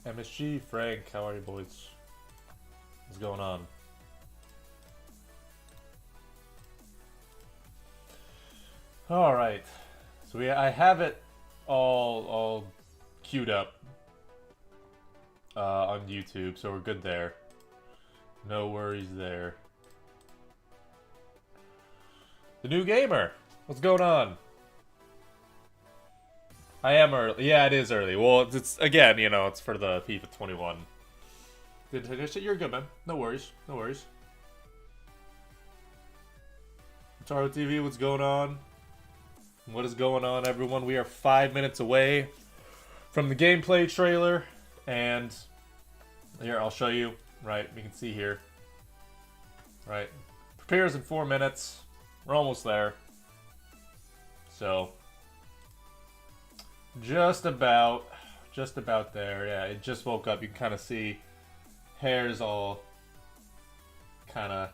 MSG, Frank, how are you boys? What's going on? All right, so I have it all queued up on YouTube, so we're good there. No worries there. The new gamer, what's going on? I am early. Yeah, it is early. Well, it's again, you know, it's for the FIFA 21. You're good, man. No worries. No worries. Taro TV, what's going on? What is going on, everyone? We are 5 minutes away from the gameplay trailer, and here I'll show you. Right, we can see here. Right, prepares in 4 minutes. We're almost there. So just about there. Yeah, it just woke up. You can kind of see hair's all kind of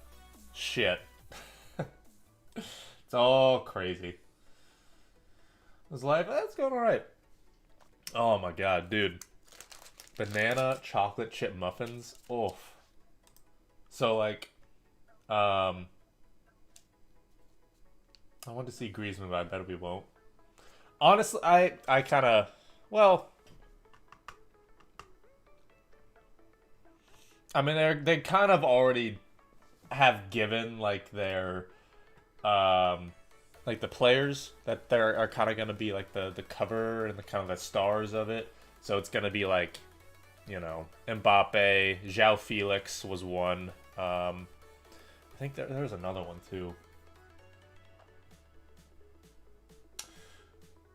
shit. It's all crazy. His life, that's going alright. Oh my god, dude. Banana chocolate chip muffins. Oof. So like, I want to see Griezmann, but I bet we won't. Honestly, I kind of, well, I mean, they kind of already have given like their, like the players that are kind of gonna be like the cover and the kind of the stars of it. So it's gonna be like, you know, Mbappe, João Felix was one. I think there's another one too.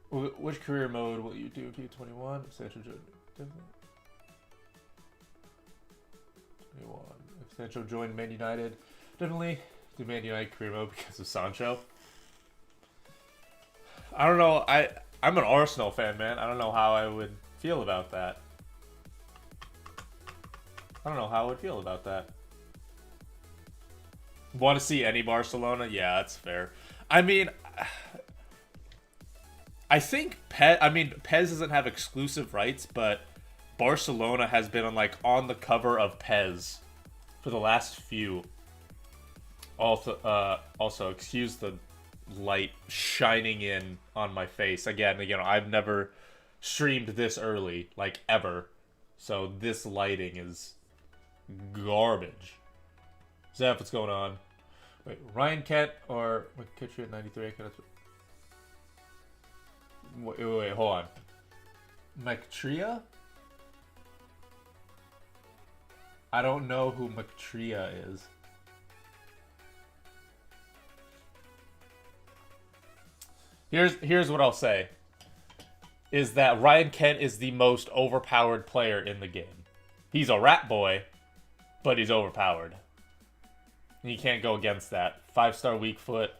Which career mode will you do? P21, Sancho 21. If Sancho joined Man United, definitely do Man United career mode because of Sancho. I don't know. I'm an Arsenal fan, man. I don't know how I would feel about that. I don't know how I would feel about that. Want to see any Barcelona? Yeah, that's fair. I mean, I think Pez doesn't have exclusive rights, but Barcelona has been on the cover of Pez for the last few. Also, excuse the light shining in on my face. Again, you know, I've never streamed this early, like ever. So this lighting is garbage. Zeph, what's going on? Wait, Ryan Kent or McKittrick at 93? Wait, hold on. McTria? I don't know who McTria is. Here's what I'll say. Is that Ryan Kent is the most overpowered player in the game. He's a rat boy, but he's overpowered. You can't go against that. 5-star weak foot.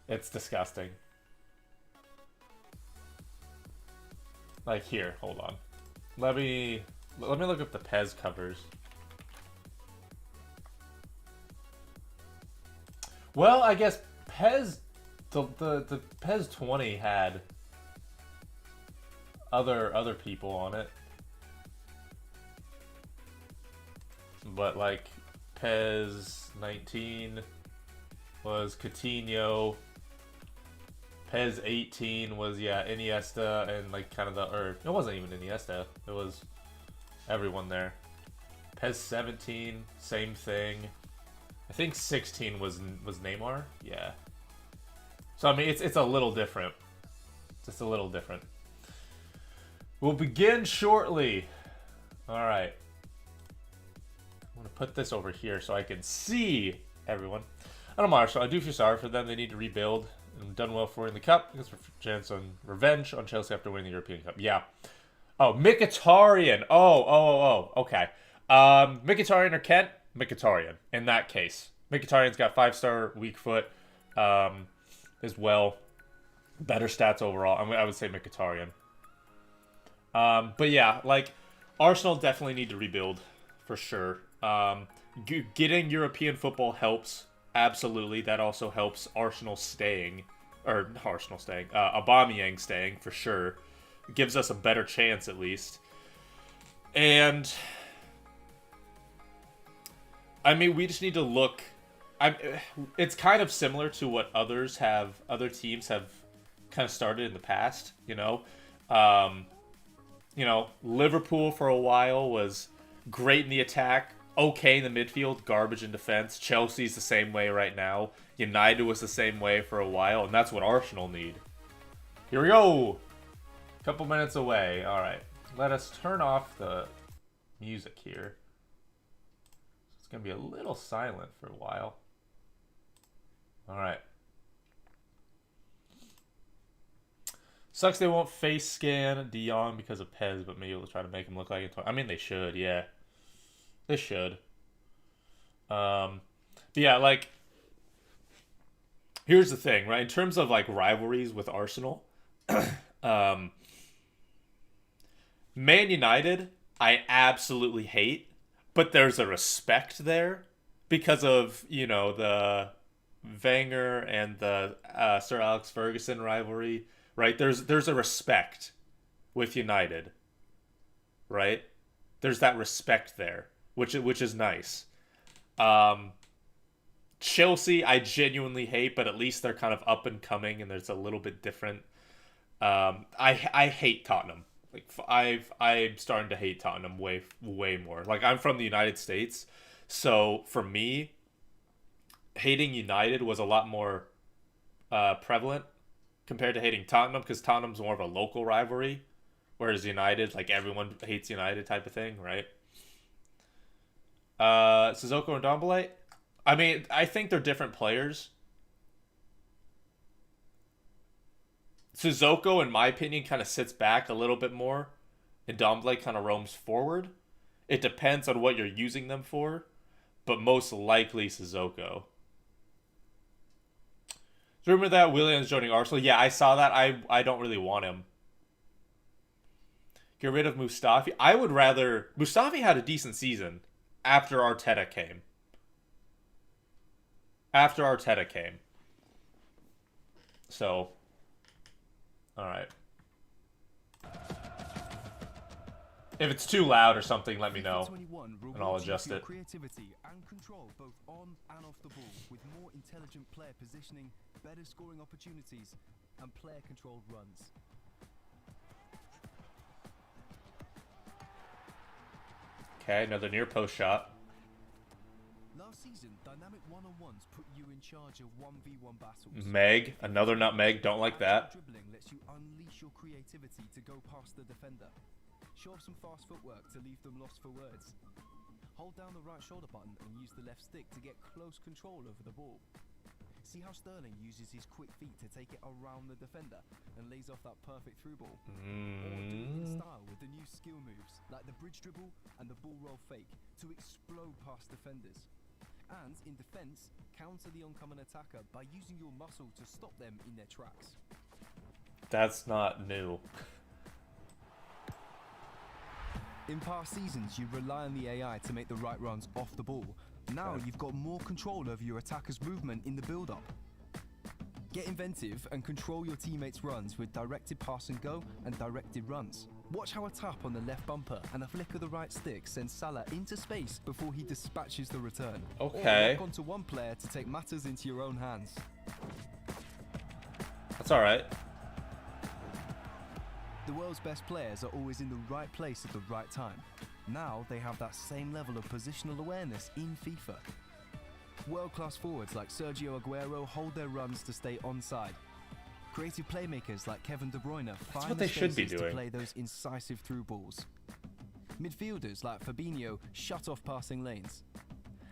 It's disgusting. Like here, hold on. Let me look up the Pez covers. Well, I guess Pez the Pez 20 had other people on it. But like Pez 19 was Coutinho. Pez 18 was, yeah, Iniesta and like kind of or it wasn't even Iniesta. It was everyone there. Pez 17, same thing. I think 16 was Neymar. Yeah. So I mean, it's a little different. Just a little different. We'll begin shortly. All right. I'm gonna put this over here so I can see everyone. I don't mind, so I do feel sorry for them. They need to rebuild. And done well for in the cup. Because for chance on revenge on Chelsea after winning the European Cup. Yeah. Oh, Mkhitaryan. Oh. Okay. Mkhitaryan or Kent? Mkhitaryan. In that case, Mkhitaryan's got 5-star weak foot, as well. Better stats overall. I would say Mkhitaryan. But yeah, like Arsenal definitely need to rebuild for sure. Getting European football helps. Absolutely, that also helps Arsenal staying, or Arsenal staying, Aubameyang staying for sure. It gives us a better chance at least. And I mean, we just need to look. It's kind of similar to what other teams have kind of started in the past. Liverpool for a while was great in the attack, okay in the midfield, garbage in defense. Chelsea's the same way right now. United was the same way for a while, and that's what Arsenal need. Here we go. Couple minutes away. All right, let us turn off the music here. It's gonna be a little silent for a while. All right. Sucks they won't face scan De Jong because of Pez, but maybe they'll try to make him look like it. I mean, they should, yeah. They should. Yeah, like, here's the thing, right? In terms of, like, rivalries with Arsenal, Man United, I absolutely hate, but there's a respect there because of, the Wenger and the Sir Alex Ferguson rivalry. Right, there's a respect with United, right? There's that respect there, which is nice. Chelsea, I genuinely hate, but at least they're kind of up and coming, and there's a little bit different. I hate Tottenham. Like I'm starting to hate Tottenham way more. Like, I'm from the United States, so for me, hating United was a lot more prevalent compared to hating Tottenham, because Tottenham's more of a local rivalry, whereas United, like, everyone hates United type of thing, right? Sissoko and Ndombele, I mean, I think they're different players. Sissoko, in my opinion, kind of sits back a little bit more, and Ndombele kind of roams forward. It depends on what you're using them for, but most likely Sissoko. Rumor that Williams joining Arsenal. Yeah, I saw that. I don't really want him. Get rid of Mustafi. I would rather... Mustafi had a decent season after Arteta came. So, alright. If it's too loud or something, let me know, and I'll adjust it. Creativity and control both on and off the ball, with more intelligent player positioning, better scoring opportunities, and player-controlled runs. Okay, another near post shot. Last season, dynamic one-on-ones put you in charge of 1v1 battles. Meg, another nutmeg. Don't like that. Dribbling lets you unleash your creativity to go past the defender. Show off some fast footwork to leave them lost for words. Hold down the right shoulder button and use the left stick to get close control over the ball. See how Sterling uses his quick feet to take it around the defender and lays off that perfect through ball. Or do it in style with the new skill moves, like the bridge dribble and the ball roll fake, to explode past defenders. And, in defence, counter the oncoming attacker by using your muscle to stop them in their tracks. That's not new. In past seasons, you rely on the AI to make the right runs off the ball. Now you've got more control over your attacker's movement in the build-up. Get inventive and control your teammates' runs with directed pass and go and directed runs. Watch how a tap on the left bumper and a flick of the right stick sends Salah into space before he dispatches the return. Okay. Or lock onto one player to take matters into your own hands. That's alright. The world's best players are always in the right place at the right time. Now they have that same level of positional awareness in FIFA. World-class forwards like Sergio Aguero hold their runs to stay onside. Creative playmakers like Kevin De Bruyne find the spaces to play those incisive through balls. Midfielders like Fabinho shut off passing lanes.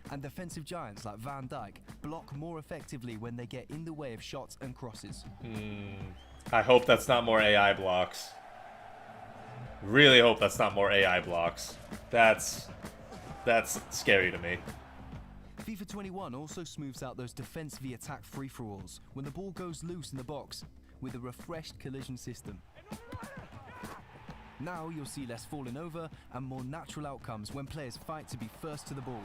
And defensive giants like Van Dijk block more effectively when they get in the way of shots and crosses. I hope that's not more AI blocks. Really hope that's not more AI blocks. That's scary to me. FIFA 21 also smooths out those defense v attack free-for-alls when the ball goes loose in the box with a refreshed collision system. Now you'll see less falling over and more natural outcomes when players fight to be first to the ball.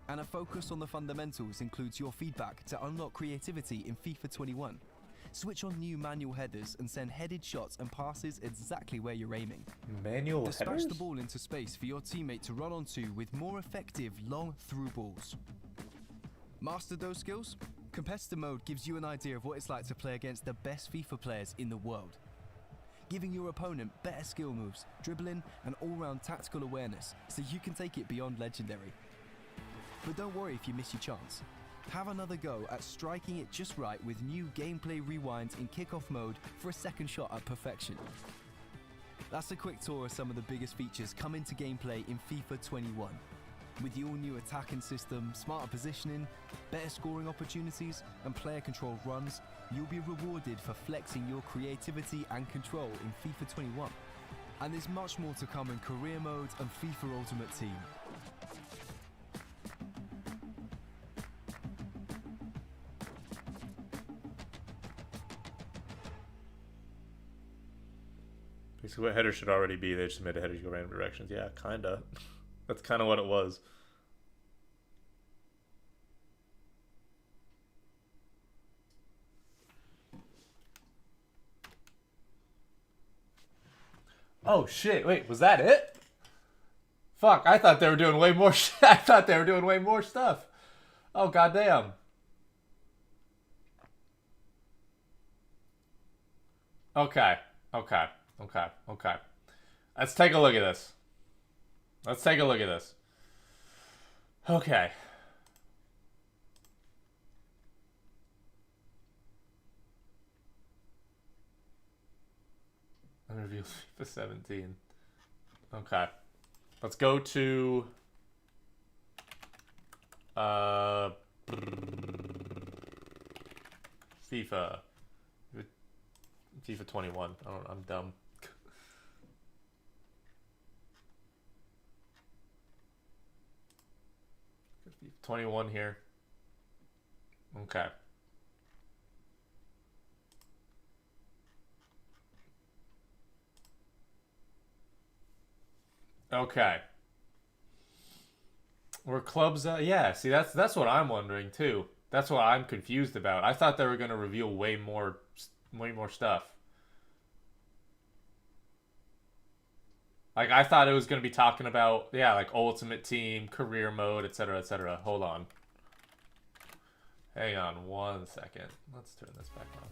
And a focus on the fundamentals includes your feedback to unlock creativity in FIFA 21. Switch on new manual headers and send headed shots and passes exactly where you're aiming. Manual Dispatch headers? the ball into space for your teammate to run onto with more effective long through balls. Mastered those skills? Competitive mode gives you an idea of what it's like to play against the best FIFA players in the world, giving your opponent better skill moves, dribbling, and all-round tactical awareness so you can take it beyond legendary. But don't worry if you miss your chance. Have another go at striking it just right with new gameplay rewinds in kickoff mode for a second shot at perfection. That's a quick tour of some of the biggest features coming to gameplay in FIFA 21. With the all-new attacking system, smarter positioning, better scoring opportunities, and player-controlled runs, you'll be rewarded for flexing your creativity and control in FIFA 21. And there's much more to come in career mode and FIFA Ultimate Team. Basically, what header should already be. They just made a header go random directions. Yeah, kinda. That's kind of what it was. Oh shit! Wait, was that it? Fuck! I thought they were doing way more. I thought they were doing way more stuff. Oh goddamn! Okay. Okay. Okay. Okay. Let's take a look at this. Let's take a look at this. Okay. Unrevealed FIFA 17. Okay. Let's go to FIFA 21. I'm dumb. 21 here. Okay. Okay. Were clubs? Yeah. See, that's what I'm wondering too. That's what I'm confused about. I thought they were gonna reveal way more stuff. Like, I thought it was going to be talking about, yeah, like Ultimate Team, career mode, etc., etc. Hold on. Hang on 1 second. Let's turn this back on.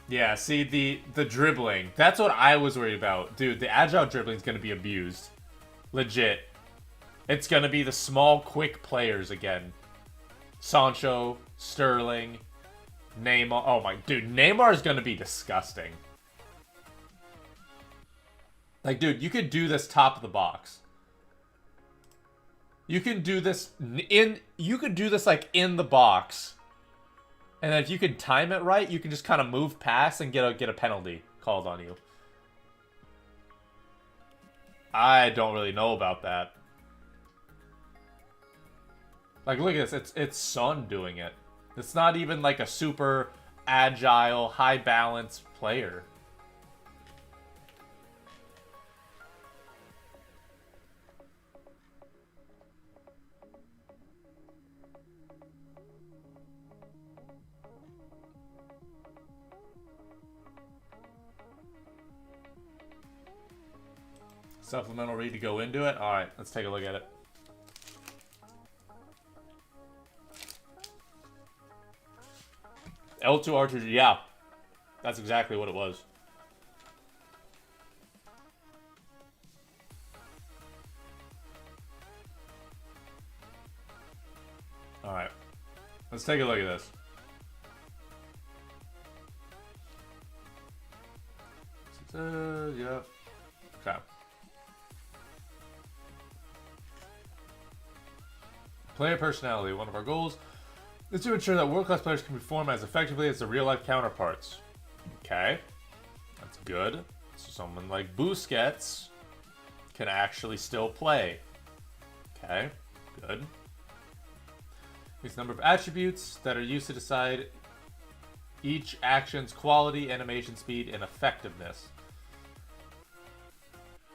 Yeah, see, the dribbling. That's what I was worried about. Dude, the agile dribbling is going to be abused. Legit. It's going to be the small, quick players again. Sancho, Sterling, Neymar. Oh my, dude, Neymar is going to be disgusting. Like, dude, you could do this top of the box. You can do this you could do this like in the box. And then if you can time it right, you can just kind of move past and get a penalty called on you. I don't really know about that. Like, look at this. It's Son doing it. It's not even like a super agile, high balance player. Supplemental read to go into it. All right, let's take a look at it. L2 R2G, yeah. That's exactly what it was. All right. Let's take a look at this. Yeah. Okay. Player personality. One of our goals is to ensure that world-class players can perform as effectively as their real-life counterparts. Okay. That's good. So someone like Busquets can actually still play. Okay. Good. These number of attributes that are used to decide each action's quality, animation speed, and effectiveness.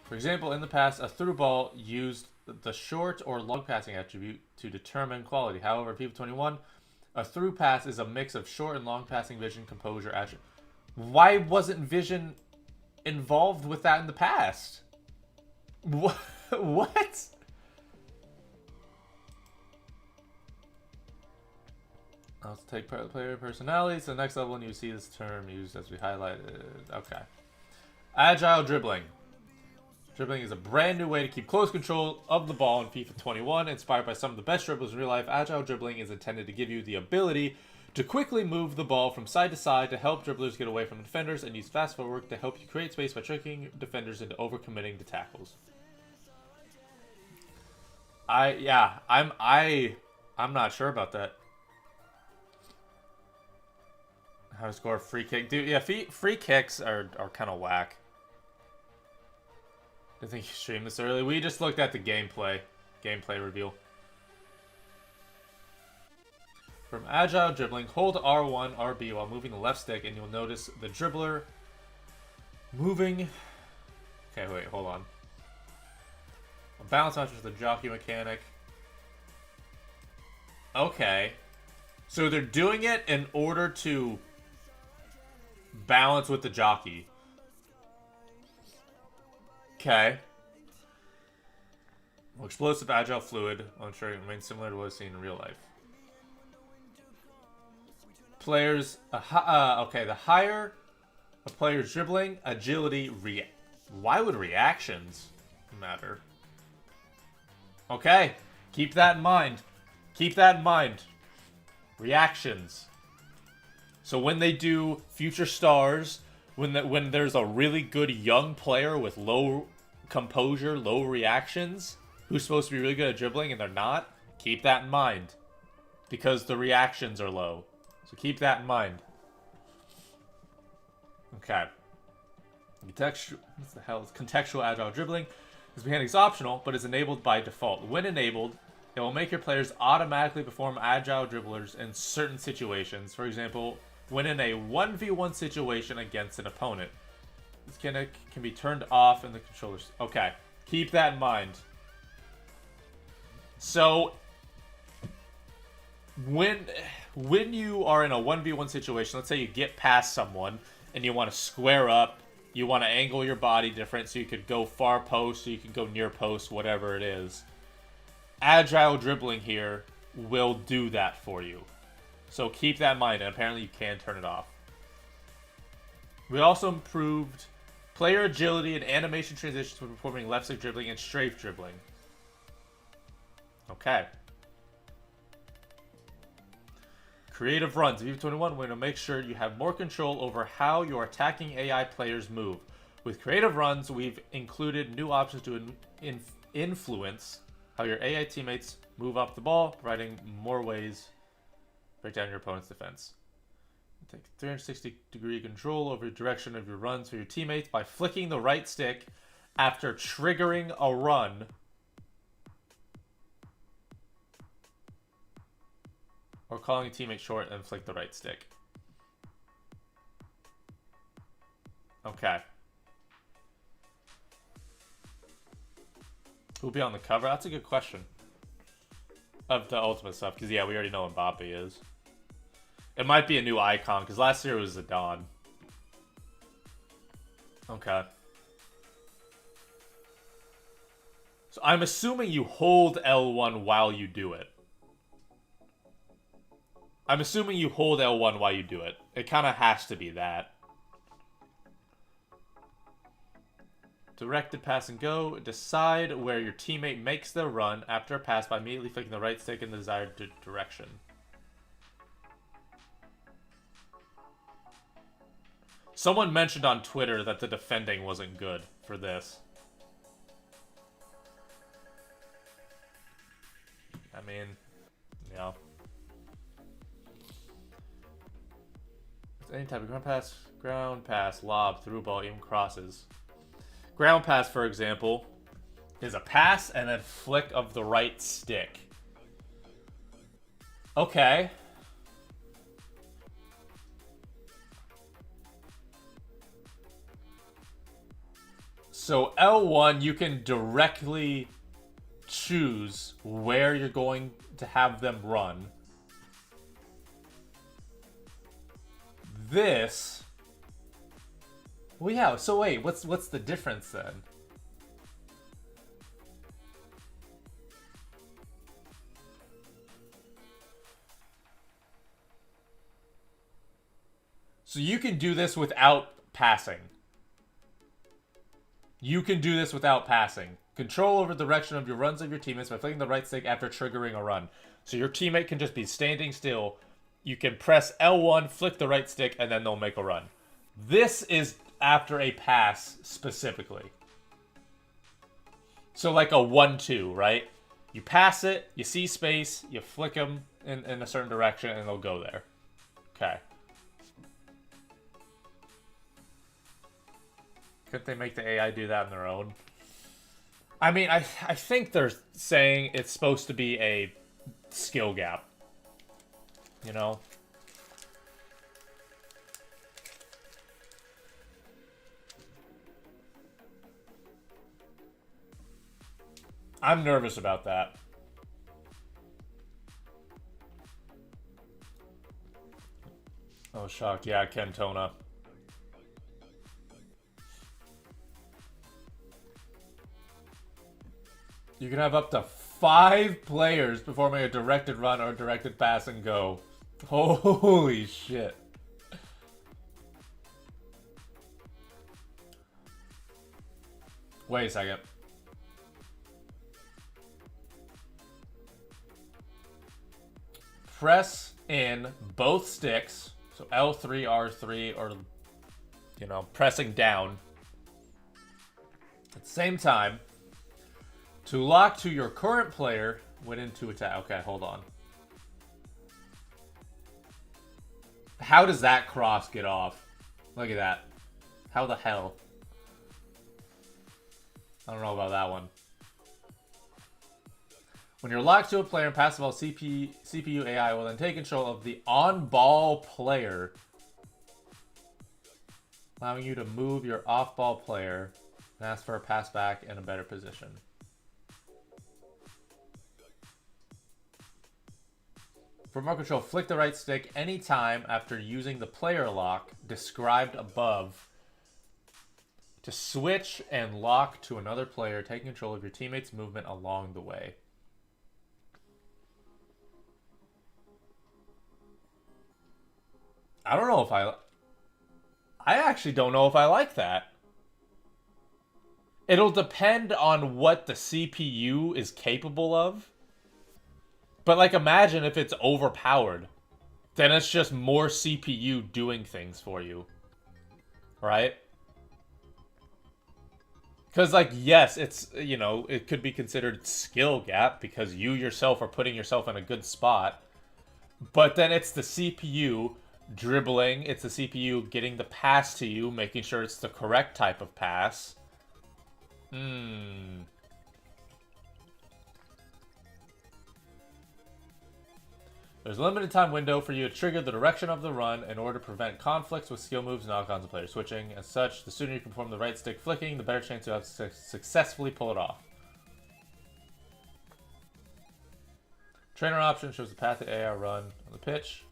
For example, in the past, a through ball used the short or long passing attribute to determine quality. However, FIFA 21 A through pass is a mix of short and long passing, vision, composure, action. Why wasn't vision involved with that in the past? What? What? Let's take player personality to the next level, and you see this term used as we highlighted. Okay. Agile dribbling. Dribbling is a brand new way to keep close control of the ball in FIFA 21. Inspired by some of the best dribblers in real life, agile dribbling is intended to give you the ability to quickly move the ball from side to side to help dribblers get away from defenders, and use fast footwork to help you create space by tricking defenders into overcommitting to tackles. I'm not sure about that. How to score a free kick. Dude, yeah, free kicks are kind of whack. I think you streamed this early. We just looked at the gameplay reveal. From agile dribbling, hold R1, RB while moving the left stick, and you'll notice the dribbler moving. Okay, wait, hold on. A balance matches the jockey mechanic. Okay. So they're doing it in order to balance with the jockey. Okay. Well, explosive, agile, fluid. I'm sure it remains similar to what I've seen in real life. Players, okay, the higher a player's dribbling, agility, why would reactions matter? Okay, keep that in mind. Keep that in mind. Reactions. So when they do future stars, when there's a really good young player with low composure, low reactions, who's supposed to be really good at dribbling and they're not, keep that in mind. Because the reactions are low. So keep that in mind. Okay. What the hell is contextual agile dribbling? This mechanic is optional, but is enabled by default. When enabled, it will make your players automatically perform agile dribblers in certain situations. For example, when in a 1v1 situation against an opponent. This mechanic can be turned off in the controllers. Okay, keep that in mind. So, when you are in a 1v1 situation, let's say you get past someone and you want to square up, you want to angle your body different so you could go far post, so you can go near post, whatever it is. Agile dribbling here will do that for you. So keep that in mind, and apparently you can turn it off. We also improved player agility and animation transitions when performing left stick dribbling and strafe dribbling. Okay. Creative runs. In FIFA 21, we're going to make sure you have more control over how your attacking AI players move. With creative runs, we've included new options to influence how your AI teammates move up the ball, providing more ways to break down your opponent's defense. Take 360-degree control over the direction of your runs for your teammates by flicking the right stick after triggering a run. Or calling a teammate short and flick the right stick. Okay. Who'll be on the cover? That's a good question. Of the Ultimate stuff. Because, yeah, we already know what Mbappe is. It might be a new icon. Because last year it was Zidane. Okay. So I'm assuming you hold L1 while you do it. I'm assuming you hold L1 while you do it. It kind of has to be that. Directed pass and go. Decide where your teammate makes their run after a pass by immediately flicking the right stick in the desired direction. Someone mentioned on Twitter that the defending wasn't good for this. I mean, yeah. Any type of ground pass, lob, through ball, even crosses. Ground pass, for example, is a pass and then flick of the right stick. Okay. So L1, you can directly choose where you're going to have them run. this... Well, yeah, so wait, what's the difference then? So you can do this without passing. You can do this without passing. Control over the direction of your runs of your teammates by flicking the right stick after triggering a run. So your teammate can just be standing still. You can press L1, flick the right stick, and then they'll make a run. This is after a pass specifically. So like a 1-2, right? You pass it, you see space, you flick them in a certain direction, and they'll go there. Okay. Couldn't they make the AI do that on their own? I mean, I think they're saying it's supposed to be a skill gap. You know? I'm nervous about that. Oh, shocked. Yeah, Kentona. You can have up to 5 players performing a directed run or a directed pass and go. Holy shit. Wait a second. Press in both sticks. So L3, R3, or, you know, pressing down. At the same time. To lock to your current player when into attack. Okay, hold on. How does that cross get off? Look at that. How the hell? I don't know about that one. When you're locked to a player and pass the ball, CPU AI will then take control of the on-ball player, allowing you to move your off-ball player and ask for a pass back in a better position. For remote control, flick the right stick anytime after using the player lock described above to switch and lock to another player, taking control of your teammate's movement along the way. I don't know if I actually don't know if I like that. It'll depend on what the CPU is capable of. But, like, imagine if it's overpowered. Then it's just more CPU doing things for you. Right? Because, like, yes, it's, you know, it could be considered skill gap because you yourself are putting yourself in a good spot. But then it's the CPU dribbling. It's the CPU getting the pass to you, making sure it's the correct type of pass. There's a limited time window for you to trigger the direction of the run in order to prevent conflicts with skill moves, knock-ons, and player switching. As such, the sooner you can perform the right stick flicking, the better chance you have to successfully pull it off. Trainer option shows the path the AI run on the pitch.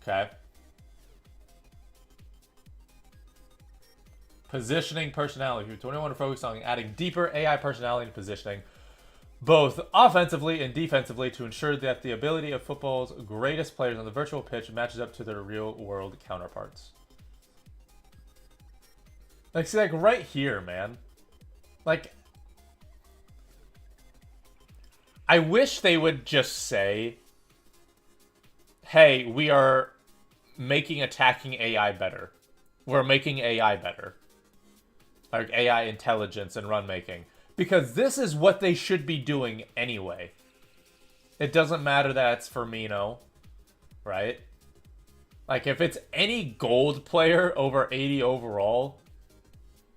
Okay. Positioning personality. If you 21 to focus on adding deeper AI personality and positioning, both offensively and defensively, to ensure that the ability of football's greatest players on the virtual pitch matches up to their real-world counterparts. Like, see, like, right here, man. Like, I wish they would just say, hey, we are making attacking AI better. We're making AI better. Like, AI intelligence and run making. Because this is what they should be doing anyway. It doesn't matter that it's Firmino, right? Like, if it's any gold player over 80 overall,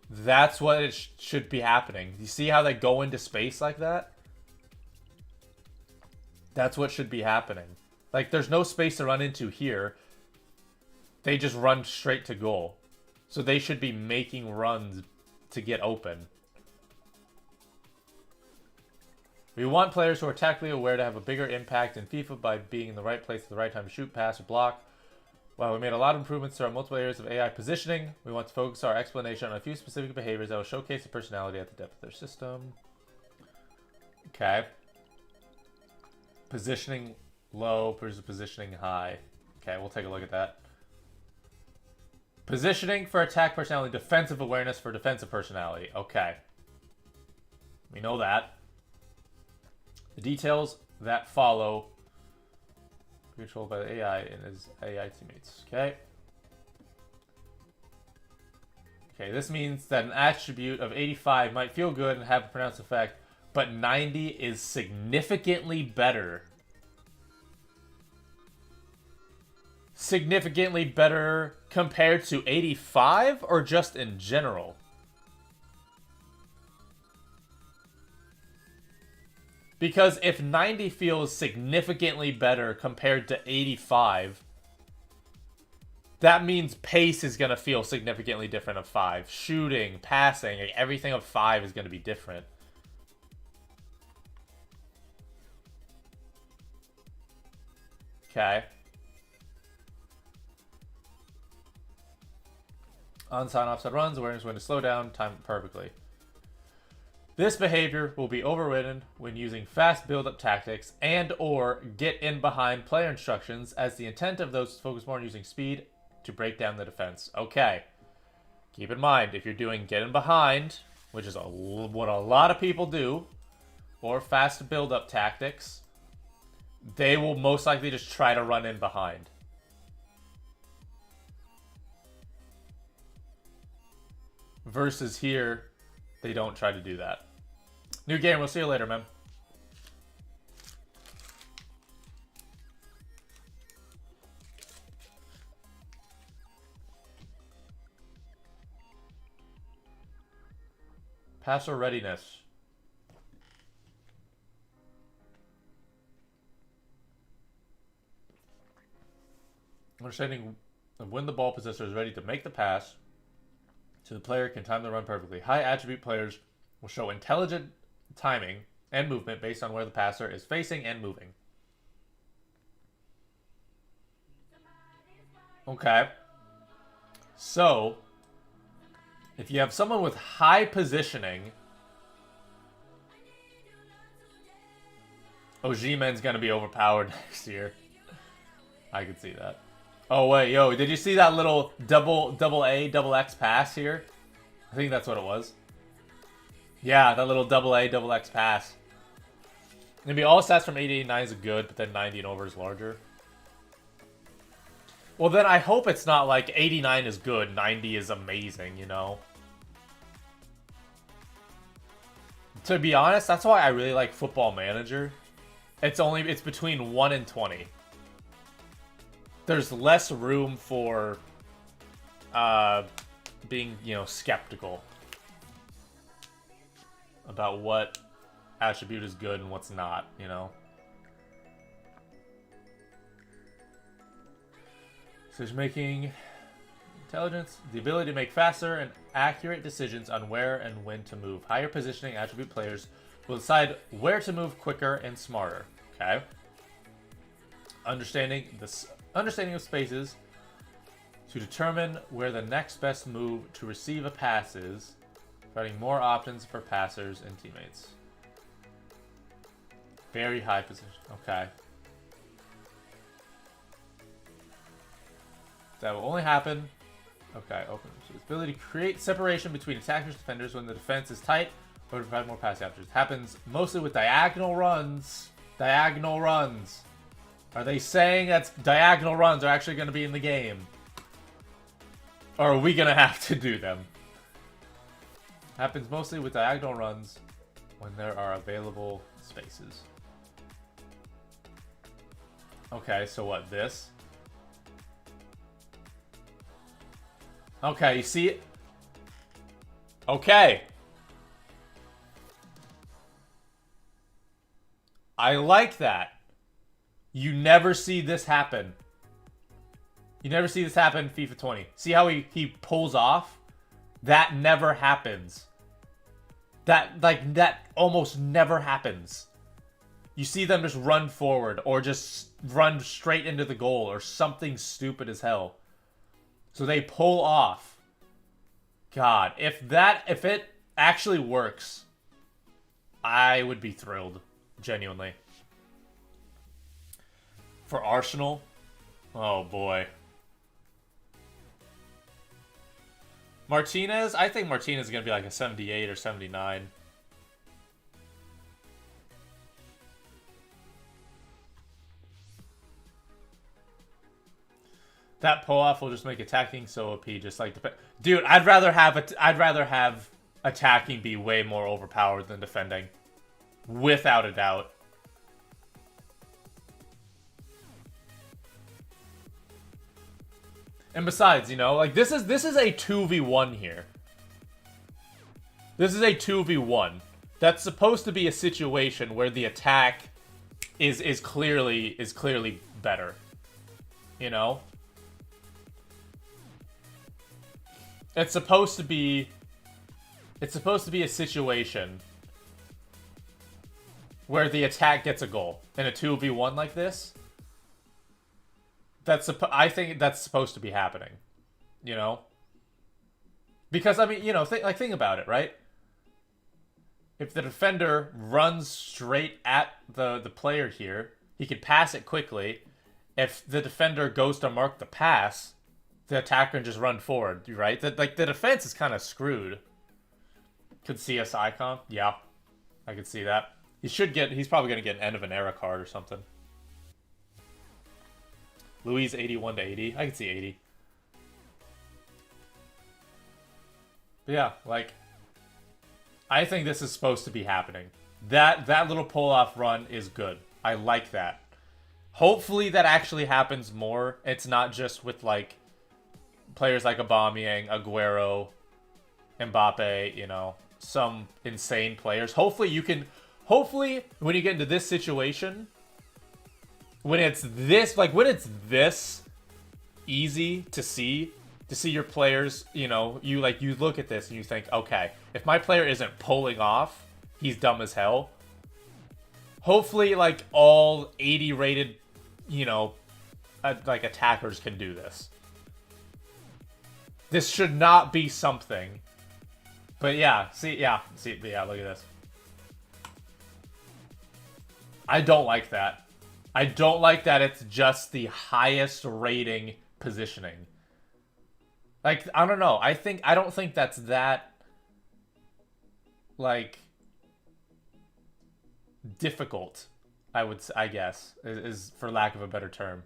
that's what it should be happening. You see how they go into space like that? That's what should be happening. Like, there's no space to run into here. They just run straight to goal. So they should be making runs to get open. We want players who are tactically aware to have a bigger impact in FIFA by being in the right place at the right time to shoot, pass, or block. While we made a lot of improvements to our multiple areas of AI positioning, we want to focus our explanation on a few specific behaviors that will showcase the personality at the depth of their system. Okay. Positioning low versus positioning high. Okay, we'll take a look at that. Positioning for attack personality, defensive awareness for defensive personality. Okay. We know that. The details that follow controlled by the AI and his AI teammates. Okay. Okay, this means that an attribute of 85 might feel good and have a pronounced effect, but 90 is significantly better. Significantly better compared to 85 or just in general? Because if 90 feels significantly better compared to 85, that means pace is going to feel significantly different of 5. Shooting, passing, everything of 5 is going to be different. Okay. Onside and offside runs, awareness when to slow down, time it perfectly. This behavior will be overridden when using fast build-up tactics and or get in behind player instructions, as the intent of those is focus more on using speed to break down the defense. Okay. Keep in mind, if you're doing get in behind, which is what a lot of people do, or fast build-up tactics, they will most likely just try to run in behind. Versus here, they don't try to do that. New game. We'll see you later, man. Passer readiness. Understanding when the ball possessor is ready to make the pass, so the player can time the run perfectly. High attribute players will show intelligent timing and movement based on where the passer is facing and moving. Okay. So, if you have someone with high positioning, Osimhen's going to be overpowered next year. I could see that. Oh, wait, yo, did you see that little double X pass here? I think that's what it was. Yeah, that little double X pass. Maybe all stats from 89 is good, but then 90 and over is larger. Well, then I hope it's not like 89 is good, 90 is amazing, you know? To be honest, that's why I really like Football Manager. It's between 1 and 20. There's less room for being, you know, skeptical about what attribute is good and what's not, you know. Decision making, intelligence, the ability to make faster and accurate decisions on where and when to move. Higher positioning attribute players will decide where to move quicker and smarter. Okay. Understanding of spaces to determine where the next best move to receive a pass is, providing more options for passers and teammates. Very high position. Okay. That will only happen. Okay, open. So its ability to create separation between attackers and defenders when the defense is tight, or to provide more pass captures. Happens mostly with diagonal runs. Diagonal runs. Are they saying that diagonal runs are actually going to be in the game? Or are we going to have to do them? Happens mostly with diagonal runs when there are available spaces. Okay, so what, this? Okay, you see it? Okay. I like that. You never see this happen. You never see this happen in FIFA 20. See how he pulls off? That never happens. That almost never happens. You see them just run forward or just run straight into the goal or something stupid as hell. So they pull off. God, if it actually works, I would be thrilled, genuinely. For Arsenal, oh boy. Martinez, I think Martinez is going to be like a 78 or 79. That pull-off will just make attacking so OP, just like dude, I'd rather have attacking be way more overpowered than defending. Without a doubt. And besides, you know, like this is a 2v1 here. This is a 2v1. That's supposed to be a situation where the attack is clearly better. You know? It's supposed to be a situation where the attack gets a goal in a 2v1 like this. I think that's supposed to be happening, you know? Because, I mean, you know, think about it, right? If the defender runs straight at the player here, he could pass it quickly. If the defender goes to mark the pass, the attacker can just run forward, right? Like, the defense is kind of screwed. Could see us icon? Yeah, I could see that. He's probably going to get an end of an era card or something. Louise 81 to 80. I can see 80. But yeah, like, I think this is supposed to be happening. That little pull-off run is good. I like that. Hopefully that actually happens more. It's not just with, like, players like Aubameyang, Aguero, Mbappe, you know, some insane players. Hopefully when you get into this situation, when it's this easy to see your players, you know, you look at this and you think, okay, if my player isn't pulling off, he's dumb as hell. Hopefully, like, all 80 rated, you know, like, attackers can do this. This should not be something. But yeah, look at this. I don't like that. I don't like that it's just the highest rating positioning. Like, I don't know. I don't think that's that, like, difficult, I guess, is for lack of a better term.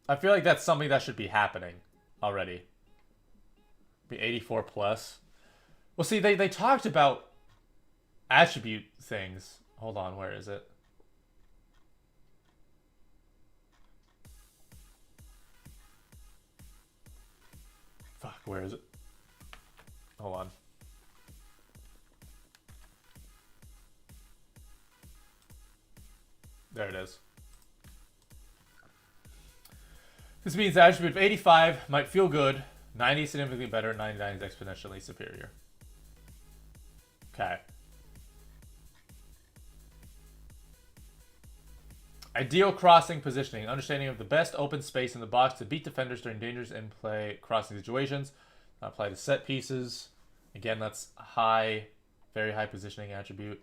I feel like that's something that should be happening already. Be 84 plus. Well, see, they talked about attribute things. Hold on, where is it? Fuck, where is it? Hold on. There it is. This means the attribute of 85 might feel good, 90 is significantly better, 99 is exponentially superior. Okay. Ideal crossing positioning. Understanding of the best open space in the box to beat defenders during dangerous in-play crossing situations. Apply to set pieces. Again, that's high, very high positioning attribute.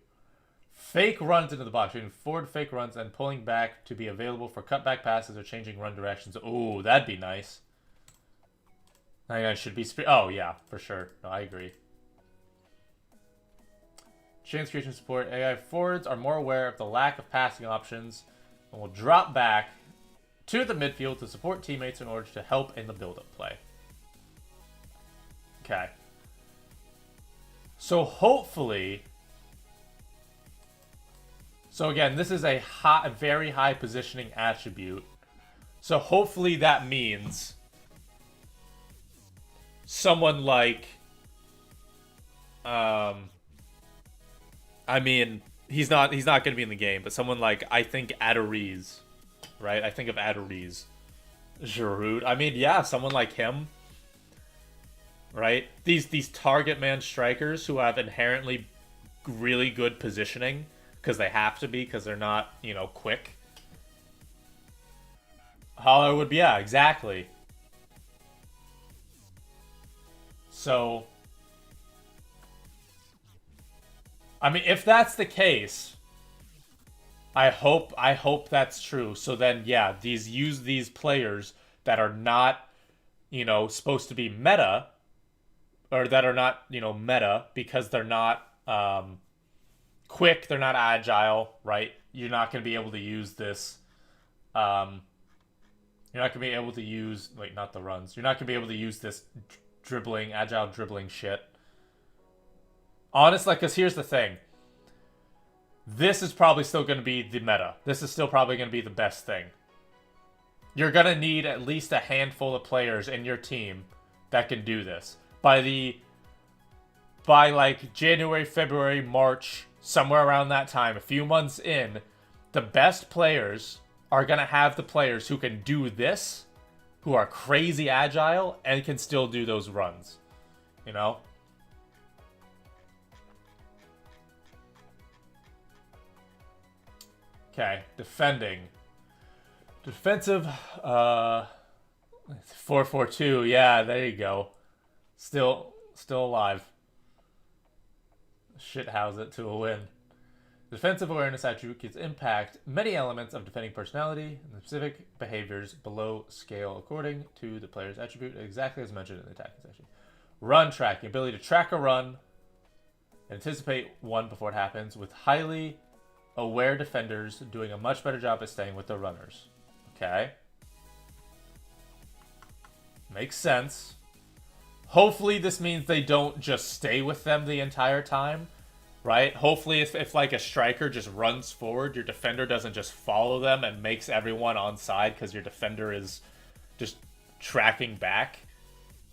Fake runs into the box. Doing forward fake runs and pulling back to be available for cutback passes or changing run directions. Ooh, that'd be nice. 99 should be... Oh, yeah, for sure. No, I agree. Chance creation support. AI forwards are more aware of the lack of passing options and will drop back to the midfield to support teammates in order to help in the build-up play. Okay. So hopefully... So again, this is a very high positioning attribute. So hopefully that means someone like... I mean... He's not going to be in the game, but someone like, I think, Aduriz, right? I think of Aduriz. Giroud. I mean, yeah, someone like him, right? These target man strikers who have inherently really good positioning because they have to be because they're not, quick. Holler would be, yeah, exactly. So, I mean, if that's the case, I hope that's true. So then, yeah, use these players that are not, supposed to be meta, or that are not, meta because they're not quick, they're not agile, right? You're not going to be able to use this. Um, you're not going to be able to use, wait, not the runs. You're not going to be able to use this agile dribbling shit. Honestly, because here's the thing. This is probably still going to be the meta. This is still probably going to be the best thing. You're going to need at least a handful of players in your team that can do this. By like January, February, March, somewhere around that time, a few months in, the best players are going to have the players who can do this, who are crazy agile, and can still do those runs. You know? Okay, defending. Defensive, 4-4-2. Yeah, there you go. Still alive. Shithouse it to a win. Defensive awareness attribute gives impact many elements of defending personality and the specific behaviors below scale according to the player's attribute, exactly as mentioned in the attacking section. Run tracking, ability to track a run, anticipate one before it happens, with highly aware defenders doing a much better job at staying with the runners. Okay. Makes sense. Hopefully this means they don't just stay with them the entire time, right? Hopefully if like a striker just runs forward, your defender doesn't just follow them and makes everyone on side because your defender is just tracking back.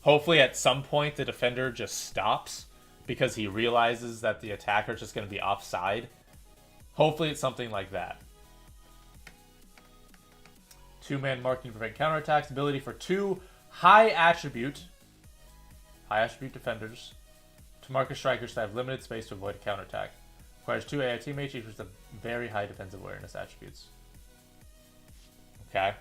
Hopefully at some point the defender just stops because he realizes that the attacker is just going to be offside. Hopefully it's something like that. Two-man marking to prevent counterattacks. Ability for two high attribute defenders to mark a striker to have limited space to avoid a counterattack. Requires two AI teammates, each with a very high defensive awareness attributes. Okay.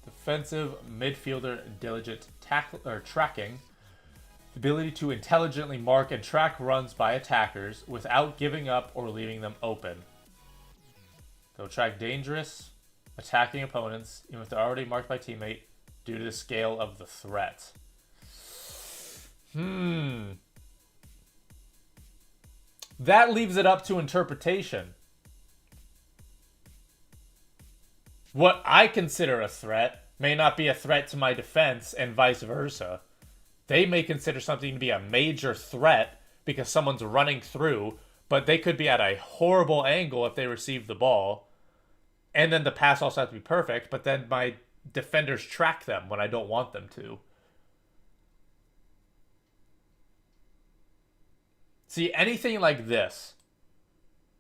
Defensive midfielder diligent tracking. The ability to intelligently mark and track runs by attackers without giving up or leaving them open. They'll track dangerous, attacking opponents, even if they're already marked by teammate, due to the scale of the threat. That leaves it up to interpretation. What I consider a threat may not be a threat to my defense, and vice versa. They may consider something to be a major threat because someone's running through, but they could be at a horrible angle if they receive the ball. And then the pass also has to be perfect, but then my defenders track them when I don't want them to. See, anything like this,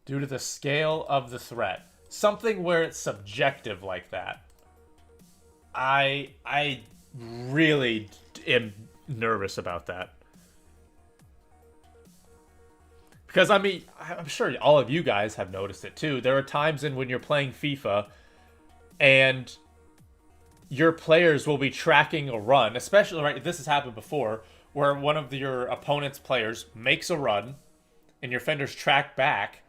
due to the scale of the threat, something where it's subjective like that, I really am nervous about that. Because, I mean, I'm sure all of you guys have noticed it too. There are times when you're playing FIFA and your players will be tracking a run, especially, right, this has happened before, where one of your opponent's players makes a run and your defenders track back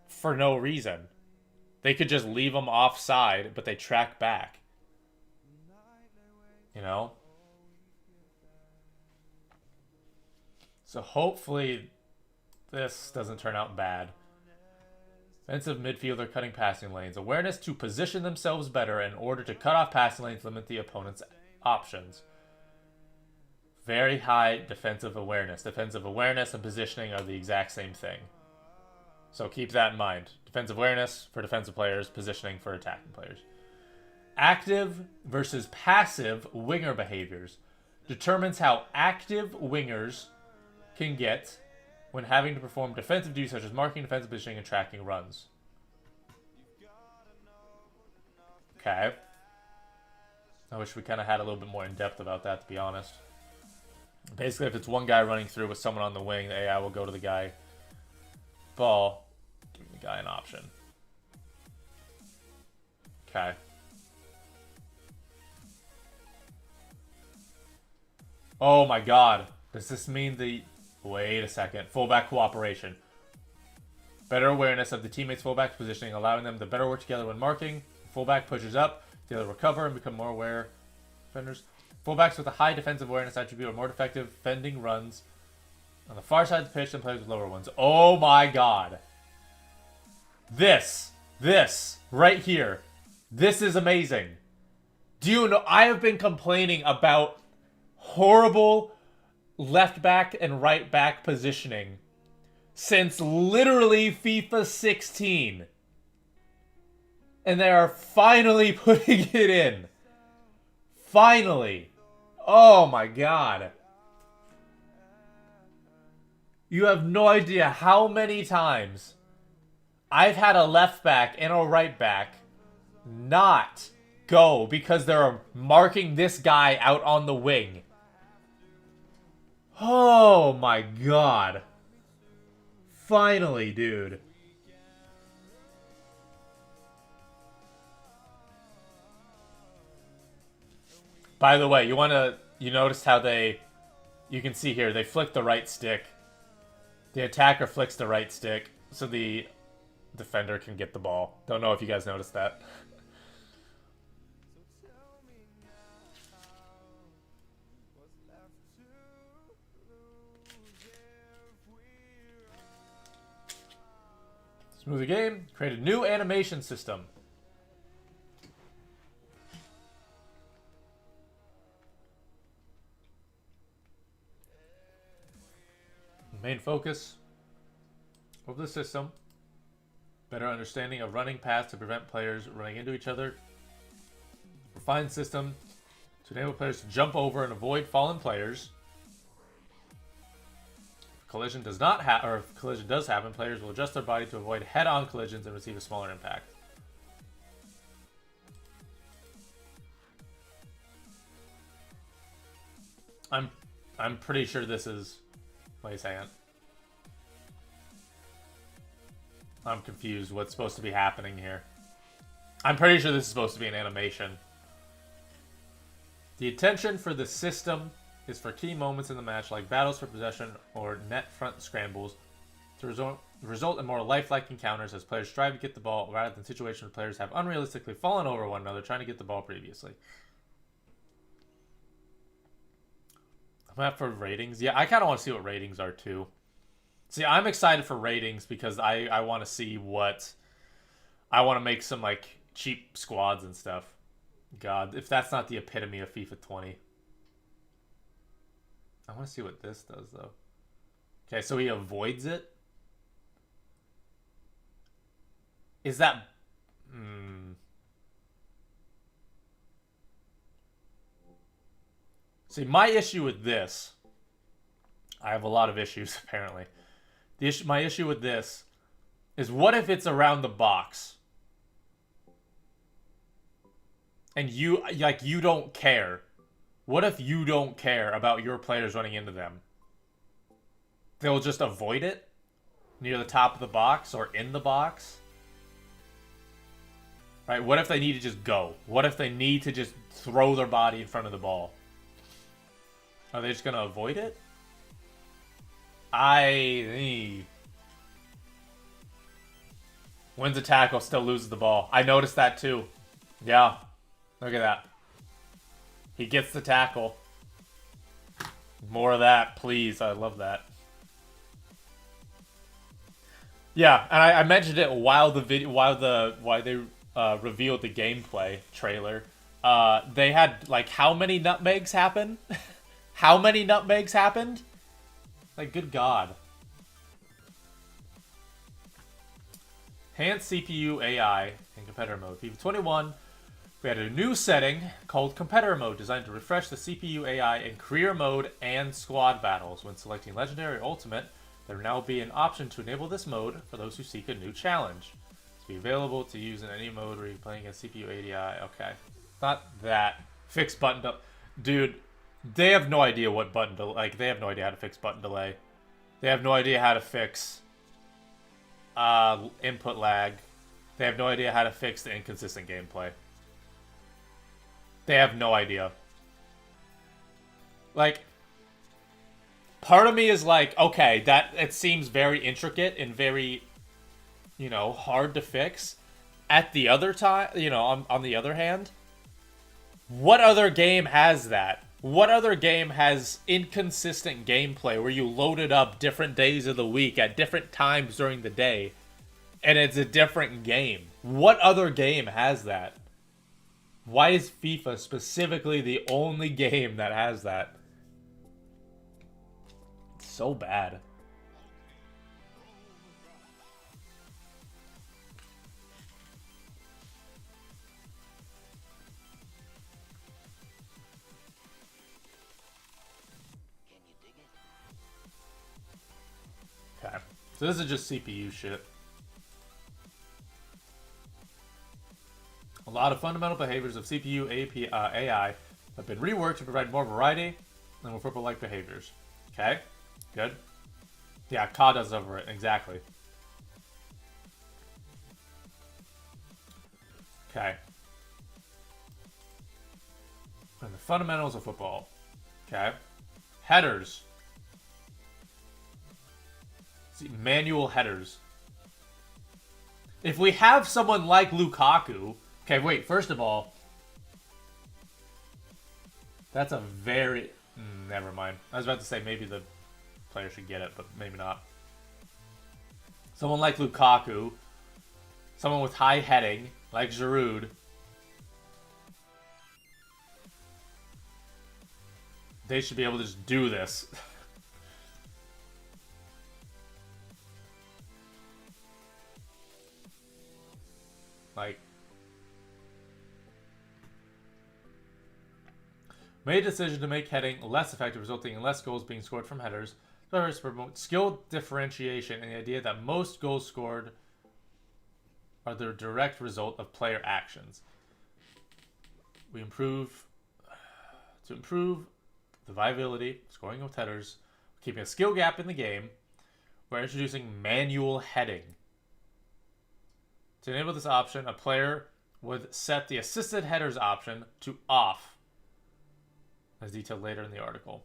for no reason. They could just leave them offside, but they track back. You know? So hopefully this doesn't turn out bad. Defensive midfielder cutting passing lanes. Awareness to position themselves better in order to cut off passing lanes, limit the opponent's options. Very high defensive awareness. Defensive awareness and positioning are the exact same thing. So keep that in mind. Defensive awareness for defensive players, positioning for attacking players. Active versus passive winger behaviors. Determines how active wingers can get when having to perform defensive duties such as marking, defensive positioning, and tracking runs. Okay. I wish we kind of had a little bit more in depth about that, to be honest. Basically, if it's one guy running through with someone on the wing, the AI will go to the guy. Ball. Give the guy an option. Okay. Oh my god. Does this mean the... Wait a second. Fullback cooperation. Better awareness of the teammates' fullback positioning, allowing them to better work together when marking. Fullback pushes up, the other recover and become more aware. Defenders. Fullbacks with a high defensive awareness attribute are more effective fending runs on the far side of the pitch than players with lower ones. Oh my god. This, right here. This is amazing. Do you know, I have been complaining about horrible left back and right back positioning since literally FIFA 16. And they are finally putting it in. Finally. Oh my god. You have no idea how many times I've had a left back and a right back not go because they're marking this guy out on the wing. Oh my god. Finally, dude. By the way, you noticed how you can see here, they flick the right stick. The attacker flicks the right stick so the defender can get the ball. Don't know if you guys noticed that. Smooth the game. Create a new animation system. Main focus of the system. Better understanding of running paths to prevent players running into each other. Refined system to enable players to jump over and avoid fallen players. If collision does not happen, or if collision does happen, players will adjust their body to avoid head-on collisions and receive a smaller impact. I'm pretty sure this is... Wait a second. I'm confused. What's supposed to be happening here? I'm pretty sure this is supposed to be an animation. The intention for the system is for key moments in the match, like battles for possession or net front scrambles, to result in more lifelike encounters as players strive to get the ball, rather than situations where players have unrealistically fallen over one another trying to get the ball previously. I'm up for ratings. Yeah, I kind of want to see what ratings are too. See, I'm excited for ratings because I want to see what... I want to make some, like, cheap squads and stuff. God, if that's not the epitome of FIFA 20. I want to see what this does, though. Okay, so he avoids it? Is that... See, my issue with this... I have a lot of issues, apparently. My issue with this is, what if it's around the box? And you don't care. What if you don't care about your players running into them? They'll just avoid it? Near the top of the box or in the box? Right? What if they need to just go? What if they need to just throw their body in front of the ball? Are they just going to avoid it? Wins a tackle, still loses the ball. I noticed that too. Yeah. Look at that. He gets the tackle. More of that, please. I love that. Yeah, and I mentioned it while they revealed the gameplay trailer. They had, like, how many nutmegs happen? How many nutmegs happened? Like, good God. Enhanced CPU AI in competitor mode. FIFA 21, we had a new setting called competitor mode, designed to refresh the CPU AI in career mode and squad battles. When selecting Legendary or Ultimate, there will now be an option to enable this mode for those who seek a new challenge. It's be available to use in any mode where you're playing a CPU AI. Okay. Not that. Fixed button up. Dude, They have no idea what button to like. They have no idea how to fix button delay. They have no idea how to fix input lag. They have no idea how to fix the inconsistent gameplay. They have no idea. Like, part of me is like, okay, that it seems very intricate and very, you know, hard to fix. At the other time, you know, on the other hand, what other game has that? What other game has inconsistent gameplay where you load it up different days of the week at different times during the day and it's a different game? What other game has that? Why is FIFA specifically the only game that has that? It's so bad. Okay, so this is just CPU shit. A lot of fundamental behaviors of CPU AI have been reworked to provide more variety and more football-like behaviors. Okay, good. Yeah, COD does over it, exactly. Okay. And the fundamentals of football. Okay. Headers. See, manual headers. If we have someone like Lukaku... Okay, wait, first of all... That's a very... never mind. I was about to say maybe the player should get it, but maybe not. Someone like Lukaku. Someone with high heading, like Giroud. They should be able to just do this. Like... Made a decision to make heading less effective, resulting in less goals being scored from headers. Players promote skill differentiation and the idea that most goals scored are the direct result of player actions. To improve the viability, scoring with headers, keeping a skill gap in the game, we're introducing manual heading. To enable this option, a player would set the assisted headers option to off, as detailed later in the article.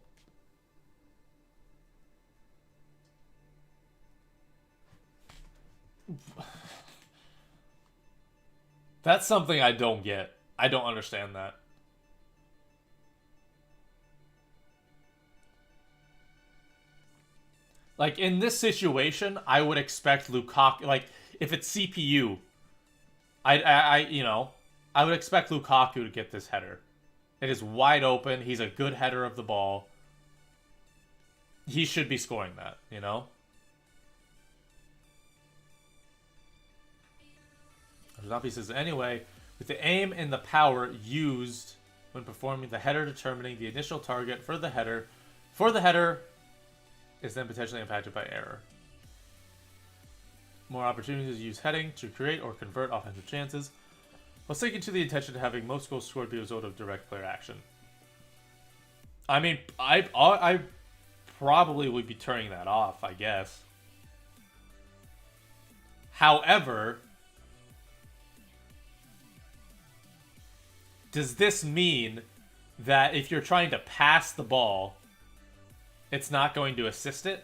That's something I don't get. I don't understand that. Like, in this situation, I would expect Lukaku... Like, if it's CPU, you know, I would expect Lukaku to get this header. It is wide open. He's a good header of the ball. He should be scoring that, you know? Zapi says, anyway, with the aim and the power used when performing the header determining the initial target for the header is then potentially impacted by error. More opportunities to use heading to create or convert offensive chances, while sticking to the intention of having most goals scored be a result of direct player action. I mean, I probably would be turning that off, I guess. However, does this mean that if you're trying to pass the ball, it's not going to assist it?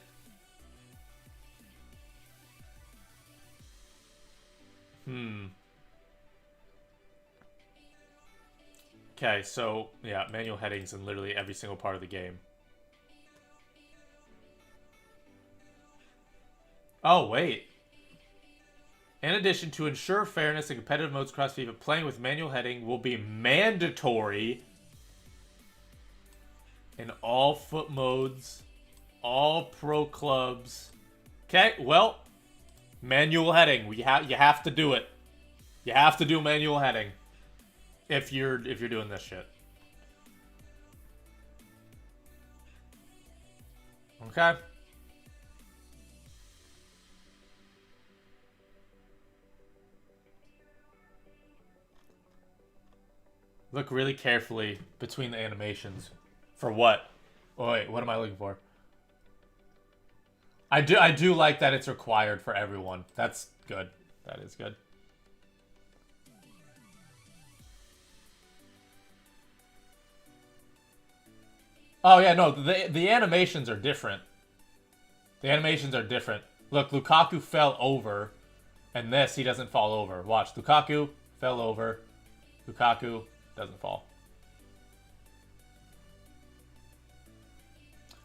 Okay, so, yeah, manual headings in literally every single part of the game. Oh, wait. In addition, to ensure fairness in competitive modes across FIFA, playing with manual heading will be mandatory in all foot modes, all pro clubs. Okay, well, manual heading. You have to do it. You have to do manual heading if you're doing this shit. Okay. Look really carefully between the animations For what? Oh, wait, what am I looking for? I do like that it's required for everyone. That's good. That is good. Oh yeah, no, the animations are different. The animations are different. Look, Lukaku fell over, and this he doesn't fall over. Watch, Lukaku fell over. Lukaku doesn't fall.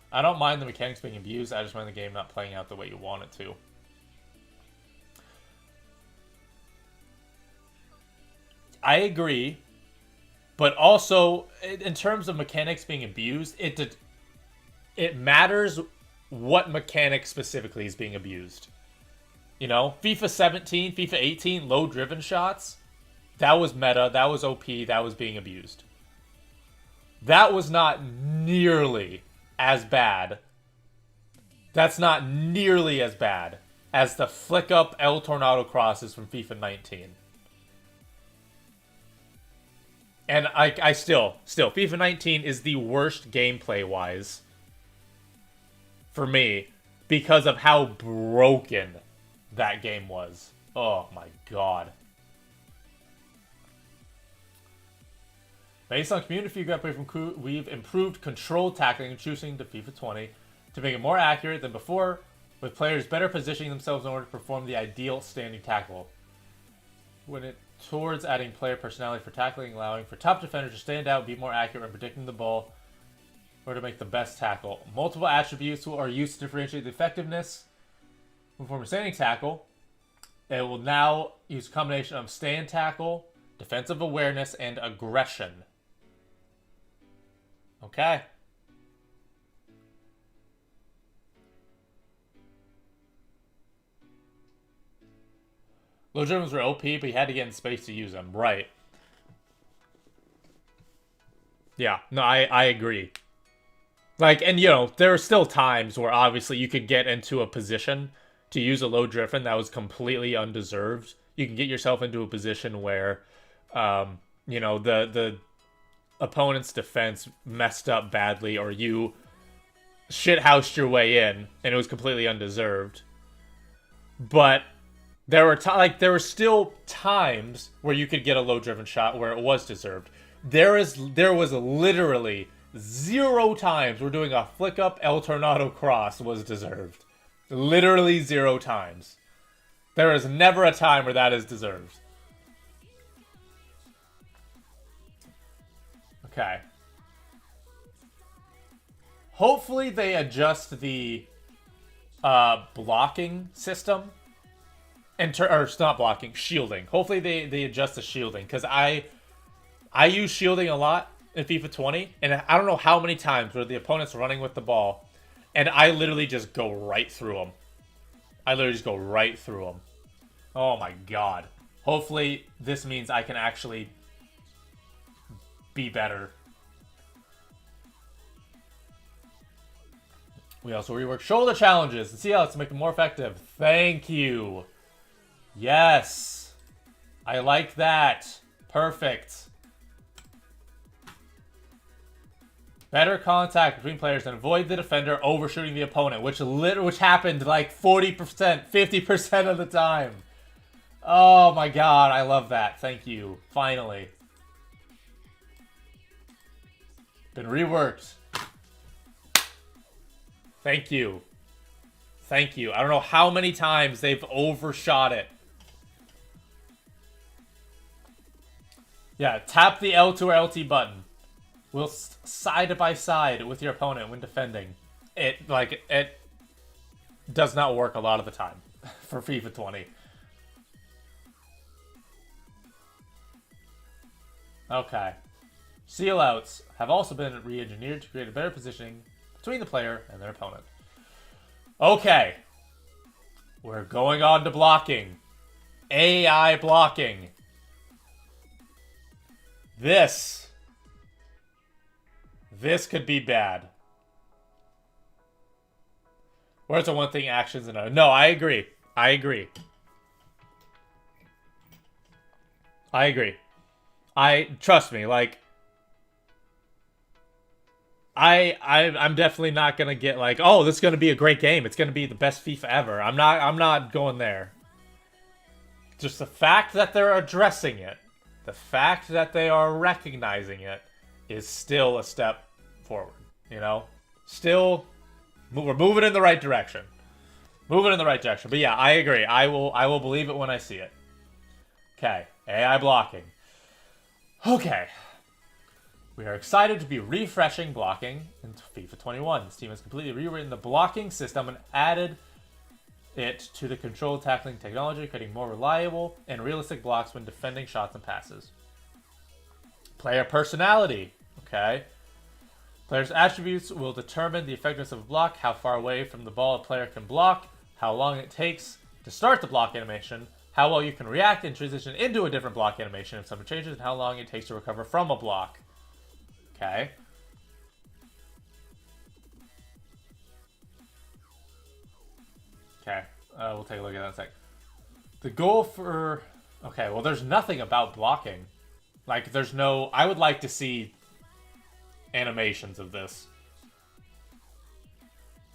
I don't mind the mechanics being abused. I just mind the game not playing out the way you want it to. I agree, but also in terms of mechanics being abused, it matters what mechanic specifically is being abused. You know, FIFA 17, FIFA 18, low driven shots, that was meta, that was OP, that was being abused. That was not nearly as bad. That's not nearly as bad as the flick up El Tornado crosses from FIFA 19. And I still, FIFA 19 is the worst gameplay-wise for me because of how broken that game was. Oh my god. Based on community feedback, we've improved control tackling and choosing to FIFA 20 to make it more accurate than before, with players better positioning themselves in order to perform the ideal standing tackle. When it towards adding player personality for tackling, allowing for top defenders to stand out, be more accurate when predicting the ball, or to make the best tackle. Multiple attributes are used to differentiate the effectiveness when performing a standing tackle. It will now use a combination of stand tackle, defensive awareness, and aggression. Okay. Low dribbles were OP, but you had to get in space to use them. Right. Yeah, no, I agree. Like, and you know, there are still times where obviously you could get into a position to use a low driven that was completely undeserved. You can get yourself into a position where, you know, the opponent's defense messed up badly, or you shithoused your way in, and it was completely undeserved. But there were still times where you could get a low driven shot where it was deserved. There was literally 0 times where doing a flick up El Tornado cross was deserved. Literally 0 times. There is never a time where that is deserved. Okay. Hopefully they adjust the blocking system. Or it's not blocking, shielding. Hopefully they adjust the shielding, because I use shielding a lot in FIFA 20, and I don't know how many times where the opponent's running with the ball, and I literally just go right through them. I literally just go right through them. Oh my god. Hopefully this means I can actually be better. We also rework shoulder challenges and see how to make them more effective. Thank you. Yes. I like that. Perfect. Better contact between players and avoid the defender overshooting the opponent, which happened like 40%, 50% of the time. Oh my god, I love that. Thank you. Finally. Been reworked. Thank you. Thank you. I don't know how many times they've overshot it. Yeah, tap the L2 or LT button. We'll side by side with your opponent when defending. It does not work a lot of the time for FIFA 20. Okay. Seal outs have also been re-engineered to create a better positioning between the player and their opponent. Okay. We're going on to blocking. AI blocking. This could be bad. Words are one thing, actions another. No, I agree. I agree. Trust me, like, I'm definitely not gonna get like, oh, this is gonna be a great game. It's gonna be the best FIFA ever. I'm not going there. Just the fact that they're addressing it, the fact that they are recognizing it, is still a step forward. You know, still we're moving in the right direction. Moving in the right direction. But yeah, I agree. I will believe it when I see it. Okay, AI blocking. Okay. We are excited to be refreshing blocking in FIFA 21. This team has completely rewritten the blocking system and added it to the controlled tackling technology, creating more reliable and realistic blocks when defending shots and passes. Player personality. Okay. Player's attributes will determine the effectiveness of a block, how far away from the ball a player can block, how long it takes to start the block animation, how well you can react and transition into a different block animation if something changes, and how long it takes to recover from a block. Okay. Okay. We'll take a look at that in a sec. The goal for... Okay, well, there's nothing about blocking. Like, there's no... I would like to see animations of this.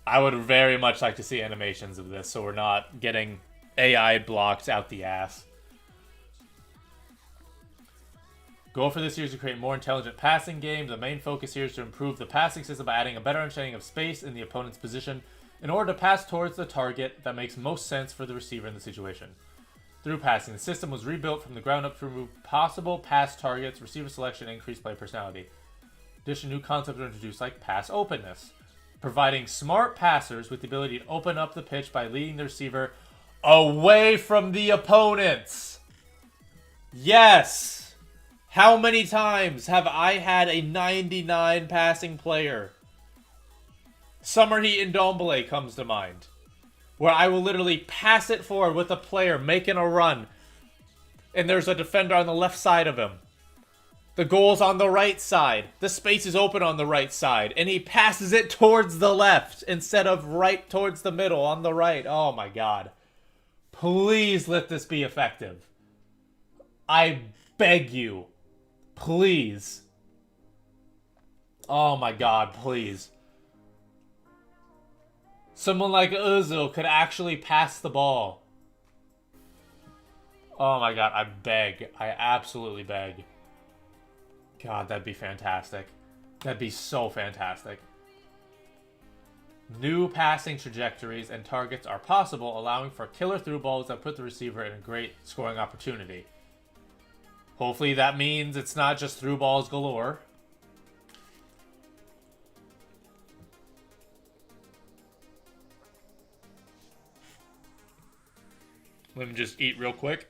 I would very much like to see animations of this, so we're not getting AI blocks out the ass. Goal for this year is to create a more intelligent passing game. The main focus here is to improve the passing system by adding a better understanding of space in the opponent's position in order to pass towards the target that makes most sense for the receiver in the situation. Through passing, the system was rebuilt from the ground up to remove possible pass targets, receiver selection, and increase play personality. In addition, new concepts are introduced like pass openness, providing smart passers with the ability to open up the pitch by leading the receiver away from the opponents. Yes! How many times have I had a 99 passing player? Summer Heat and Ndombele comes to mind, where I will literally pass it forward with a player making a run, and there's a defender on the left side of him. The goal's on the right side. The space is open on the right side, and he passes it towards the left instead of right towards the middle on the right. Oh my god. Please let this be effective. I beg you. Please. Oh my god, please. Someone like Ozil could actually pass the ball. Oh my god, I beg. I absolutely beg. God, that'd be fantastic. That'd be so fantastic. New passing trajectories and targets are possible, allowing for killer through balls that put the receiver in a great scoring opportunity. Hopefully that means it's not just through balls galore. Let me just eat real quick.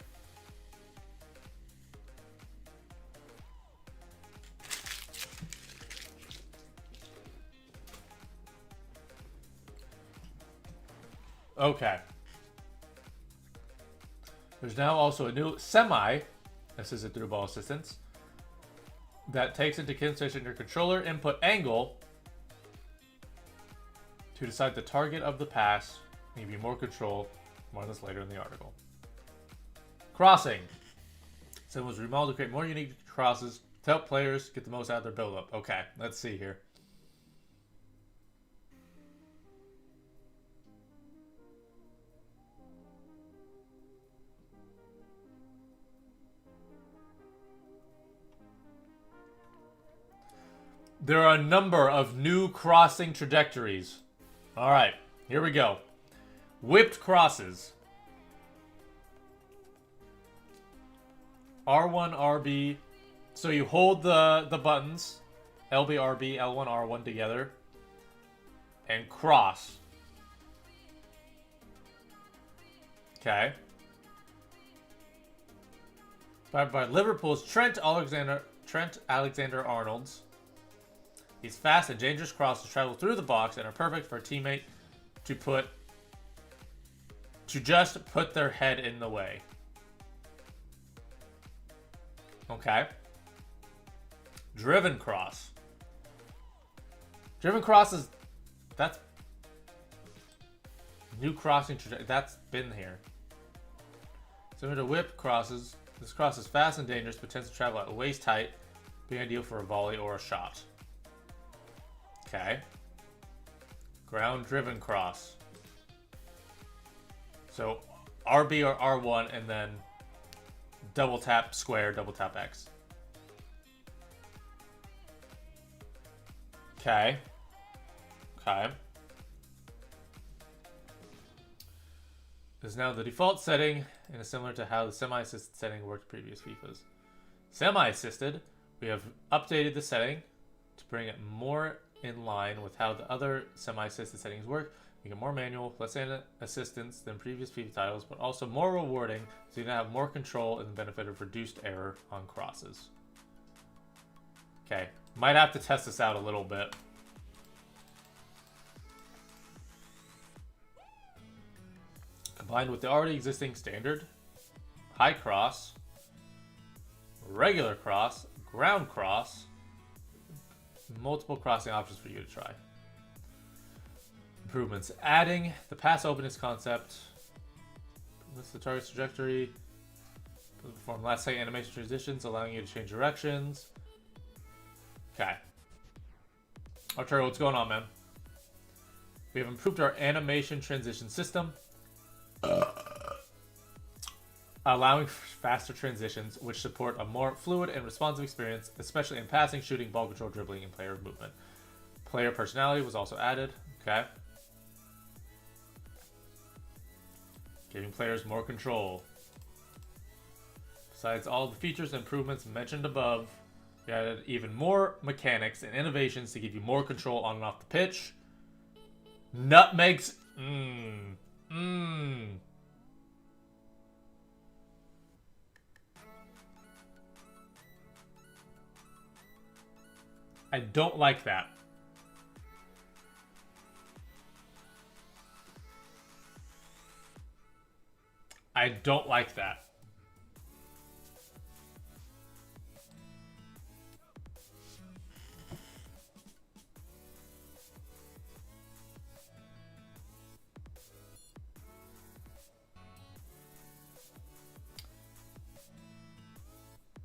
Okay. There's now also a new semi-assisted through ball assistance that takes into consideration your controller input angle to decide the target of the pass and give you more control. More on this later in the article. Crossing. Sim was remodeled to create more unique crosses to help players get the most out of their build-up. Okay, let's see here. There are a number of new crossing trajectories. Alright, here we go. Whipped crosses. R1, RB. So you hold the buttons. LB, RB, L1, R1 together. And cross. Okay. By Liverpool's Trent Alexander-Arnold's. These fast and dangerous crosses travel through the box and are perfect for a teammate to just put their head in the way. Okay. Driven cross. Driven cross is... That's... New crossing trajectory. That's been here. Similar to whip crosses, this cross is fast and dangerous, but tends to travel at waist height, being ideal for a volley or a shot. Okay. Ground-driven cross. So RB or R1 and then double tap square, double tap X. Okay. Okay. This is now the default setting and is similar to how the semi-assisted setting worked in previous FIFAs. Semi-assisted, we have updated the setting to bring it more in line with how the other semi-assisted settings work. Make it more manual, less assistance than previous FIFA titles, but also more rewarding, so you can have more control and the benefit of reduced error on crosses. Okay, might have to test this out a little bit. Combined with the already existing standard, high cross, regular cross, ground cross, multiple crossing options for you to try. Improvements. Adding the pass openness concept. Improvements to the target's trajectory. Perform last second animation transitions, allowing you to change directions. Okay. Arturo, what's going on, man? We have improved our animation transition system, allowing faster transitions, which support a more fluid and responsive experience, especially in passing, shooting, ball control, dribbling, and player movement. Player personality was also added. Okay. Giving players more control. Besides all the features and improvements mentioned above, we added even more mechanics and innovations to give you more control on and off the pitch. Nutmegs. I don't like that. I don't like that.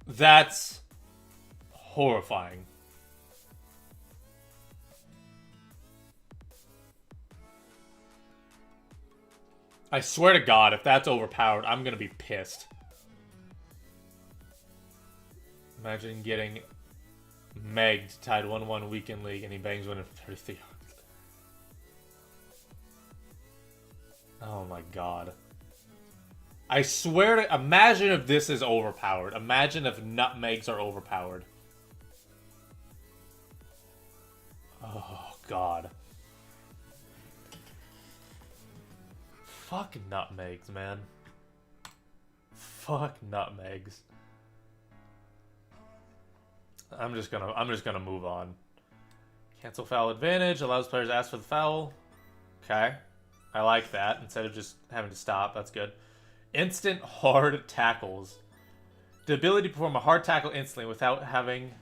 That's horrifying. I swear to God, if that's overpowered, I'm gonna be pissed. Imagine getting megged, tied 1-1 weekend league, and he bangs one in 33 yards. Oh my God. I swear to... Imagine if this is overpowered. Imagine if nutmegs are overpowered. Oh, God. Fuck nutmegs, man. Fuck nutmegs. I'm just gonna move on. Cancel foul advantage allows players to ask for the foul. Okay. I like that. Instead of just having to stop. That's good. Instant hard tackles. The ability to perform a hard tackle instantly without having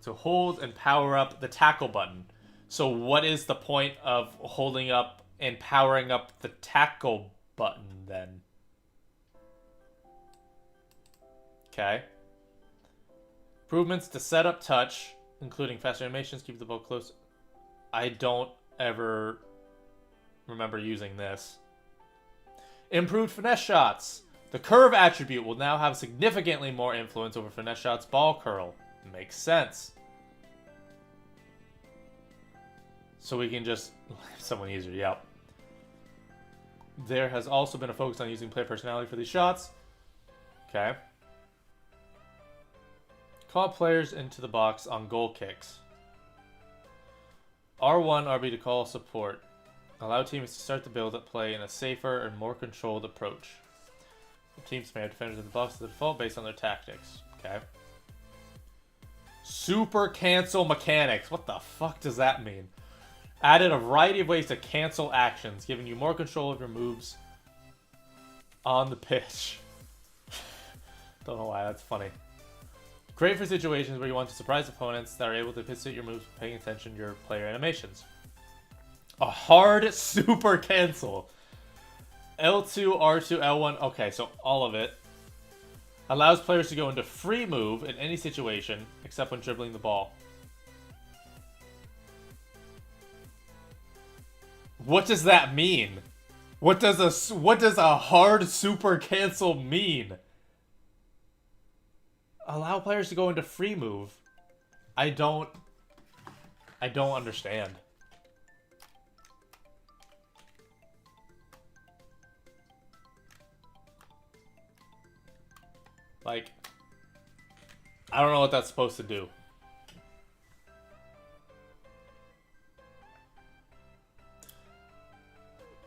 to hold and power up the tackle button. So what is the point of holding up and powering up the tackle button then? Okay. Improvements to setup touch, including faster animations, keep the ball close. I don't ever remember using this. Improved finesse shots. The curve attribute will now have significantly more influence over finesse shots' ball curl. Makes sense. So we can just... Someone easier, yep. There has also been a focus on using player personality for these shots. Okay. Call players into the box on goal kicks. R1, RB to call support. Allow teams to start the build-up play in a safer and more controlled approach. The teams may have defenders in the box as the default based on their tactics. Okay. Super cancel mechanics. What the fuck does that mean? Added a variety of ways to cancel actions, giving you more control of your moves on the pitch. Don't know why, that's funny. Great for situations where you want to surprise opponents that are able to anticipate your moves by paying attention to your player animations. A hard super cancel. L2, R2, L1. Okay, so all of it. Allows players to go into free move in any situation, except when dribbling the ball. What does that mean? What does a hard super cancel mean? Allow players to go into free move. I don't understand. Like, I don't know what that's supposed to do.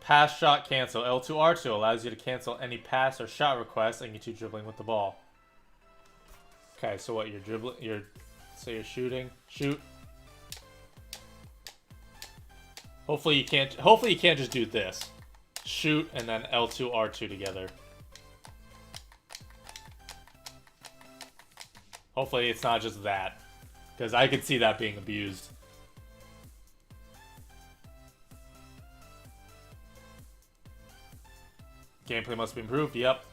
Pass, shot, cancel. L2, R2 allows you to cancel any pass or shot request and get you dribbling with the ball. Okay, so what, you're dribbling, so you're shooting, shoot. Hopefully you can't just do this. Shoot and then L2, R2 together. Hopefully it's not just that, because I could see that being abused. Gameplay must be improved, yep.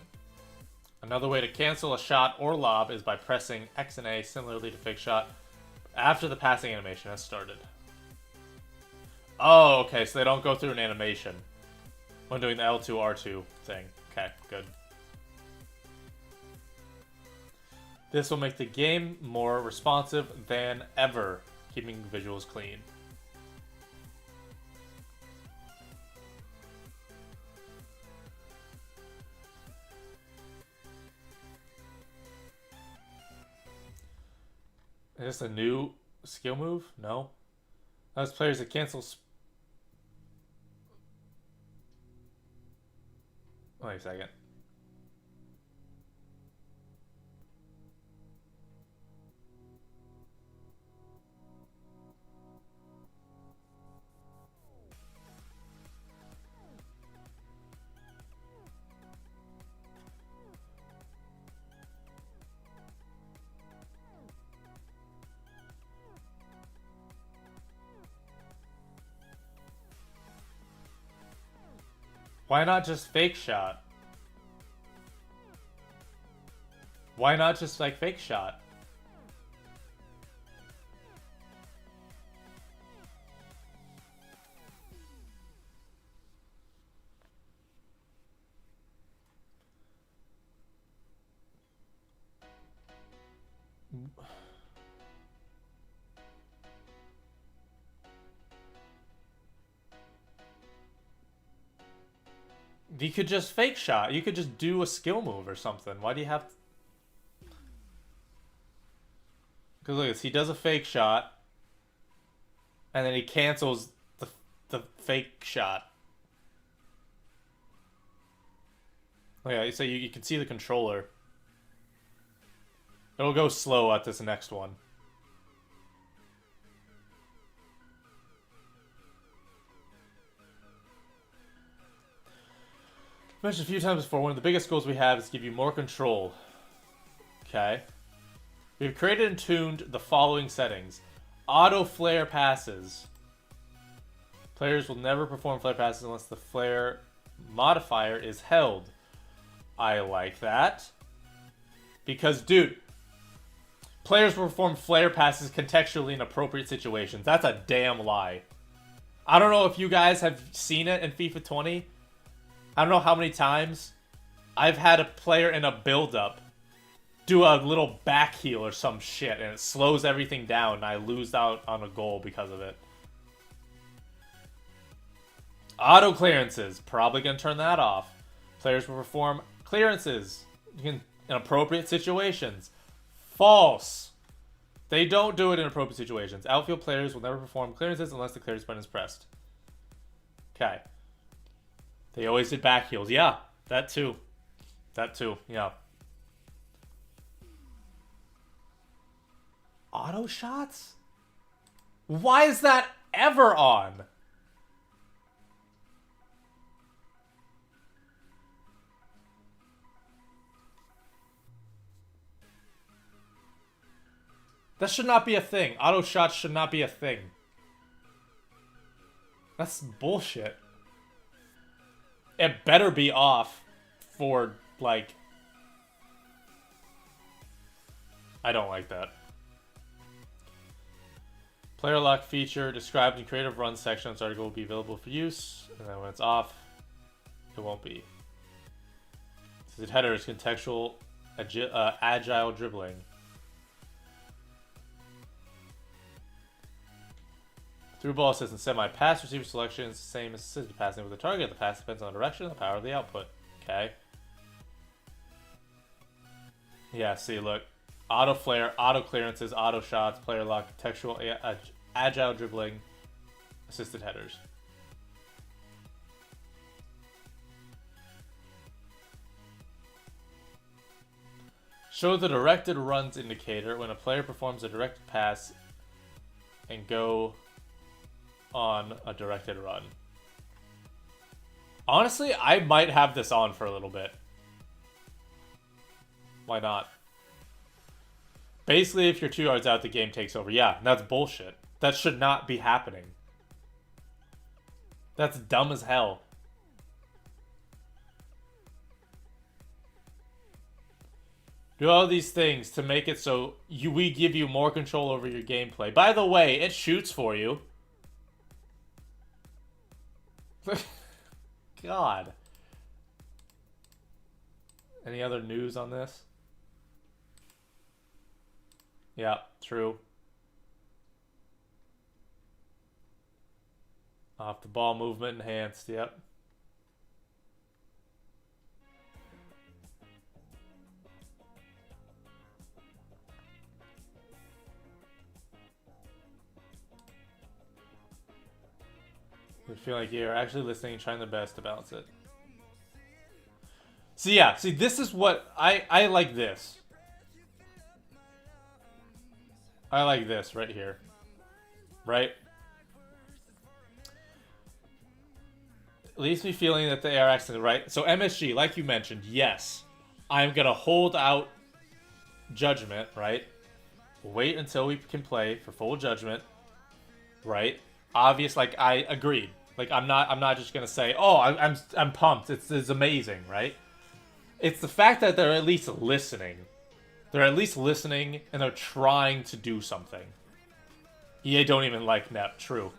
Another way to cancel a shot or lob is by pressing X and A, similarly to fake shot, after the passing animation has started. Oh, okay, so they don't go through an animation when doing the L2, R2 thing. Okay, good. This will make the game more responsive than ever, keeping visuals clean. Is this a new skill move? No. Those players that cancel... Wait a second. Why not just fake shot? Why not just like fake shot? You could just fake shot. You could just do a skill move or something. Why do you have to... Because look at this. He does a fake shot. And then he cancels the fake shot. Okay, so you can see the controller. It'll go slow at this next one. Mentioned a few times before, one of the biggest goals we have is to give you more control. Okay. We've created and tuned the following settings. Auto flare passes. Players will never perform flare passes unless the flare modifier is held. I like that. Because, dude, players will perform flare passes contextually in appropriate situations. That's a damn lie. I don't know if you guys have seen it in FIFA 20. I don't know how many times I've had a player in a build-up do a little back heel or some shit, and it slows everything down, and I lose out on a goal because of it. Auto clearances. Probably going to turn that off. Players will perform clearances in appropriate situations. False. They don't do it in appropriate situations. Outfield players will never perform clearances unless the clearance button is pressed. Okay. They always did back heels. Yeah, that too. That too, yeah. Auto shots? Why is that ever on? That should not be a thing. Auto shots should not be a thing. That's bullshit. It better be off for, like... I don't like that. Player lock feature described in creative run section of this article will be available for use, and then when it's off, it won't be. So the header is contextual, agile dribbling. Through ball assist semi-pass receiver selection is the same as assisted passing with the target. The pass depends on the direction and the power of the output. Okay. Yeah, see, look. Auto flare, auto clearances, auto shots, player lock, contextual, agile dribbling, assisted headers. Show the directed runs indicator when a player performs a directed pass and go on a directed run. Honestly, I might have this on for a little bit. Why not? Basically, if you're 2 yards out, the game takes over. Yeah, that's bullshit. That should not be happening. That's dumb as hell. Do all these things to make it so we give you more control over your gameplay. By the way, it shoots for you. God. Any other news on this? Yeah, true. Off the ball movement enhanced, yep. I feel like you're actually listening and trying the best to balance it. So yeah, see, this is what I like this. I like this right here. Right? Leaves me feeling that they are actually right. So MSG, like you mentioned, yes. I'm going to hold out judgment, right? Wait until we can play for full judgment, right? Obvious, like I agreed. Like I'm not just going to say, "Oh, I'm pumped. It's amazing," right? It's the fact that they're at least listening. They're at least listening, and they're trying to do something. EA don't even like NEP, true.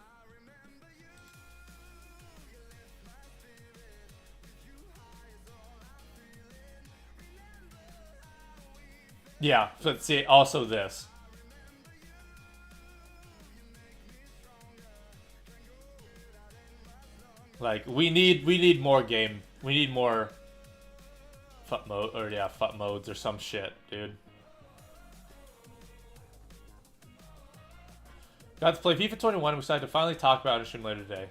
Yeah, but see, also this. Like, we need more game. We need more FUT mode, or yeah, FUT modes or some shit, dude. Got to play FIFA 21 and we decided to finally talk about it stream later today.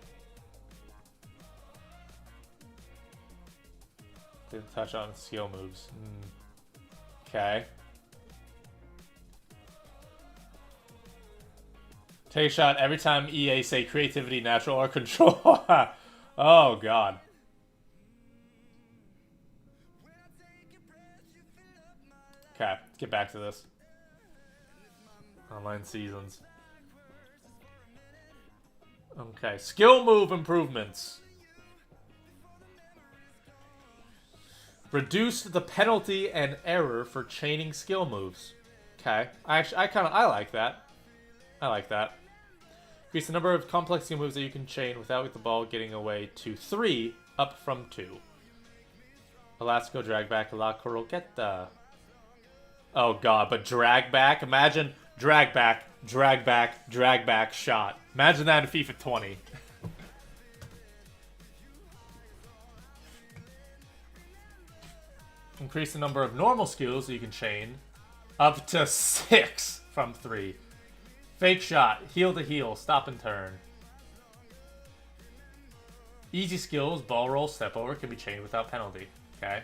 Didn't touch on skill moves. Okay. Take a shot every time EA say creativity, natural, or control. Oh, God. Okay, let's get back to this. Online seasons. Okay, skill move improvements. Reduced the penalty and error for chaining skill moves. Okay, I like that. I like that. Increase the number of complex skill moves that you can chain without the ball getting away to 3, up from 2. Elastico, drag back, la croqueta. Oh god, but drag back? Imagine drag back, drag back, drag back, shot. Imagine that in FIFA 20. Increase the number of normal skills that you can chain up to 6 from 3. Fake shot, heel to heel, stop and turn. Easy skills, ball roll, step over, can be chained without penalty. Okay.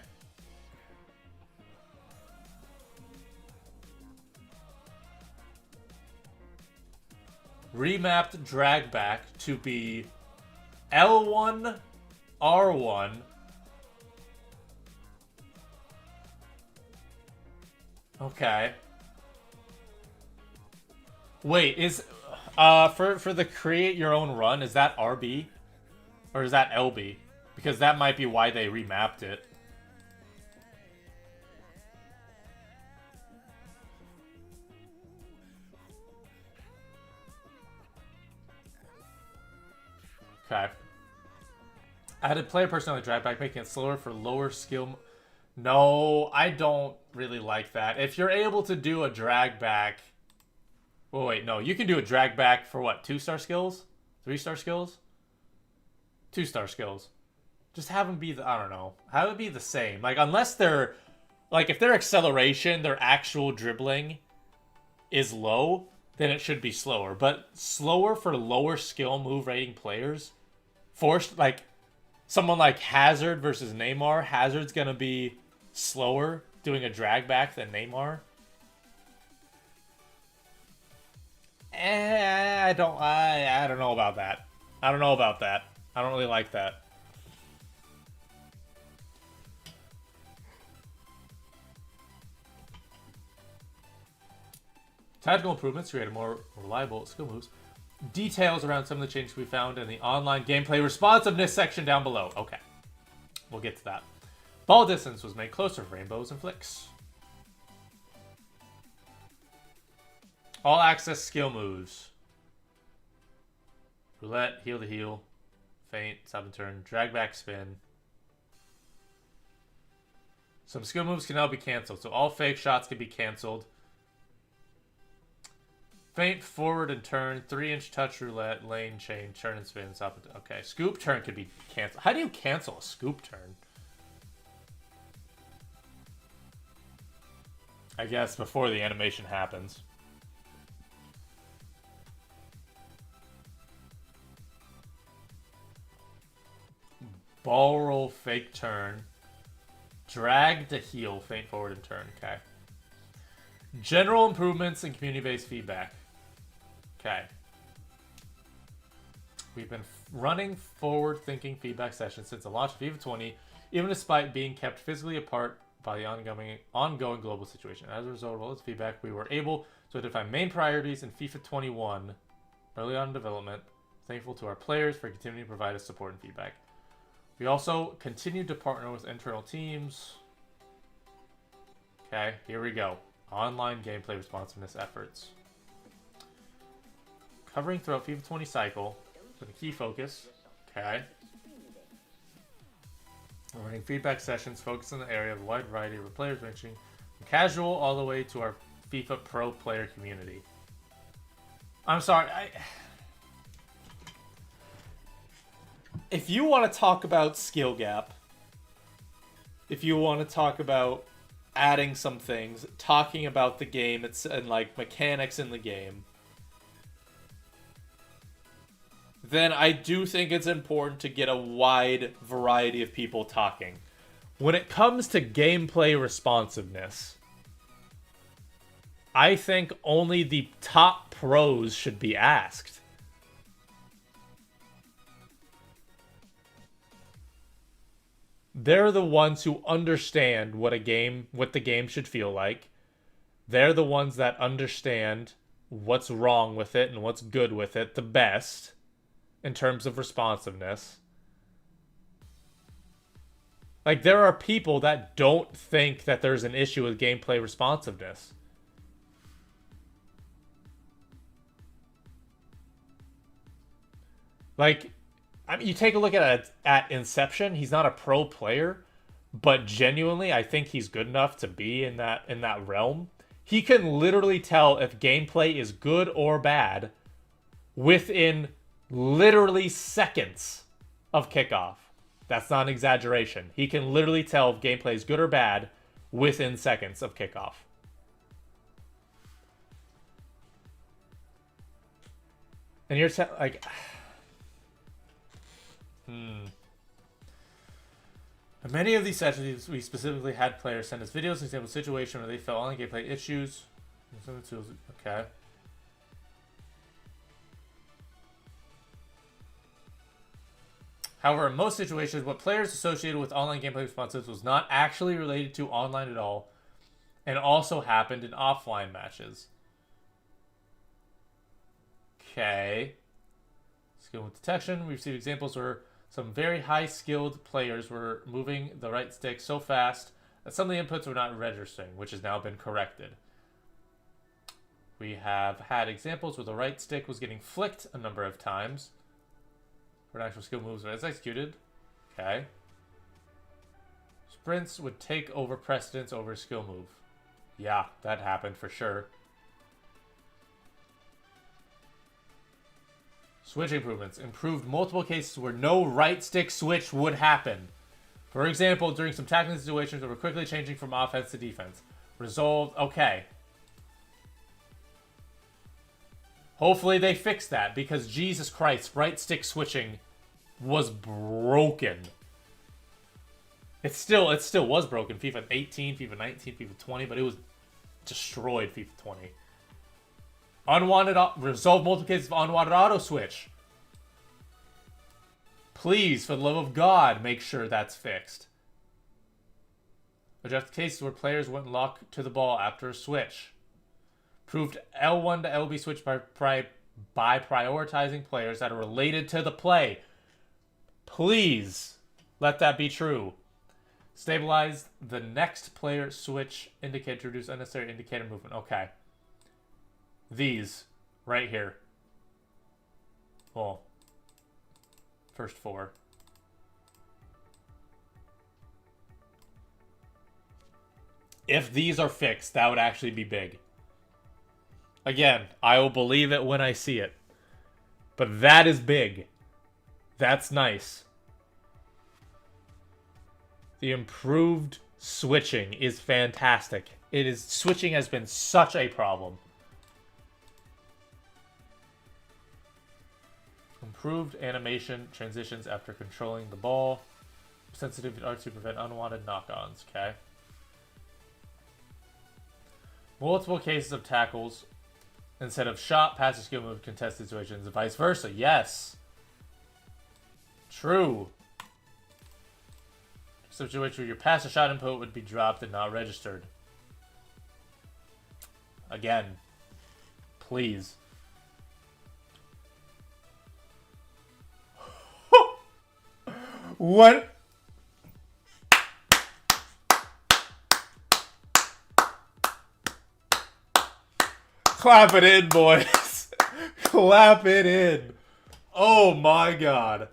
Remapped drag back to be L1, R1. Okay. Wait, is for the create your own run, is that RB? Or is that LB? Because that might be why they remapped it. Okay. Added player personality drag back, making it slower for lower skill. No, I don't really like that. If you're able to do a drag back... Oh, wait, no. You can do a drag back for what? 2-star skills? 3-star skills? 2-star skills. Just have them be the... I don't know. Have it be the same. Like, unless they're... Like, if their acceleration, their actual dribbling is low, then it should be slower. But slower for lower skill move rating players? Forced, like... Someone like Hazard versus Neymar. Hazard's going to be slower doing a drag back than Neymar. I don't know about that. I don't know about that. I don't really like that. Tactical improvements create a more reliable skill moves. Details around some of the changes we found in the online gameplay responsiveness section down below. Okay. We'll get to that. Ball distance was made closer for rainbows and flicks. All access skill moves. Roulette, heel to heel, feint, stop and turn, drag back, spin. Some skill moves can now be cancelled, so all fake shots can be cancelled. Feint, forward and turn, 3-inch touch roulette, lane, chain, turn and spin, stop and... Okay, scoop turn could be canceled. How do you cancel a scoop turn? I guess before the animation happens. Ball roll, fake turn. Drag to heel, feint, forward and turn. Okay. General improvements and community-based feedback. Okay. We've been running forward-thinking feedback sessions since the launch of FIFA 20, even despite being kept physically apart by the ongoing global situation. As a result of all this feedback, we were able to identify main priorities in FIFA 21 early on in development. Thankful to our players for continuing to provide us support and feedback. We also continued to partner with internal teams. Okay, here we go. Online gameplay responsiveness efforts. Covering throughout FIFA 20 cycle with a key focus. Okay. We're running feedback sessions focused on the area of a wide variety of players ranging from casual all the way to our FIFA pro player community. I'm sorry, if you want to talk about skill gap, if you want to talk about adding some things, talking about the game and like mechanics in the game, then I do think it's important to get a wide variety of people talking. When it comes to gameplay responsiveness, I think only the top pros should be asked. They're the ones who understand what the game should feel like. They're the ones that understand what's wrong with it and what's good with it the best in terms of responsiveness. Like, there are people that don't think that there's an issue with gameplay responsiveness. Like, I mean, you take a look at Inception. He's not a pro player, but genuinely, I think he's good enough to be in that realm. He can literally tell if gameplay is good or bad within literally seconds of kickoff. That's not an exaggeration. He can literally tell if gameplay is good or bad within seconds of kickoff. And you're like... In many of these sessions, we specifically had players send us videos and example situation where they felt online gameplay issues. Okay. However, in most situations, what players associated with online gameplay responses was not actually related to online at all, and also happened in offline matches. Okay. Skill with detection. We received examples where some very high-skilled players were moving the right stick so fast that some of the inputs were not registering, which has now been corrected. We have had examples where the right stick was getting flicked a number of times. For an actual skill moves as executed. Okay. Sprints would take over precedence over a skill move. Yeah, that happened for sure. Switch improvements. Improved multiple cases where no right stick switch would happen. For example, during some tackling situations where we're quickly changing from offense to defense. Resolved. Okay. Hopefully they fix that, because Jesus Christ, right stick switching was broken. It still was broken. FIFA 18, FIFA 19, FIFA 20, but it was destroyed FIFA 20. Unwanted, resolve multiple cases of unwanted auto switch. Please, for the love of God, make sure that's fixed. Adjust cases where players wouldn't lock to the ball after a switch. Proved L1 to LB switch by prioritizing players that are related to the play. Please, let that be true. Stabilize the next player switch indicator to reduce unnecessary indicator movement. Okay. These, right here. Well, first four. If these are fixed, that would actually be big. Again, I will believe it when I see it. But that is big. That's nice. The improved switching is fantastic. Switching has been such a problem. Improved animation transitions after controlling the ball. Sensitive to arts to prevent unwanted knock-ons. Okay. Multiple cases of tackles instead of shot, pass, or skill move contested situations, and vice versa. Yes. True. Situation where your pass or shot input would be dropped and not registered. Again. Please. What? Clap it in, boys. Clap it in. Oh my God.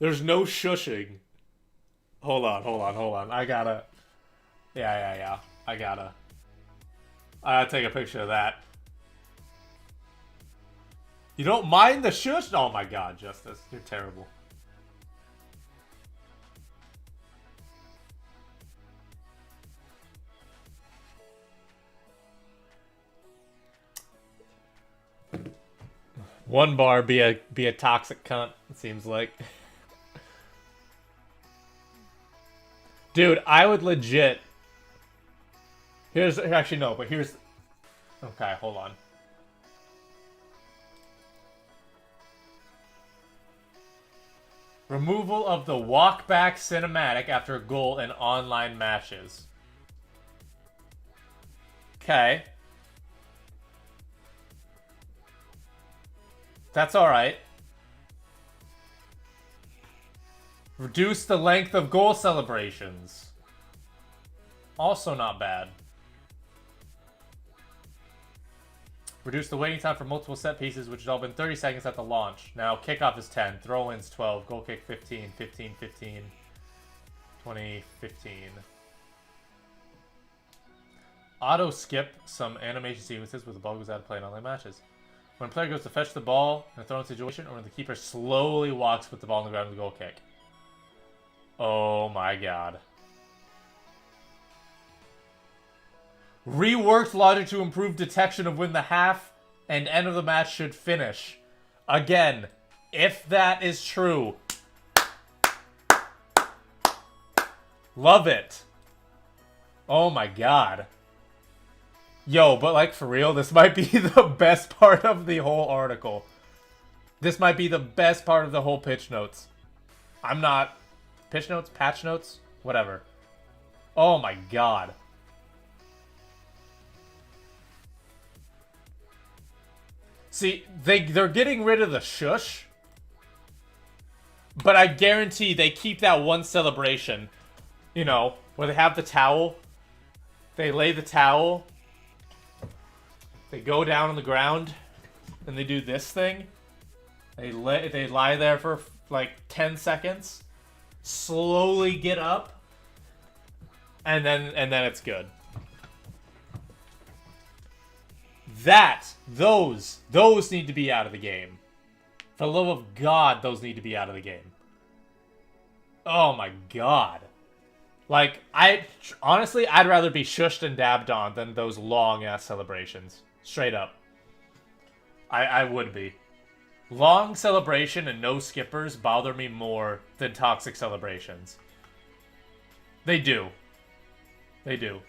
There's no shushing. Hold on. I gotta... Yeah. I gotta take a picture of that. You don't mind the shush? Oh my God, Justice. You're terrible. One bar, be a toxic cunt, it seems like. Dude, I would legit... Actually, no, but here's... Okay, hold on. Removal of the walk-back cinematic after a goal in online matches. Okay. That's alright. Reduce the length of goal celebrations. Also not bad. Reduce the waiting time for multiple set pieces, which has all been 30 seconds at the launch. Now kickoff is 10, throw-ins 12, goal kick 15, 15, 15, 20, 15. Auto skip some animation sequences with the ball goes out of play in online matches. When a player goes to fetch the ball in a throw-in situation, or when the keeper slowly walks with the ball on the ground with the goal kick. Oh my God. Reworked logic to improve detection of when the half and end of the match should finish. Again, if that is true. Love it. Oh my God. Yo, but like for real, this might be the best part of the whole article. This might be the best part of the whole pitch notes. I'm not... Pitch notes? Patch notes? Whatever. Oh my God. See, they're getting rid of the shush, but I guarantee they keep that one celebration, you know, where they have the towel, they lay the towel, they go down on the ground, and they do this thing. They lie there for like 10 seconds, slowly get up, and then it's good. Those need to be out of the game. For the love of God, those need to be out of the game. Oh my God. Like, honestly, I'd rather be shushed and dabbed on than those long-ass celebrations. Straight up. I would be. Long celebration and no skippers bother me more than toxic celebrations. They do. They do.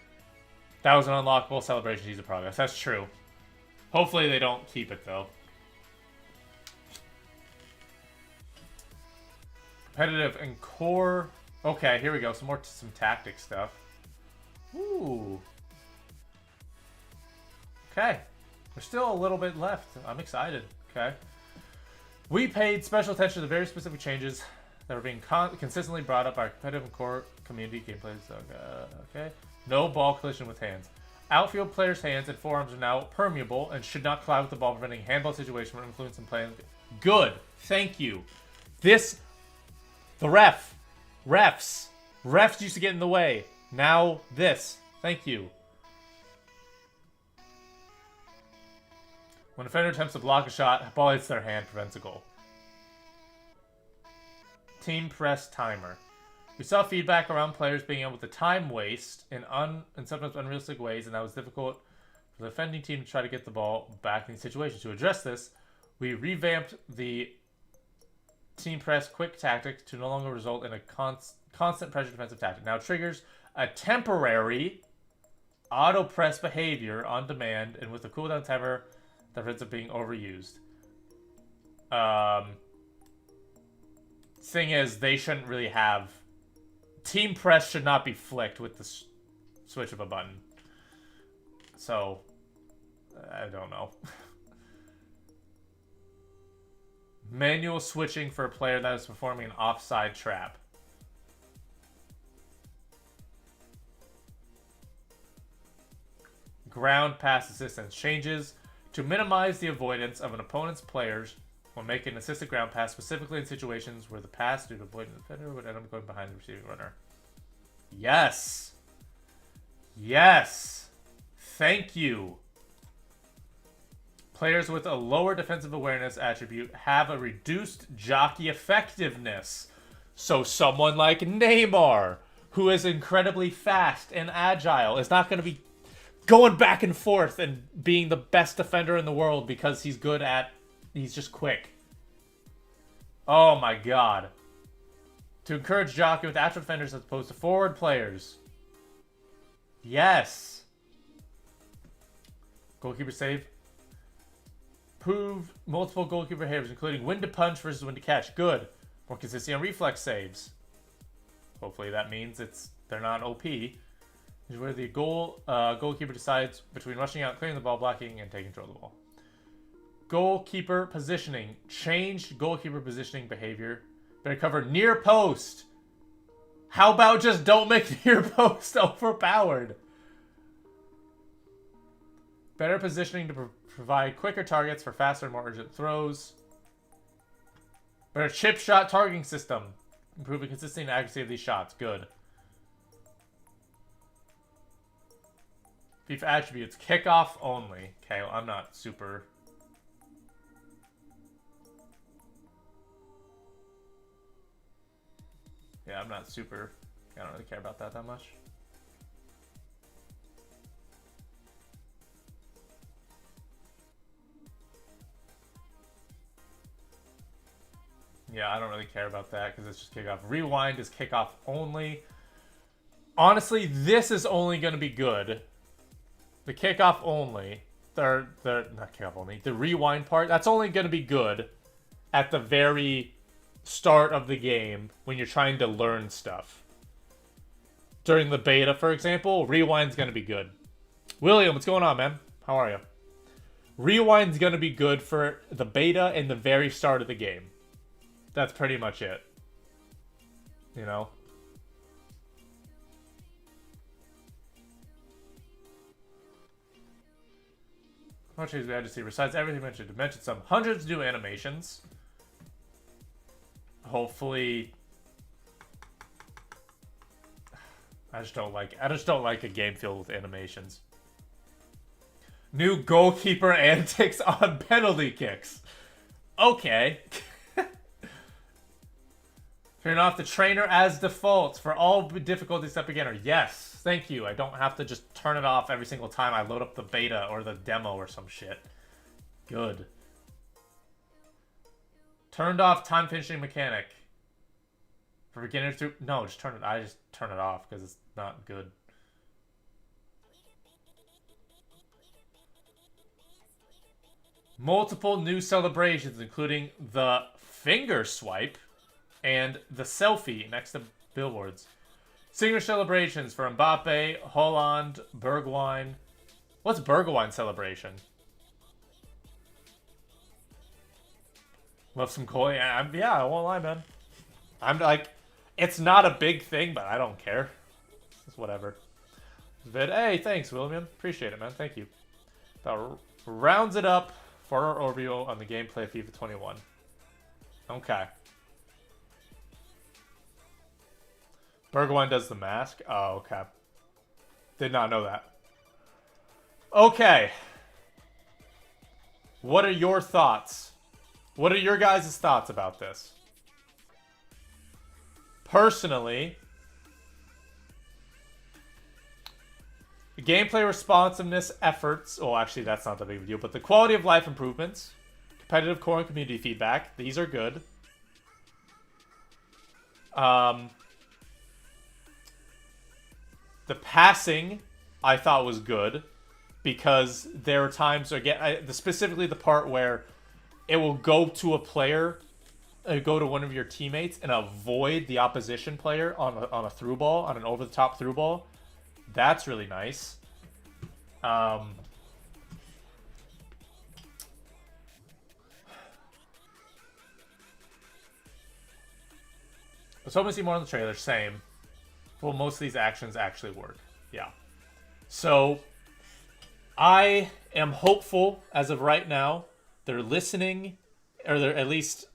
That was an unlockable celebration piece of progress. That's true. Hopefully they don't keep it, though. Competitive and core. Okay, here we go. Some tactic stuff. Ooh. Okay. There's still a little bit left. I'm excited. Okay. We paid special attention to the very specific changes that are being consistently brought up by our competitive and core community gameplays. Okay. No ball collision with hands. Outfield players' hands and forearms are now permeable and should not collide with the ball, preventing handball situation from influencing play. Good. Thank you. The refs used to get in the way. Now this. Thank you. When a defender attempts to block a shot, ball hits their hand, prevents a goal. Team press timer. We saw feedback around players being able to time waste in sometimes unrealistic ways, and that was difficult for the defending team to try to get the ball back in situations. To address this, we revamped the team press quick tactic to no longer result in a constant pressure defensive tactic. Now it triggers a temporary auto press behavior on demand, and with a cooldown timer that ends up being overused. Thing is, they shouldn't really have... Team press should not be flicked with the switch of a button. So, I don't know. Manual switching for a player that is performing an offside trap. Ground pass assistance changes to minimize the avoidance of an opponent's players when making an assisted ground pass, specifically in situations where the pass due to avoiding the defender would end up going behind the receiving runner. Yes. Yes. Thank you. Players with a lower defensive awareness attribute have a reduced jockey effectiveness. So someone like Neymar, who is incredibly fast and agile, is not going to be going back and forth and being the best defender in the world because he's just quick. Oh my God. To encourage jockey with actual defenders as opposed to forward players. Yes. Goalkeeper save. Proved multiple goalkeeper behaviors, including when to punch versus when to catch. Good. More consistency on reflex saves. Hopefully that means they're not OP. Is where the goalkeeper decides between rushing out, clearing the ball, blocking, and taking control of the ball. Goalkeeper positioning. Changed goalkeeper positioning behavior. Better cover near post. How about just don't make near post overpowered? Better positioning to provide quicker targets for faster and more urgent throws. Better chip shot targeting system. Improving consistency and accuracy of these shots. Good. FIFA attributes. Kickoff only. Okay, well, I'm not super... Yeah, I'm not super... I don't really care about that much. Yeah, I don't really care about that because it's just kickoff. Rewind is kickoff only. Honestly, this is only going to be good. The kickoff only, not kickoff only, the rewind part, that's only going to be good at the very start of the game when you're trying to learn stuff. During the beta, for example, rewind's going to be good. William, what's going on, man? How are you? Rewind's gonna be good for the beta and the very start of the game. That's pretty much it. You know? What changes we had to see besides everything mentioned? To mention some hundreds of new animations. Hopefully, I just don't like a game filled with animations. New goalkeeper antics on penalty kicks. Okay. Turn off the trainer as default for all difficulties except beginner. Yes, thank you. I don't have to just turn it off every single time I load up the beta or the demo or some shit. Good. Turned off time finishing mechanic. For beginners to... No, just turn it... I just turn it off because it's not good. Multiple new celebrations, including the finger swipe and the selfie next to billboards. Signature celebrations for Mbappe, Holland, Bergwijn. What's Bergwijn celebration? Love some coin. Yeah, I won't lie, man. I'm like, it's not a big thing, but I don't care. It's whatever. Hey, thanks, William. Appreciate it, man. Thank you. That rounds it up for our overview on the gameplay of FIFA 21. Okay. Bergwijn does the mask? Oh, okay. Did not know that. Okay. What are your thoughts? What are your guys' thoughts about this? Personally, the gameplay responsiveness efforts... Oh, actually, that's not that big of a deal. But the quality of life improvements, competitive core and community feedback. These are good. The passing, I thought was good. Because there are times, again, specifically the part where it will go to a player, go to one of your teammates, and avoid the opposition player on a through ball, on an over-the-top through ball. That's really nice. So hoping to see more on the trailer. Same. Well, most of these actions actually work. Yeah. So I am hopeful as of right now. They're listening, or they're at least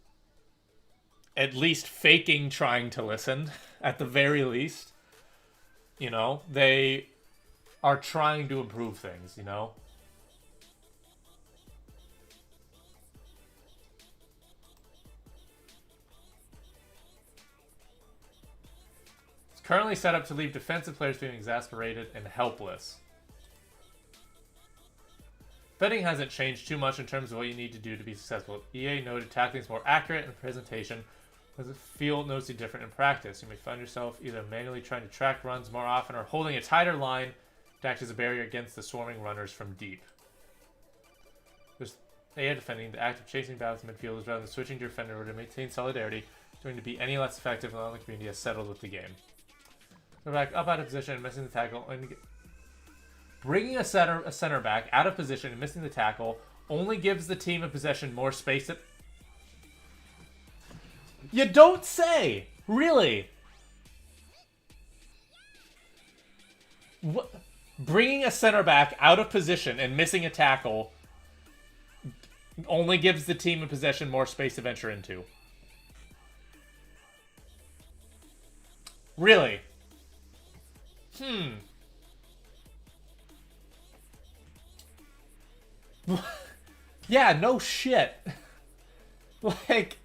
faking trying to listen, at the very least. You know, they are trying to improve things, you know? It's currently set up to leave defensive players feeling exasperated and helpless. Betting hasn't changed too much in terms of what you need to do to be successful. EA noted tackling is more accurate in presentation, but the field noticeably different in practice. You may find yourself either manually trying to track runs more often or holding a tighter line to act as a barrier against the swarming runners from deep. There's EA defending the act of chasing battles midfielders rather than switching to defender in order to maintain solidarity is going to be any less effective until the community has settled with the game. Go back up out of position and missing the tackle. Bringing a center back out of position and missing the tackle only gives the team in possession more space. You don't say! Really? What? Bringing a center back out of position and missing a tackle only gives the team in possession more space to venture into. Really? Yeah, no shit. Like,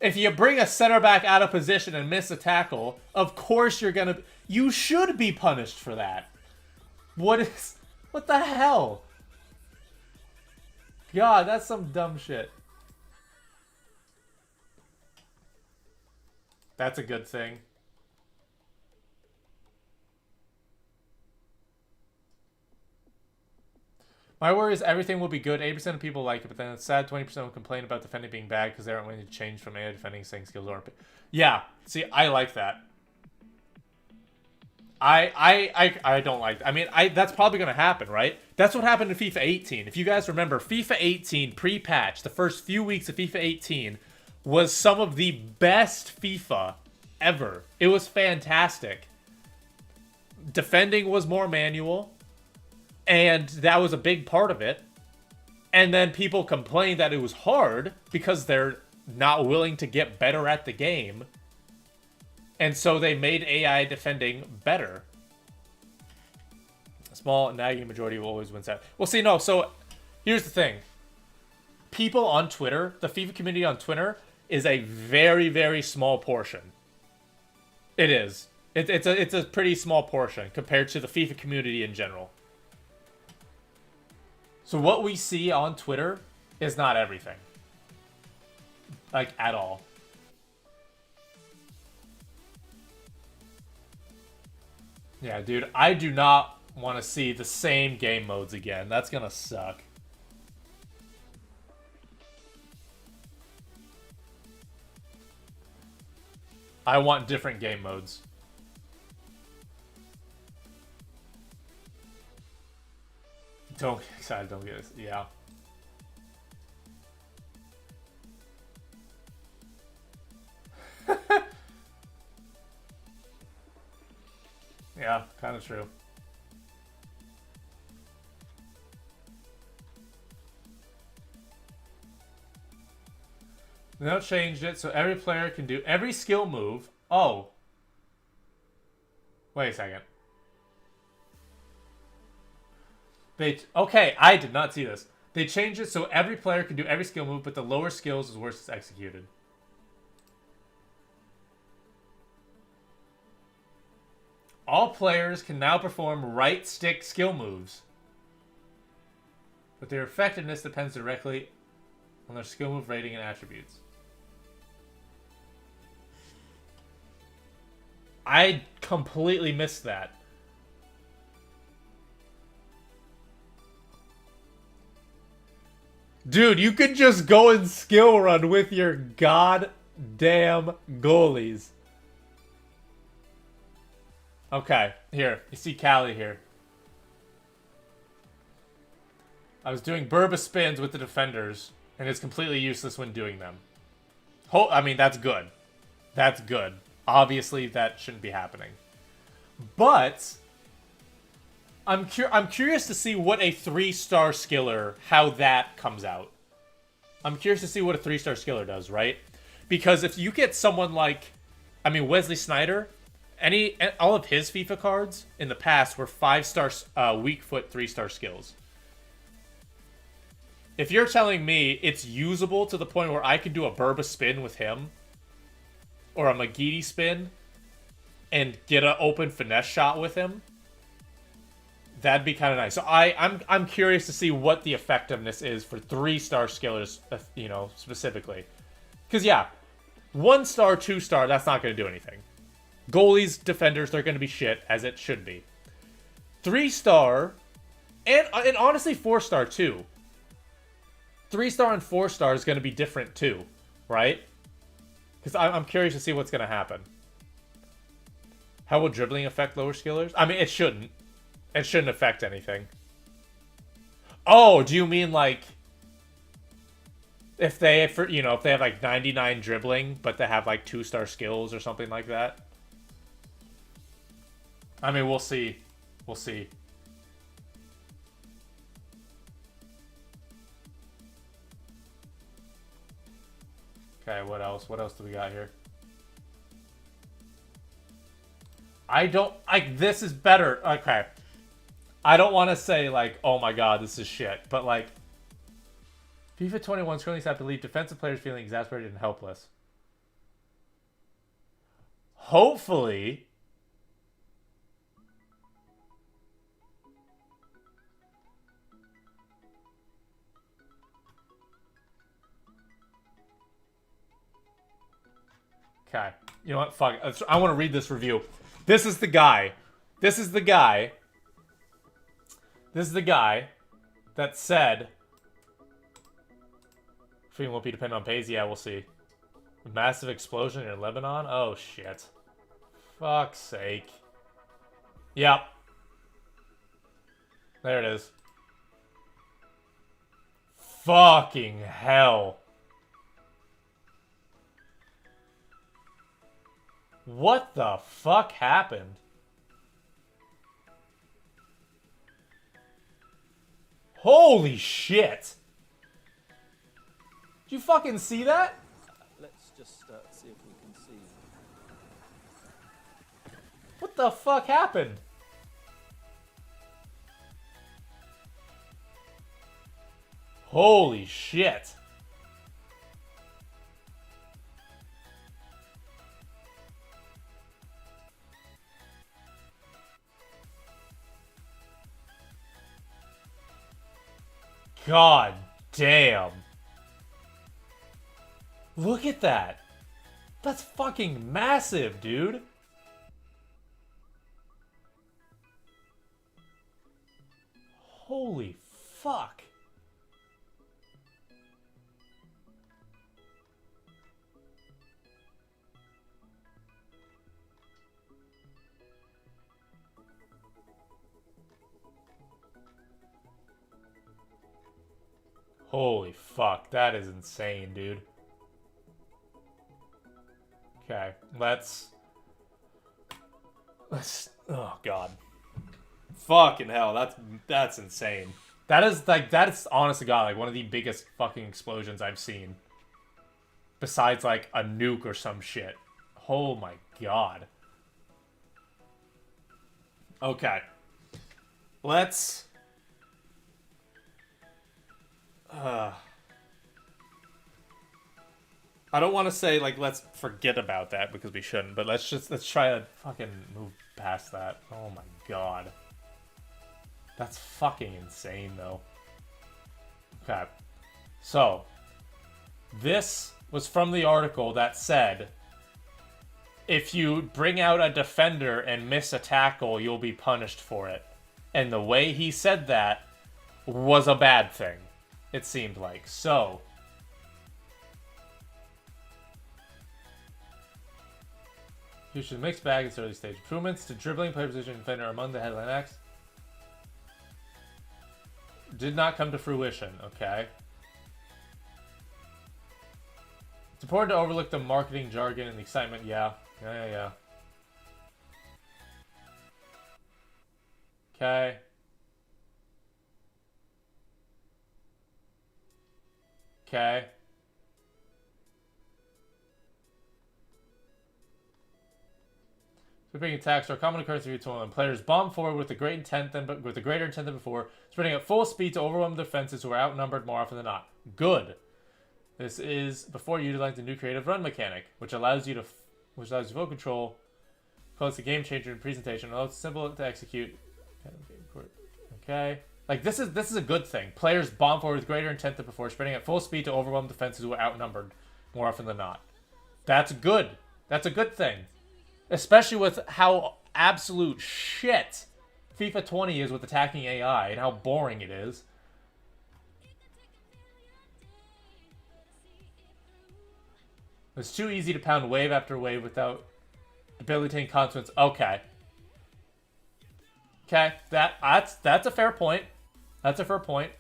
if you bring a center back out of position and miss a tackle, of course you should be punished for that. What the hell? God, that's some dumb shit. That's a good thing. My worry is everything will be good. 80% of people like it, but then it's sad 20% will complain about defending being bad because they aren't willing to change from AI defending saying skills or... Yeah, see, I like that. I don't like. I mean, that's probably gonna happen, right? That's what happened in FIFA 18. If you guys remember, FIFA 18 pre-patch, the first few weeks of FIFA 18 was some of the best FIFA ever. It was fantastic. Defending was more manual, and that was a big part of it. And then people complained that it was hard because they're not willing to get better at the game. And so they made AI defending better. A small nagging majority will always wins out. Well, see, no, so here's the thing. People on Twitter, the FIFA community on Twitter, is a very, very small portion. It is. It's a pretty small portion compared to the FIFA community in general. So what we see on Twitter is not everything. Like, at all. Yeah, dude, I do not want to see the same game modes again. That's gonna suck. I want different game modes. Don't get excited, don't get it. Yeah. Yeah, kind of true. They don't change it, so every player can do every skill move. Oh. Wait a second. Okay, I did not see this. They changed it so every player can do every skill move, but the lower skills is worse it's executed. All players can now perform right stick skill moves, but their effectiveness depends directly on their skill move rating and attributes. I completely missed that. Dude, you could just go and skill run with your goddamn goalies. Okay, here. You see Callie here. I was doing Burba spins with the defenders, and it's completely useless when doing them. I mean, that's good. That's good. Obviously, that shouldn't be happening. But I'm curious to see what a 3-star skiller, how that comes out. I'm curious to see what a 3-star skiller does, right? Because if you get someone like, I mean, Wesley Sneijder, all of his FIFA cards in the past were 5-star weak foot 3-star skills. If you're telling me it's usable to the point where I could do a Burba spin with him, or a Magidi spin, and get an open finesse shot with him, that'd be kind of nice. So I'm curious to see what the effectiveness is for 3-star skillers, you know, specifically. Because yeah, 1-star, 2-star, that's not going to do anything. Goalies, defenders, they're going to be shit, as it should be. 3-star, and honestly 4-star too. 3-star and 4-star is going to be different too, right? Because I'm curious to see what's going to happen. How will dribbling affect lower skillers? I mean, it shouldn't. It shouldn't affect anything. Oh, do you mean like if they have like 99 dribbling, but they have like 2-star skills or something like that? I mean, we'll see. We'll see. Okay, what else? What else do we got here? This is better. Okay. I don't want to say, like, oh my god, this is shit. But, like, FIFA 21 currently set to leave defensive players feeling exasperated and helpless. Hopefully, okay. You know what? Fuck it. I want to read this review. This is the guy. This is the guy. This is the guy that said, "Free won't be dependent on pays." Yeah, we'll see. A massive explosion in Lebanon? Oh, shit. Fuck's sake. Yep. There it is. Fucking hell. What the fuck happened? Holy shit! Did you fucking see that? Let's just see if we can see. What the fuck happened? Holy shit. God damn. Look at that. That's fucking massive, dude. Holy fuck. Holy fuck, that is insane, dude. Okay, let's oh god. Fucking hell, that's insane. That's honest to God, like one of the biggest fucking explosions I've seen. Besides like a nuke or some shit. Oh my god. Okay. Let's I don't want to say like let's forget about that because we shouldn't, but let's try to fucking move past that. Oh my god. That's fucking insane though. Okay. So, this was from the article that said if you bring out a defender and miss a tackle, you'll be punished for it. And the way he said that was a bad thing. It seemed like. So, you should mix bag its early stage. Improvements to dribbling, play position, and defender among the headline acts did not come to fruition. Okay. It's important to overlook the marketing jargon and the excitement. Yeah. Okay. Okay. Sweeping attacks are a common occurrence in tool, and players bomb forward with a greater intent than before, spreading at full speed to overwhelm defenses who are outnumbered more often than not. Good. This is before utilizing the new creative run mechanic, which allows you full control. Calls the game changer in presentation. Although it's simple to execute. Okay. Like this is a good thing. Players bomb forward with greater intent than before, spreading at full speed to overwhelm defenses who are outnumbered more often than not. That's good. That's a good thing. Especially with how absolute shit FIFA 20 is with attacking AI and how boring it is. It's too easy to pound wave after wave without debilitating consequence. Okay. Okay, that's a fair point. That's a fair point.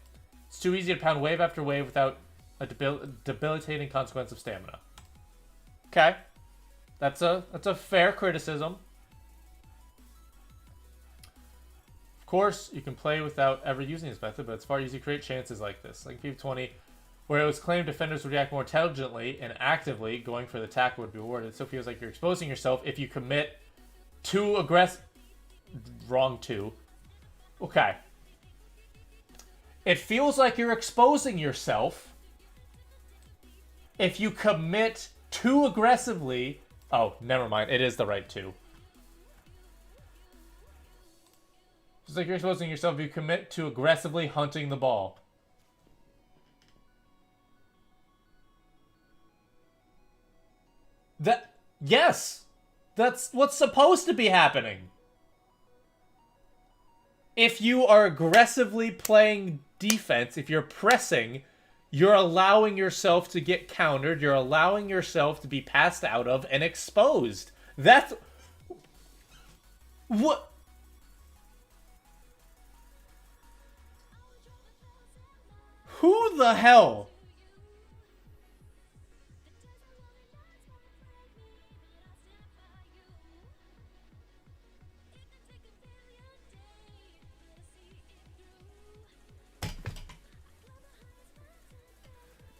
It's too easy to pound wave after wave without a debilitating consequence of stamina. Okay. That's a fair criticism. Of course, you can play without ever using this method, but it's far easier to create chances like this. Like FIFA 20, where it was claimed defenders would react more intelligently and actively going for the tackle would be rewarded. It still feels like you're exposing yourself if you commit too aggressive... Wrong two. Okay. It feels like you're exposing yourself if you commit too aggressively... Oh, never mind. It is the right two. It's like you're exposing yourself if you commit to aggressively hunting the ball. Yes! That's what's supposed to be happening. If you are aggressively playing defense, if you're pressing, you're allowing yourself to get countered. You're allowing yourself to be passed out of and exposed. That's... What? the hell?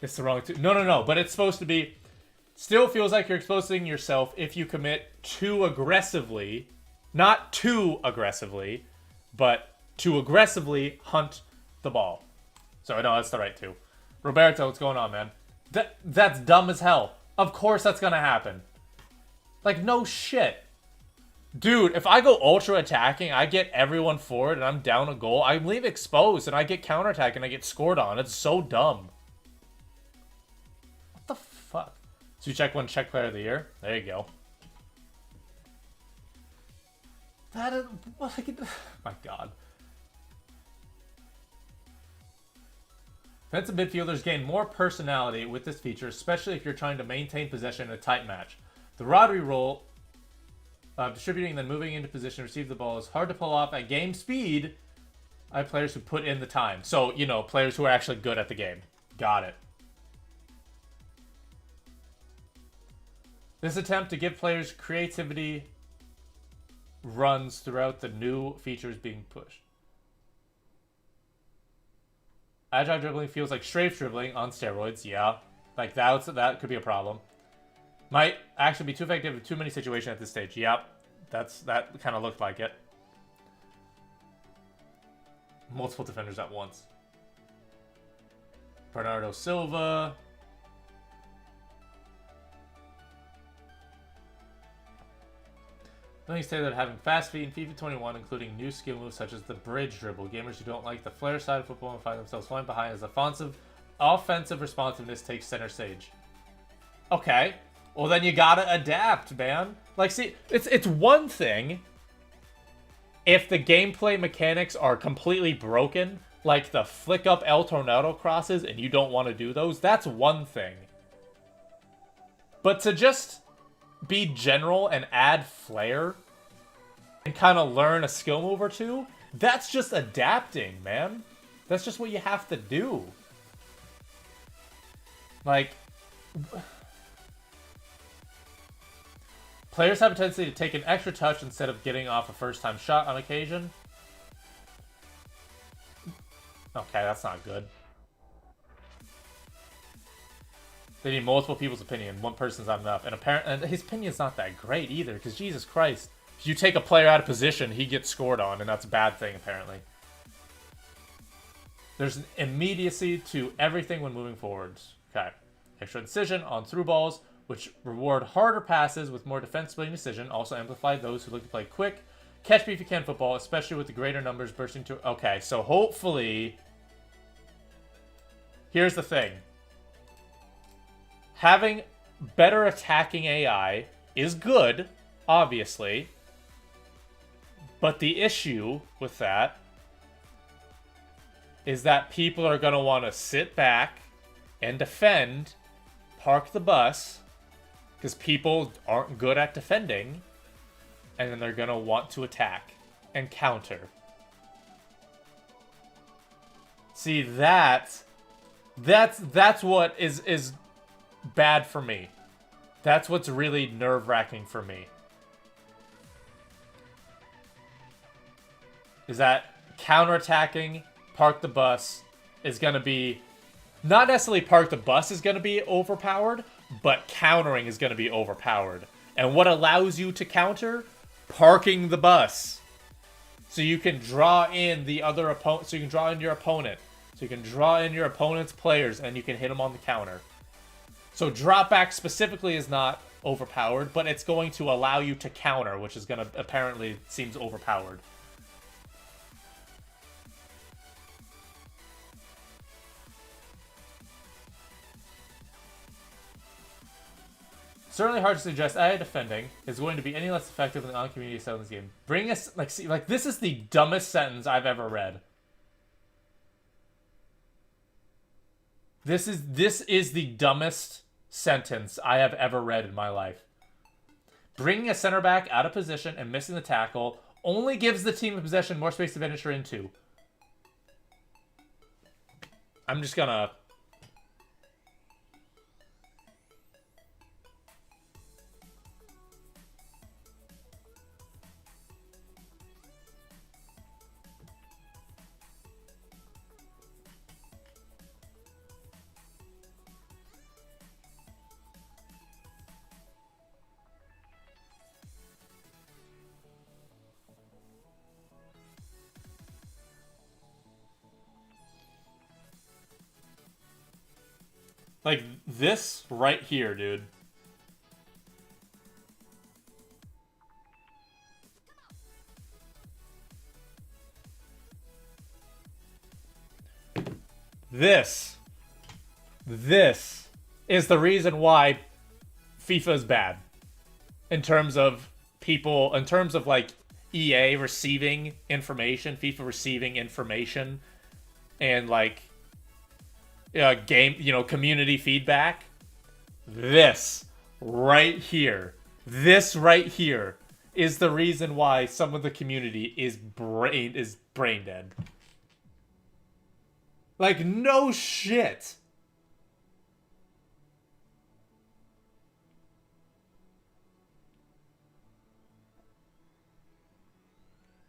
It's the wrong two. No. But it's supposed to be... Still feels like you're exposing yourself if you commit too aggressively. Not too aggressively, but to aggressively hunt the ball. So, no, that's the right two. Roberto, what's going on, man? That's dumb as hell. Of course that's gonna happen. Like, no shit. Dude, if I go ultra attacking, I get everyone forward and I'm down a goal. I leave exposed and I get counterattack and I get scored on. It's so dumb. What the fuck? So you check one Czech player of the year? There you go. That is... My god. Defensive midfielders gain more personality with this feature, especially if you're trying to maintain possession in a tight match. The rotary roll of distributing and then moving into position to receive the ball is hard to pull off at game speed by players who put in the time. So, you know, players who are actually good at the game. Got it. This attempt to give players creativity runs throughout the new features being pushed. Agile dribbling feels like strafe dribbling on steroids. Yeah, like that could be a problem. Might actually be too effective in too many situations at this stage. Yep, that kind of looked like it. Multiple defenders at once. Bernardo Silva. Let me say that having fast feet in FIFA 21, including new skill moves such as the bridge dribble, gamers who don't like the flair side of football and find themselves falling behind as offensive responsiveness takes center stage. Okay, well then you gotta adapt, man. Like, see, it's one thing if the gameplay mechanics are completely broken, like the flick up El Tornado crosses, and you don't want to do those. That's one thing. But to just be general and add flair and kind of learn a skill move or two, that's just adapting, man. That's just what you have to do. Like, players have a tendency to take an extra touch instead of getting off a first-time shot on occasion. Okay, that's not good. They need multiple people's opinion. One person's not enough. And his opinion's not that great either, because Jesus Christ. If you take a player out of position, he gets scored on, and that's a bad thing, apparently. There's an immediacy to everything when moving forwards. Okay. Extra incision on through balls, which reward harder passes with more defense-splitting decision. Also amplify those who look to play quick. Catch me if you can football, especially with the greater numbers bursting to... Okay, so hopefully... Here's the thing. Having better attacking AI is good, obviously. But the issue with that is that people are going to want to sit back and defend, park the bus, because people aren't good at defending, and then they're going to want to attack and counter. See, that's what is bad for me. That's what's really nerve-wracking for me. Is that counterattacking, park the bus, is going to be... Not necessarily park the bus is going to be overpowered, but countering is going to be overpowered. And what allows you to counter? Parking the bus. So you can draw in the other opponent. So you can draw in your opponent. So you can draw in your opponent's players, and you can hit them on the counter. So drop back specifically is not overpowered, but it's going to allow you to counter, which is going to apparently seems overpowered. Certainly hard to suggest AI defending is going to be any less effective than on-community style in this game. Bring us, like, see, like, this is the dumbest sentence I've ever read. This is the dumbest sentence I have ever read in my life. Bringing a center back out of position and missing the tackle only gives the team in possession more space to finish her into. I'm just gonna Like, this right here, dude. This is the reason why FIFA is bad. In terms of people, in terms of like EA receiving information, FIFA receiving information, and like game, community feedback. This right here is the reason why some of the community is brain dead. Like, no shit.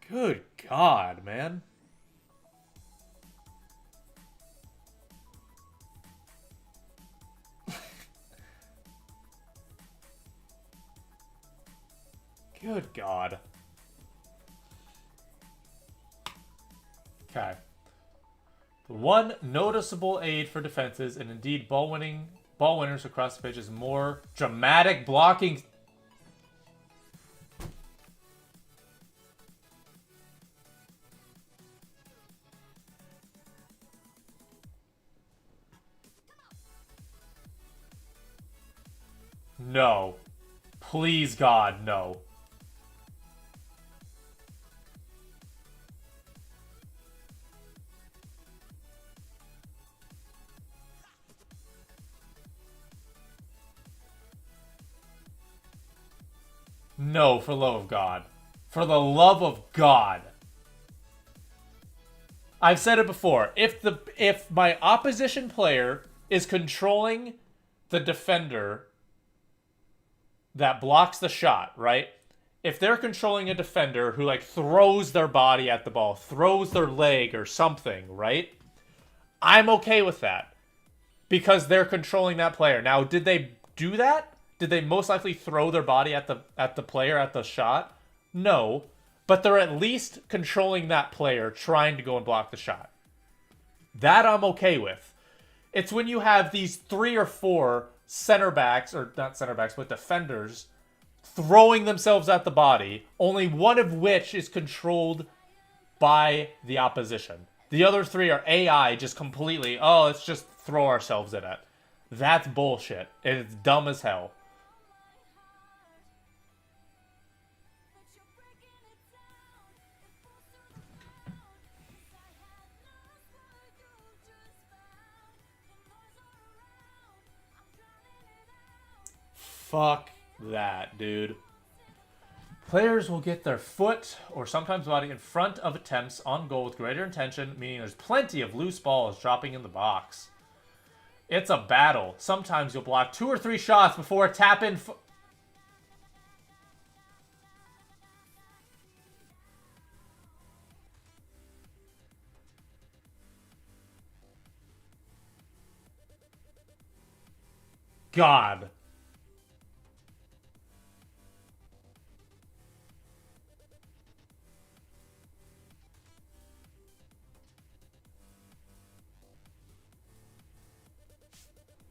Good God, man. Good God. Okay. The one noticeable aid for defenses, and indeed ball winners across the pitch, is more dramatic blocking. No. Please, God, no. No, for the love of God. For the love of God. I've said it before. If my opposition player is controlling the defender that blocks the shot, right? If they're controlling a defender who like throws their body at the ball, throws their leg or something, right? I'm okay with that because they're controlling that player. Now, did they do that? Did they most likely throw their body at the player at the shot? No, but they're at least controlling that player trying to go and block the shot. That I'm okay with. It's when you have these 3 or 4 center backs, or not center backs, but defenders throwing themselves at the body, only one of which is controlled by the opposition. The other 3 are AI, just completely, let's just throw ourselves at it. That's bullshit. And it's dumb as hell. Fuck that, dude. Players will get their foot or sometimes body in front of attempts on goal with greater intention, meaning there's plenty of loose balls dropping in the box. It's a battle. Sometimes you'll block 2 or 3 shots before a tap-in. God.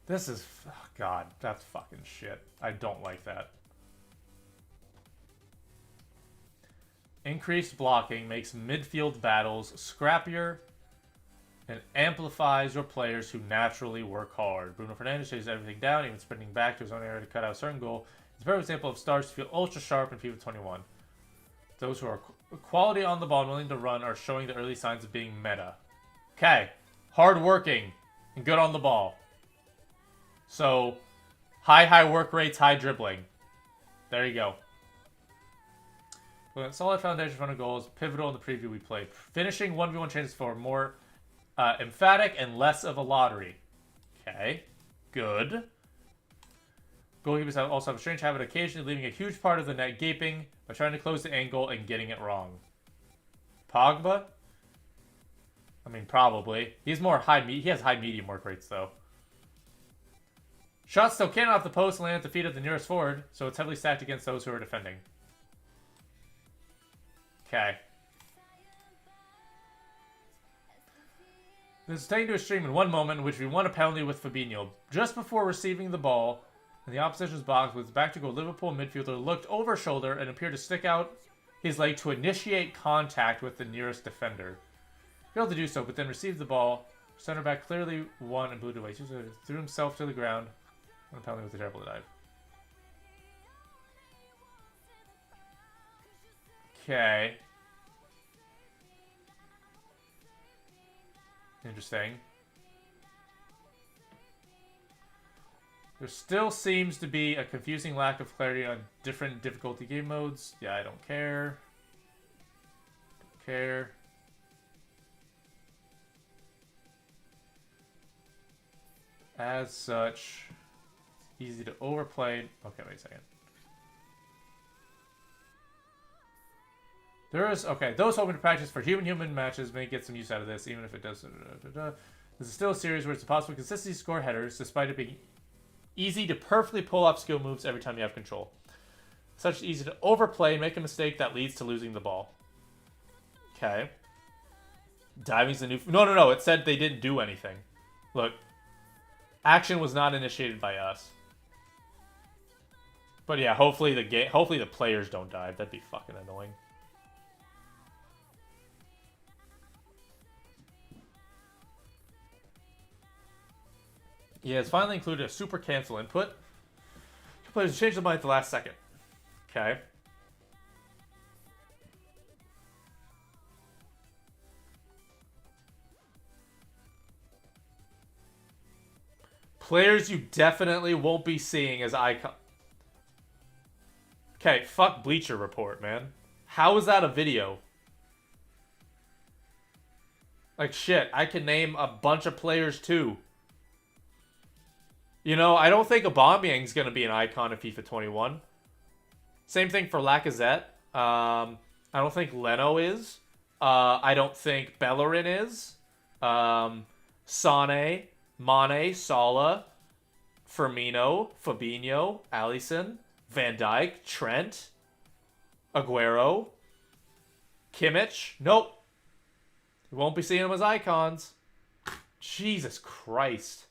This is... Oh God, that's fucking shit. I don't like that. Increased blocking makes midfield battles scrappier and amplifies your players who naturally work hard. Bruno Fernandes chases everything down, even sprinting back to his own area to cut out a certain goal. It's a perfect example of stars feel ultra sharp in FIFA 21. Those who are quality on the ball and willing to run are showing the early signs of being meta. Okay. Hard working and good on the ball. So, high work rates, high dribbling. There you go. A solid foundation in front of goals, pivotal in the preview we played. Finishing 1v1 chances for more emphatic and less of a lottery. Okay, good. Goalkeepers also have a strange habit of occasionally leaving a huge part of the net gaping by trying to close the angle and getting it wrong. Pogba? I mean, probably. He's more he has high medium work rates, though. Shots still cannon off the post and land at the feet of the nearest forward, so it's heavily stacked against those who are defending. Okay. This is taken to a stream in one moment in which we won a penalty with Fabinho. Just before receiving the ball in the opposition's box with his back to goal, Liverpool midfielder looked over shoulder and appeared to stick out his leg to initiate contact with the nearest defender. He failed to do so, but then received the ball. Center back clearly won and blew it away. He threw himself to the ground. And a penalty was a terrible dive. Okay. Interesting. There still seems to be a confusing lack of clarity on different difficulty game modes. Yeah, I don't care. Don't care. As such, easy to overplay. Okay, wait a second. Okay, those hoping to practice for human-human matches may get some use out of this, even if it does. This is still a series where it's impossible to consistently score headers, despite it being easy to perfectly pull off skill moves every time you have control. Such easy to overplay and make a mistake that leads to losing the ball. Okay. Diving's the new... No. It said they didn't do anything. Look. Action was not initiated by us. But yeah, hopefully the players don't dive. That'd be fucking annoying. He has finally included a super cancel input. Players change their mind at the last second. Okay. Players you definitely won't be seeing as icon. Okay, fuck Bleacher Report, man. How is that a video? Like, shit, I can name a bunch of players, too. You know, I don't think Aubameyang's going to be an icon of FIFA 21. Same thing for Lacazette. I don't think Leno is. I don't think Bellerin is. Sane, Mane, Salah, Firmino, Fabinho, Alisson, Van Dijk, Trent, Aguero, Kimmich. Nope. You won't be seeing them as icons. Jesus Christ.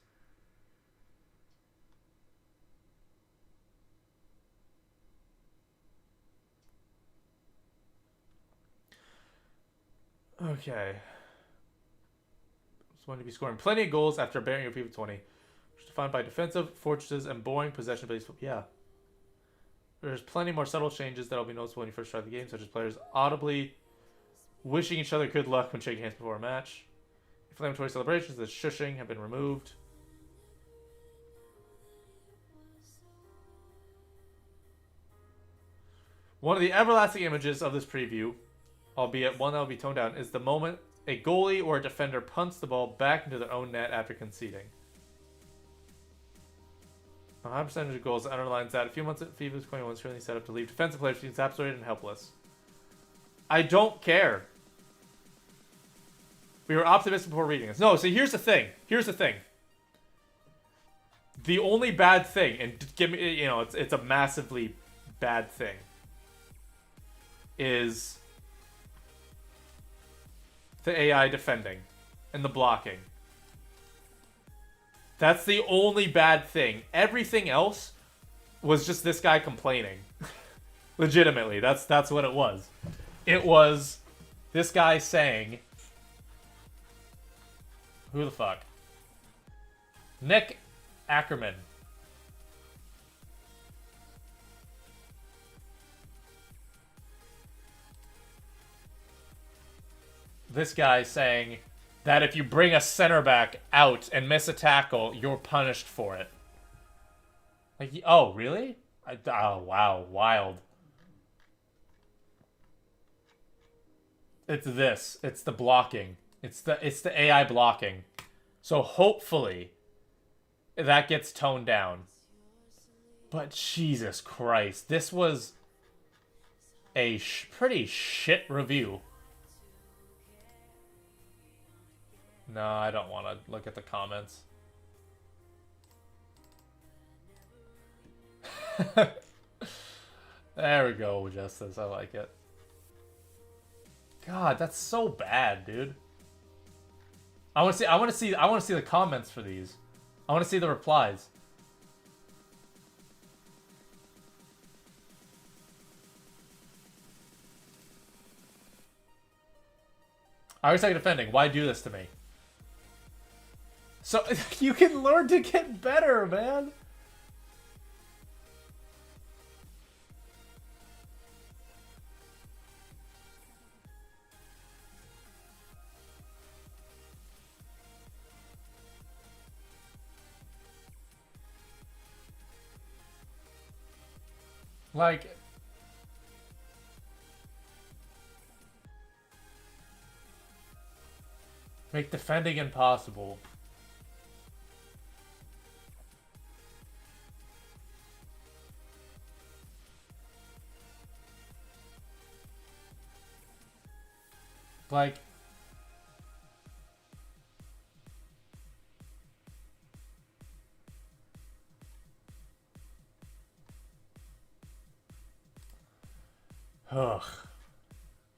Okay. Just want to be scoring plenty of goals after bearing your FIFA 20. Which is defined by defensive, fortresses, and boring possession-based... Yeah. There's plenty more subtle changes that will be noticeable when you first try the game, such as players audibly wishing each other good luck when shaking hands before a match. Inflammatory celebrations, the shushing, have been removed. One of the everlasting images of this preview, albeit one that will be toned down, is the moment a goalie or a defender punts the ball back into their own net after conceding. A high percentage of goals underlines that a few months at FIFA 21 is currently set up to leave defensive players feeling encapsulated and helpless. I don't care. We were optimistic before reading this. No, so here's the thing. Here's the thing. The only bad thing, and give me, you know, it's a massively bad thing, is the AI defending and the blocking. That's the only bad thing. Everything else was just this guy complaining. Legitimately, that's what it was. It was this guy saying, who the fuck? Nick Ackerman. This guy saying that if you bring a center back out and miss a tackle, you're punished for it. Like, oh, really? Oh, wow, wild. It's this. It's the blocking. It's the AI blocking. So hopefully that gets toned down. But Jesus Christ, this was a pretty shit review. No, I don't want to look at the comments. There we go, Justice. I like it. God, that's so bad, dude. I want to see the comments for these. I want to see the replies. I always like defending. Why do this to me? So you can learn to get better, man. Like, make defending impossible. Like, ugh.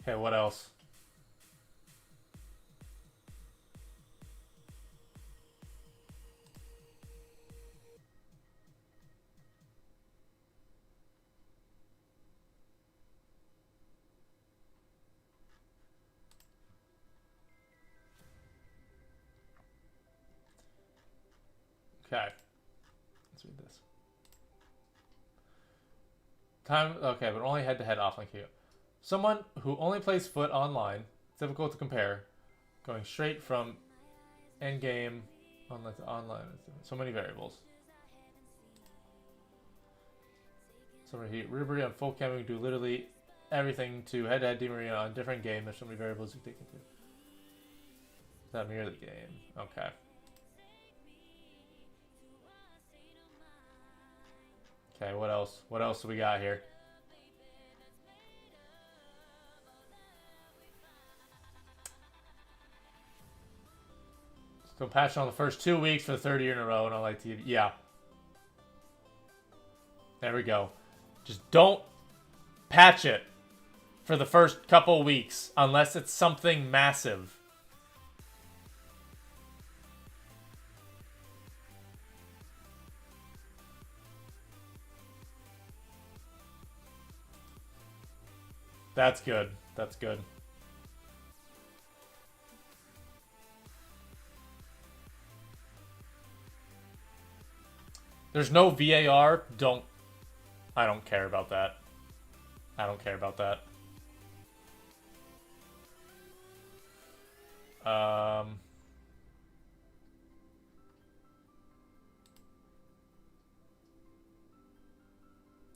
Okay, what else? Okay. Let's read this. Time, okay, but only head-to-head offline queue. Someone who only plays foot online, it's difficult to compare. Going straight from endgame online to online. So many variables. Summer Heat. Ribery on full cam, we can do literally everything to head-to-head Di Maria on different game. There's so many variables you can take into. Does that mirror the game? Okay. Okay, what else? What else do we got here? Still patching on the first 2 weeks for the third year in a row, and I like TV. Yeah. There we go. Just don't patch it for the first couple weeks unless it's something massive. That's good. That's good. There's no VAR. I don't care about that. I don't care about that.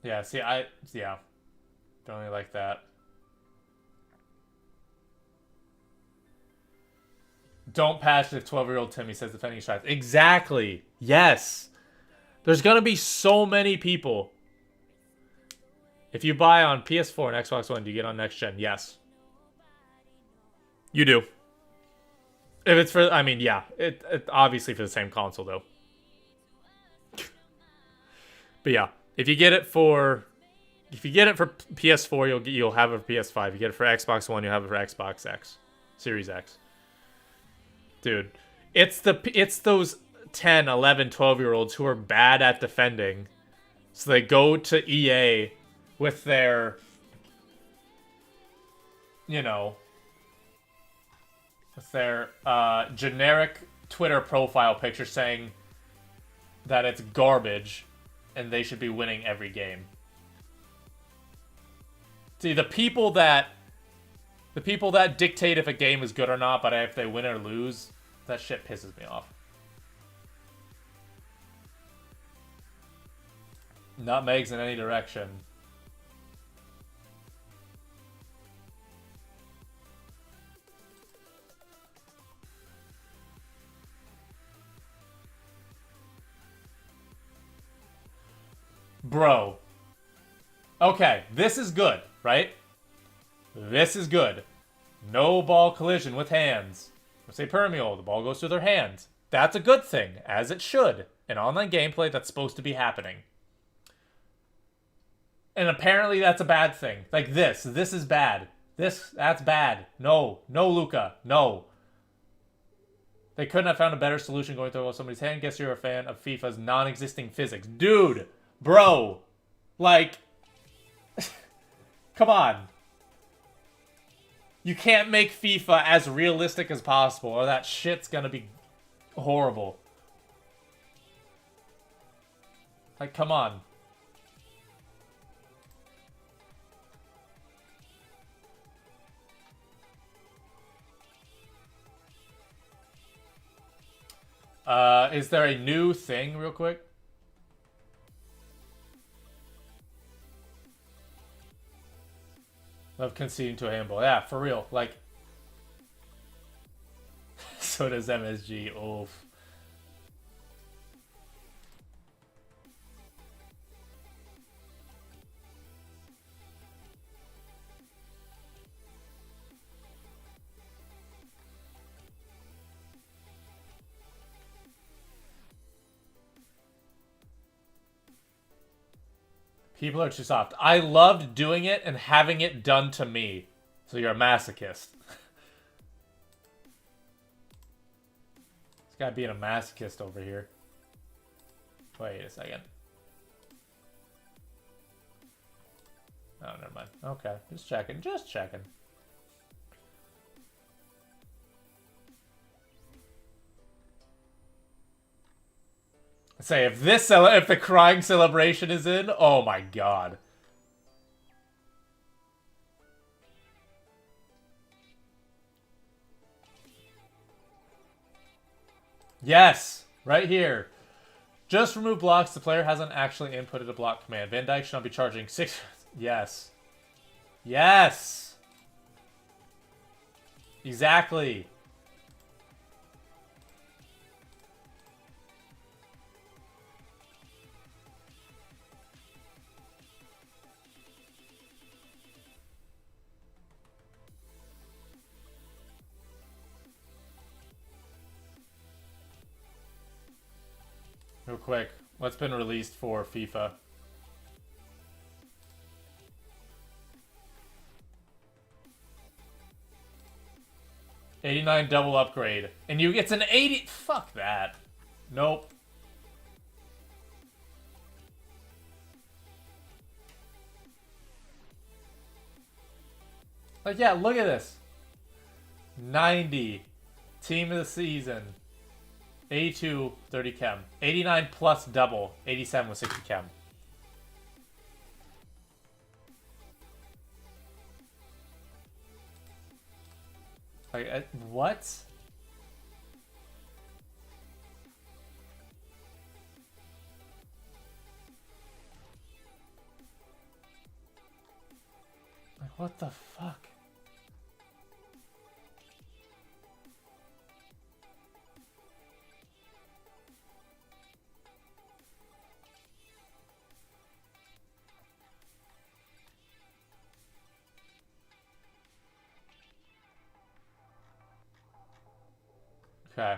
Yeah, see, yeah. Don't really like that. Don't patch if 12-year-old Timmy says defending strats. Exactly. Yes. There's going to be so many people. If you buy on PS4 and Xbox One, do you get on next gen? Yes. You do. If it's for, I mean, yeah. It obviously for the same console, though. But yeah. If you get it for PS4, you'll have it for PS5. If you get it for Xbox One, you'll have it for Xbox X. Series X. Dude, it's those 10, 11, 12-year-olds who are bad at defending. So they go to EA with their, you know, with their generic Twitter profile picture saying that it's garbage and they should be winning every game. See, the people that dictate if a game is good or not, but if they win or lose, that shit pisses me off. Nutmegs in any direction. Bro. Okay, this is good, right? This is good. No ball collision with hands. Let's say Permeal, the ball goes through their hands. That's a good thing, as it should. In online gameplay, that's supposed to be happening. And apparently that's a bad thing. Like this is bad. That's bad. No, Luca, no. They couldn't have found a better solution going through somebody's hand. Guess you're a fan of FIFA's non-existing physics. Dude! Bro! Like... Come on. You can't make FIFA as realistic as possible, or that shit's gonna be horrible. Like, come on. Is there a new thing, real quick? Love conceding to a handball. Yeah, for real. Like, so does MSG. Oof. People are too soft. I loved doing it and having it done to me. So you're a masochist. This guy being a masochist over here. Wait a second. Oh, never mind. Okay, just checking. Just checking. Say, if the crying celebration is in, oh my god. Yes, right here. Just remove blocks. The player hasn't actually inputted a block command. Van Dijk should not be charging 6. Yes. Yes. Exactly. Real quick, what's been released for FIFA? $89 double upgrade. And you it's an 80. Fuck that. Nope. Like, yeah, look at this. 90. Team of the season. 82, 30 chem. 89 plus double. 87 with 60 chem. Like, what? Like, what the fuck? Okay.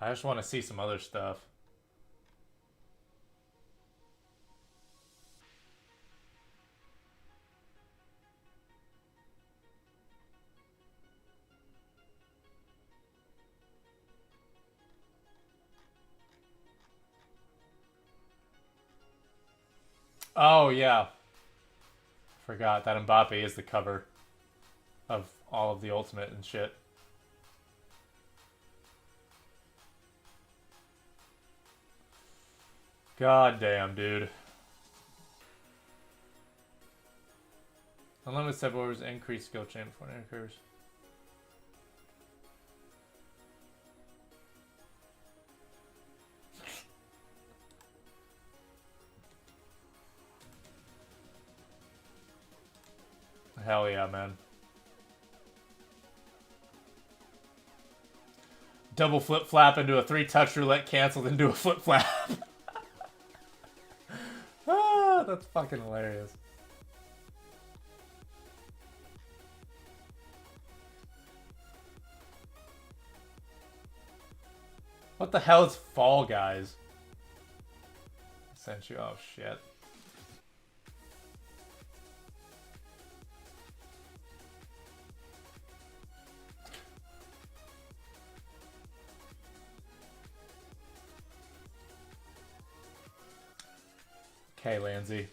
I just want to see some other stuff. Oh, yeah. Forgot that Mbappe is the cover of all of the Ultimate and shit. God damn, dude. Unlimited step overs increase skill chain before it occurs. Hell yeah, man. Double flip flap into a 3-touch roulette canceled into a flip flap. Ah, that's fucking hilarious. What the hell is Fall Guys? Sent you. Oh shit. Okay, Lansy.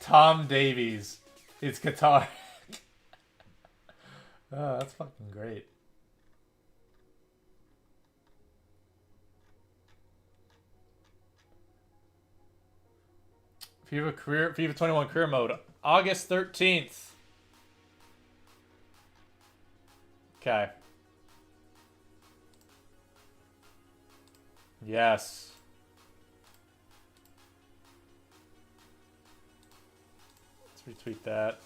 Tom Davies. It's Qatar. Oh, that's fucking great. FIFA 21 career mode. August 13th. Okay. Yes. Let's retweet that.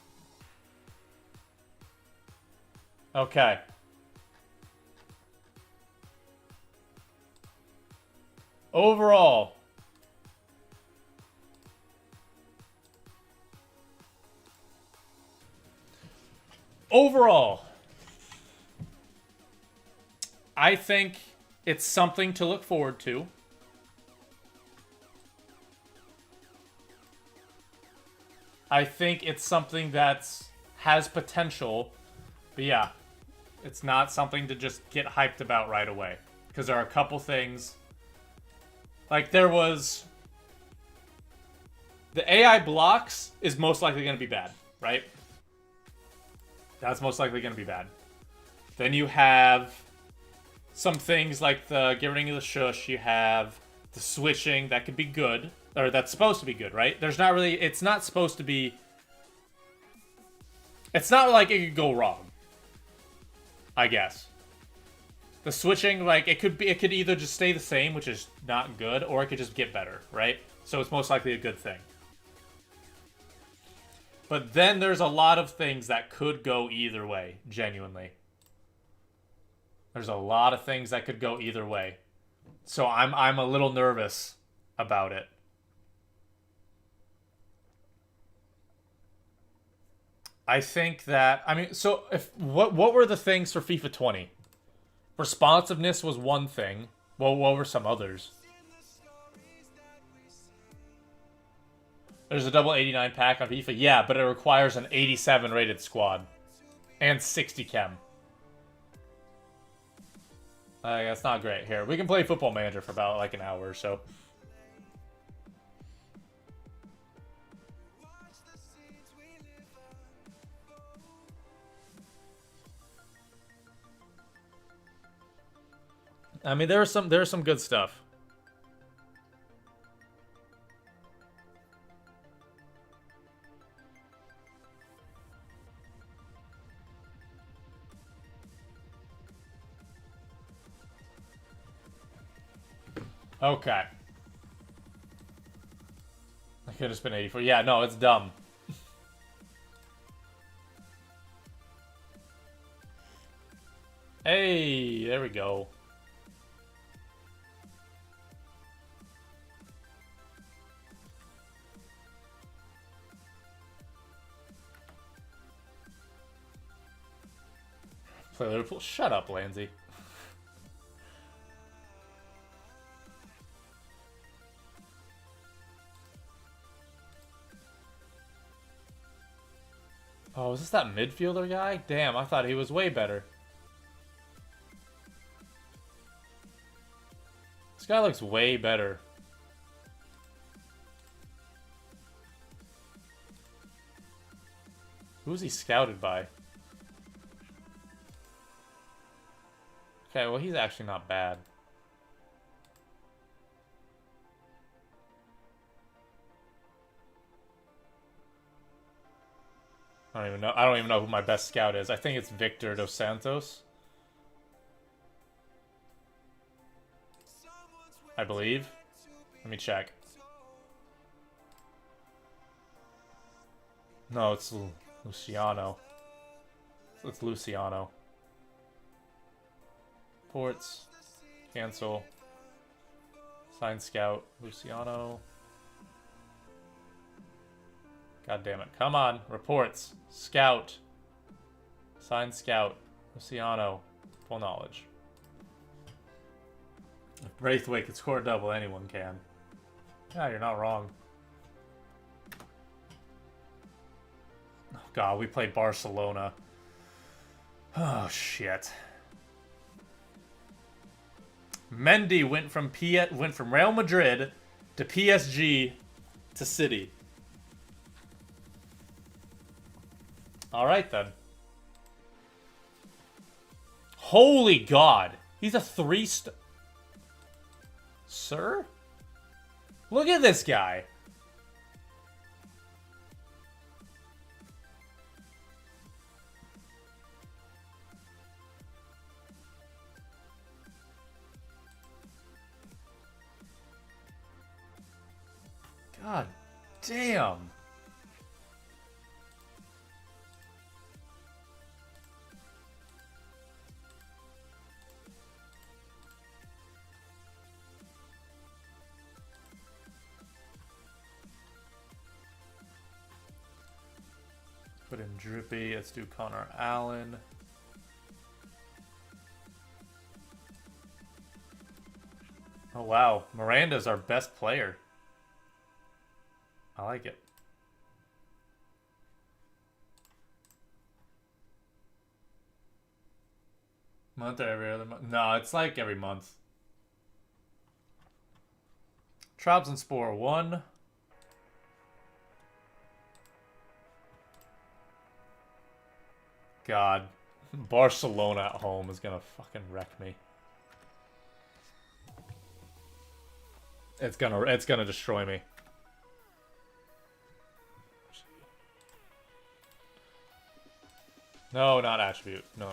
Okay. Overall. I think it's something to look forward to. I think it's something that has potential. But yeah, it's not something to just get hyped about right away. Because there are a couple things. Like there was... The AI blocks is most likely going to be bad, right? That's most likely going to be bad. Then you have some things like the getting rid of the shush. You have the switching that could be good. Or that's supposed to be good, right? There's not really... It's not supposed to be... It's not like it could go wrong. I guess. The switching, like, it could either just stay the same, which is not good, or it could just get better, right? So it's most likely a good thing. But then there's a lot of things that could go either way, genuinely. There's a lot of things that could go either way. So I'm a little nervous about it. I think that, I mean, so if what were the things for FIFA 20? Responsiveness was one thing. Well, what were some others? There's a double 89 pack on FIFA. Yeah, but it requires an 87 rated squad. And 60 chem. That's not great. Here, we can play Football Manager for about like an hour or so. I mean, there's some good stuff. Okay. I could have just been 84. Yeah, no, it's dumb. Hey, there we go. Play Liverpool. Shut up, Lansy. Oh, is this that midfielder guy? Damn, I thought he was way better. This guy looks way better. Who's he scouted by? Okay, well, he's actually not bad. I don't even know. I don't even know who my best scout is. I think it's Victor Dos Santos. I believe. Let me check. No, it's Luciano. It's Luciano. Ports. Cancel. Sign scout. Luciano. God damn it. Come on. Reports. Scout. Sign scout. Luciano. Full knowledge. If Braithwaite could score a double, anyone can. Yeah, you're not wrong. Oh god, we played Barcelona. Oh shit. Mendy went from Real Madrid to PSG to City. All right then. Holy god, he's a 3-star. Sir? Look at this guy. God damn. Put in Drippy. Let's do Connor Allen. Oh wow, Miranda's our best player. I like it. Month or every other month? No, it's like every month. Trabzonspor 1. God. Barcelona at home is gonna fucking wreck me. It's gonna destroy me. No, not attribute. No.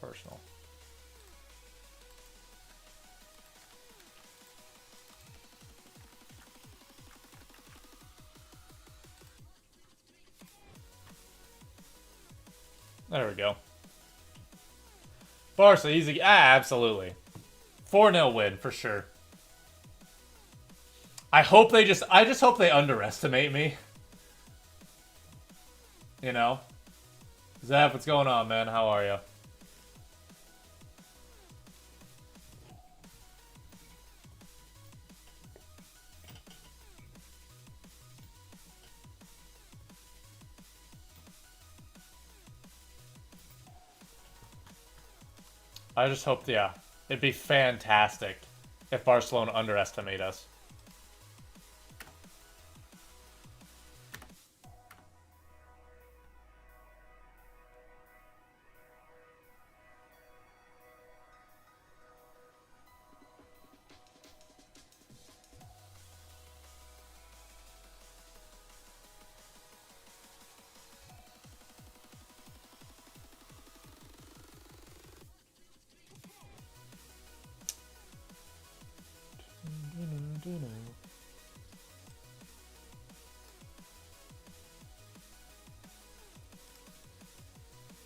Personal. There we go. Barca, easy. Absolutely. 4-0 win, for sure. I just hope they underestimate me. You know? Zap, what's going on, man? How are you? I just hope, yeah, it'd be fantastic if Barcelona underestimate us.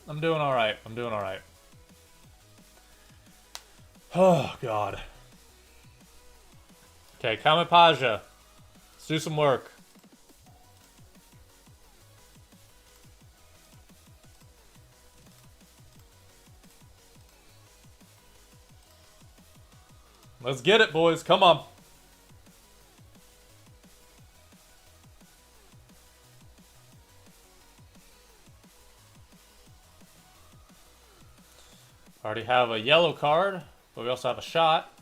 I'm doing alright. I'm doing alright. Oh, God. Okay, Kamapaja. Let's do some work. Let's get it, boys. Come on. Already have a yellow card, but we also have a shot.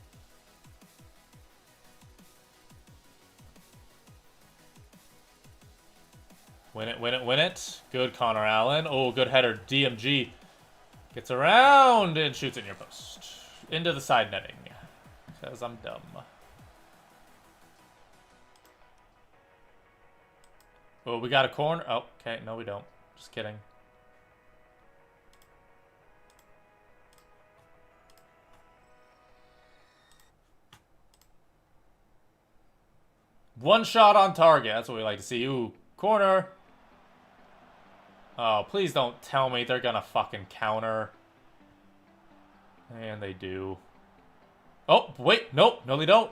Win it, win it, win it. Good, Connor Allen. Oh, good header. DMG gets around and shoots in your post. Into the side netting. Because I'm dumb. Oh, we got a corner. Oh, okay. No, we don't. Just kidding. One shot on target. That's what we like to see. Ooh, corner. Oh, please don't tell me they're gonna fucking counter. And they do. Oh, wait. Nope. No, they don't.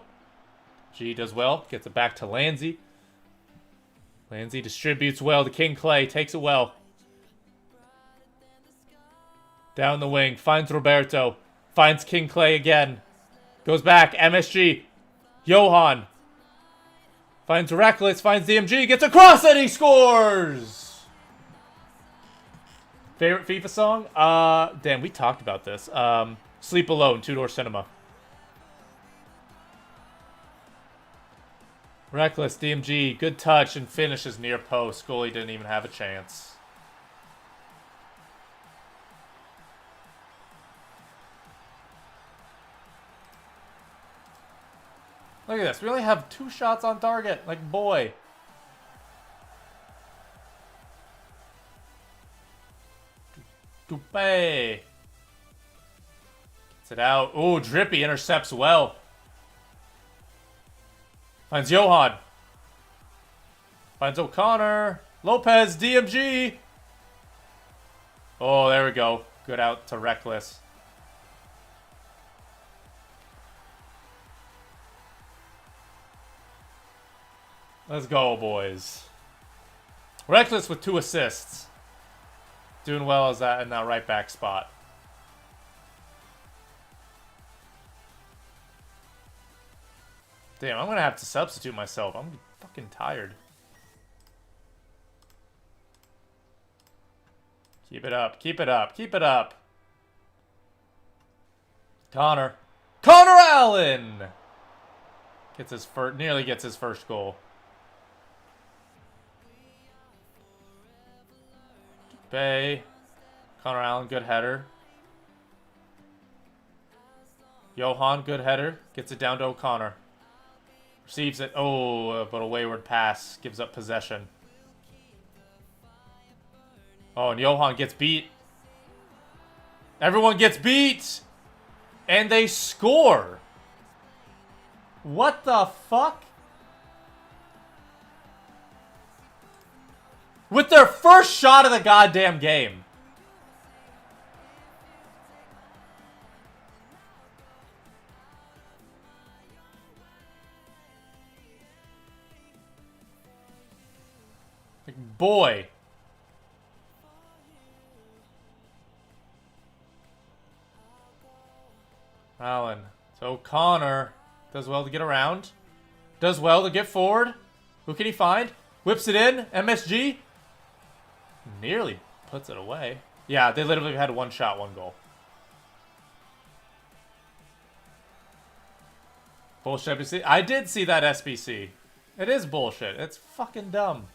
G does well. Gets it back to Lanzi. Lanzi distributes well to King Clay. Takes it well. Down the wing. Finds Roberto. Finds King Clay again. Goes back. MSG. Johan. Finds Reckless. Finds DMG. Gets across and he scores! Favorite FIFA song? Damn, we talked about this. Sleep Alone. Two Door Cinema. Reckless, DMG, good touch, and finishes near post. Goalie didn't even have a chance. Look at this. We only have 2 shots on target. Like, boy. Dupe. Gets it out. Ooh, Drippy intercepts well. Finds Johan. Finds O'Connor. Lopez, DMG. Oh, there we go. Good out to Reckless. Let's go, boys. Reckless with 2 assists. Doing well as that in that right back spot. Damn, I'm gonna have to substitute myself. I'm fucking tired. Keep it up. Keep it up. Keep it up. Connor. Connor Allen! Gets his first, nearly gets his first goal. Bay. Connor Allen, good header. Johan, good header. Gets it down to O'Connor. Receives it. Oh, but a wayward pass. Gives up possession. Oh, and Johan gets beat. Everyone gets beat! And they score! What the fuck? With their first shot of the goddamn game. Like, boy. Allen. So O'Connor does well to get around. Does well to get forward. Who can he find? Whips it in. MSG. Nearly puts it away. Yeah, they literally had 1 shot, 1 goal. Bullshit SBC. I did see that SBC. It is bullshit. It's fucking dumb.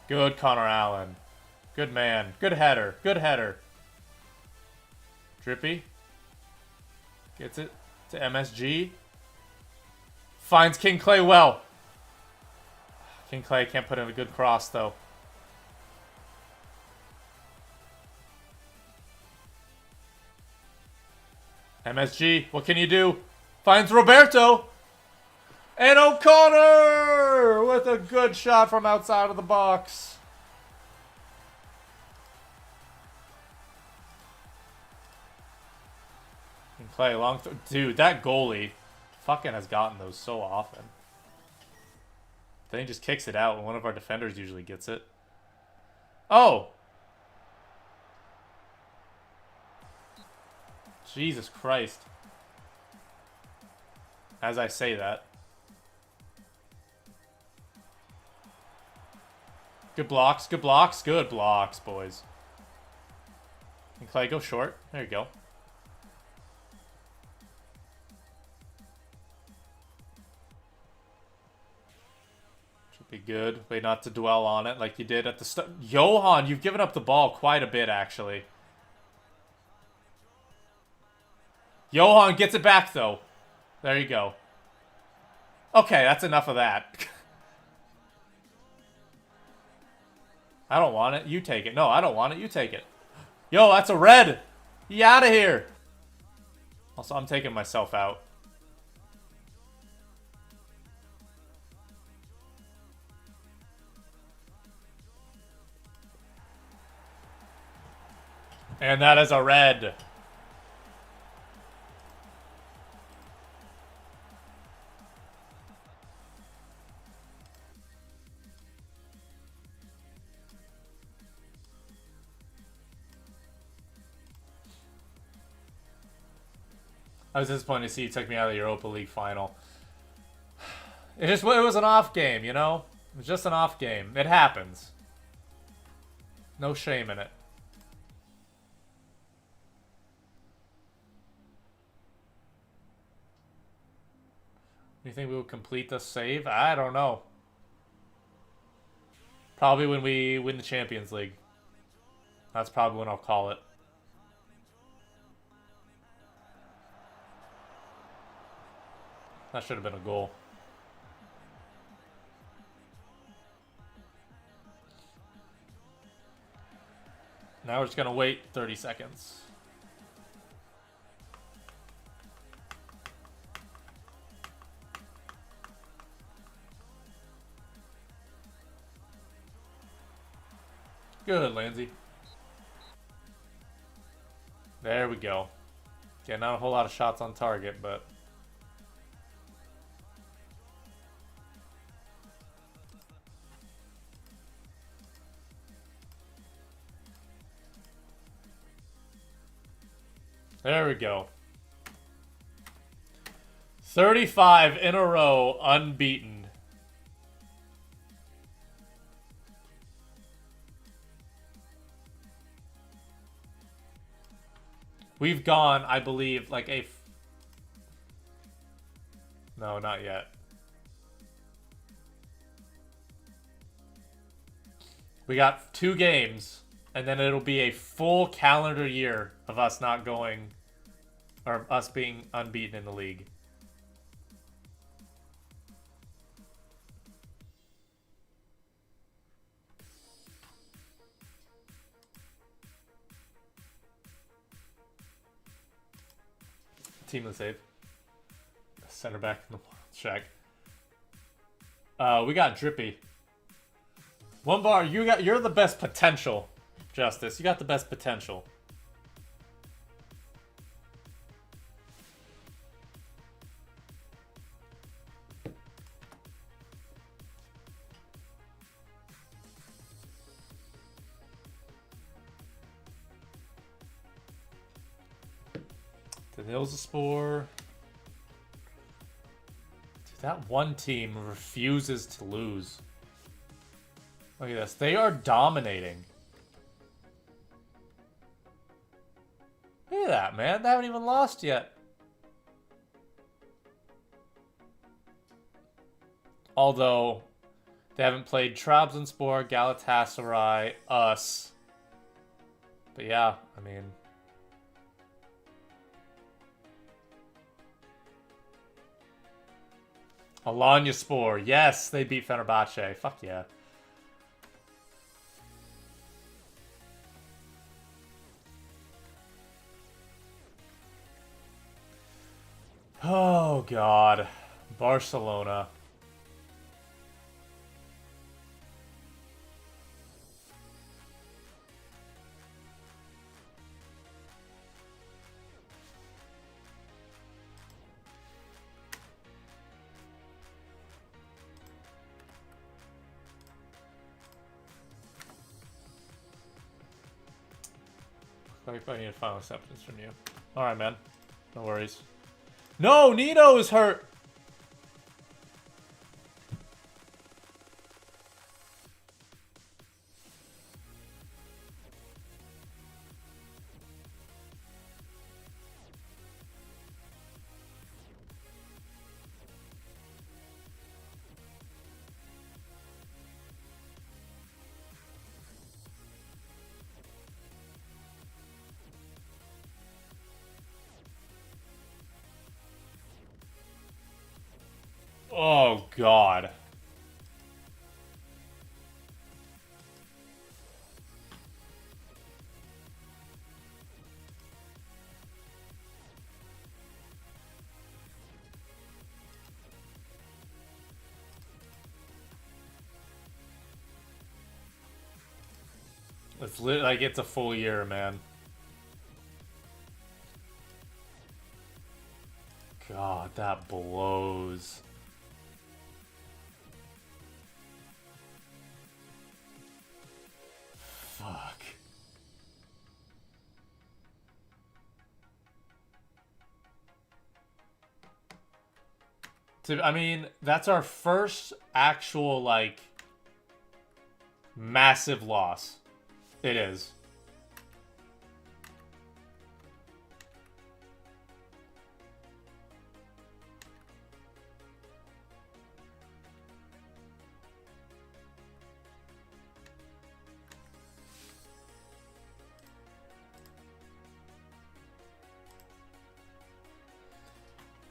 Good Connor Allen. Good man. Good header. Good header. Drippy. Gets it to MSG. Finds King Clay well. King Clay can't put in a good cross, though. MSG, what can you do? Finds Roberto. And O'Connor with a good shot from outside of the box. King Clay, long dude, that goalie fucking has gotten those so often. Then he just kicks it out, and one of our defenders usually gets it. Oh! Jesus Christ. As I say that. Good blocks, good blocks, good blocks, boys. And Clay, go short. There you go. Be good. Wait, not to dwell on it like you did at the start. Johan, you've given up the ball quite a bit, actually. Johan gets it back, though. There you go. Okay, that's enough of that. I don't want it. You take it. No, I don't want it. You take it. Yo, that's a red. Get out of here. Also, I'm taking myself out. And that is a red. I was disappointed to see you took me out of the Europa League final. It was an off game, you know? It was just an off game. It happens. No shame in it. You think we will complete the save? I don't know. Probably when we win the Champions League. That's probably when I'll call it. That should have been a goal. Now we're just going to wait 30 seconds. Good, Lindsay. There we go. Yeah, not a whole lot of shots on target, but... There we go. 35 in a row, unbeaten. We've gone, I believe, like a... No, not yet. We got 2 games, and then it'll be a full calendar year of us not going... Or us being unbeaten in the league. Team of the save. Center back in the check. We got Drippy. One bar. You're the best potential, Justice. You got the best potential. The Hills of Spore. Dude, that one team refuses to lose. Look at this. They are dominating. Look at that, man. They haven't even lost yet. Although, they haven't played Trabzonspor, Galatasaray, us. But yeah, I mean... Alanyaspor. Yes, they beat Fenerbahce. Fuck yeah. Oh, God. Barcelona. I need a final acceptance from you. Alright, man. No worries. No! Nito is hurt! Oh, God. It's like it's a full year, man. God, that blows. Fuck. I mean, that's our first actual, like, massive loss. It is.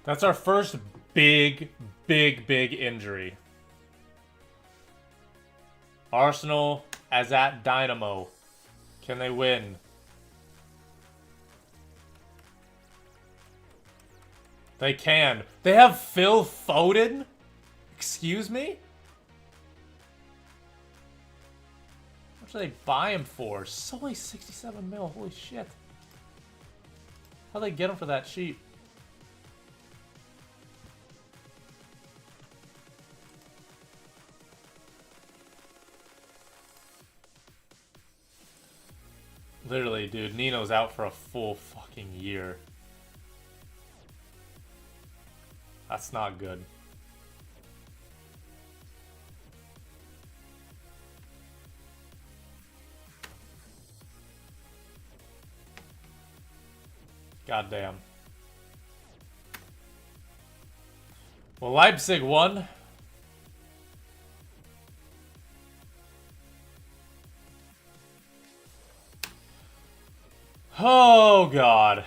That's our first big injury. Arsenal as at Dynamo. Can they win? They can. They have Phil Foden? Excuse me? What do they buy him for? It's only 67 mil. Holy shit. How'd they get him for that cheap? Literally, dude, Nino's out for a full fucking year. That's not good. Goddamn. Well, Leipzig won. Oh, God.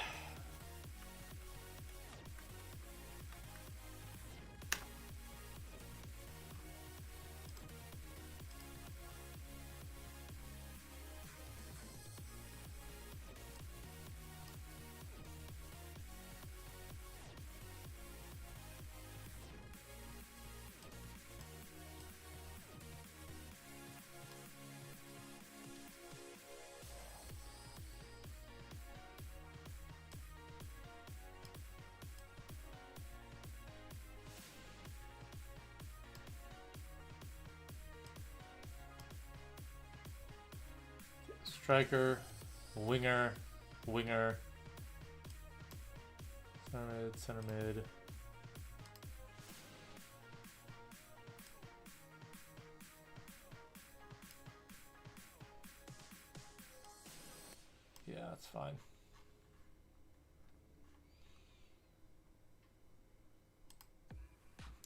Striker, winger, center mid. Yeah, that's fine.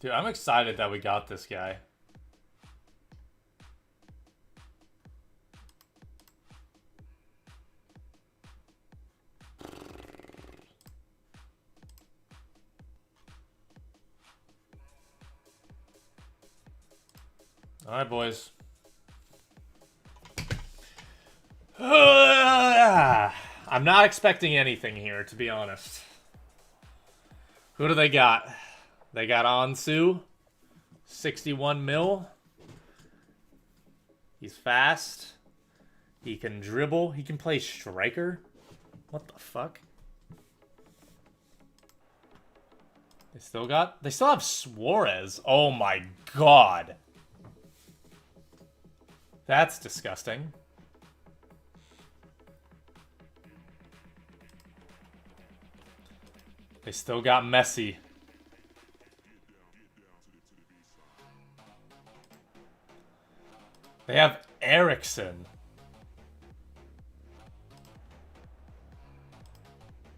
Dude, I'm excited that we got this guy. All right, boys. I'm not expecting anything here, to be honest. Who do they got? They got Ansu, 61 mil. He's fast. He can dribble. He can play striker. What the fuck? They still have Suarez. Oh my god. That's disgusting. They still got Messi. They have Ericsson.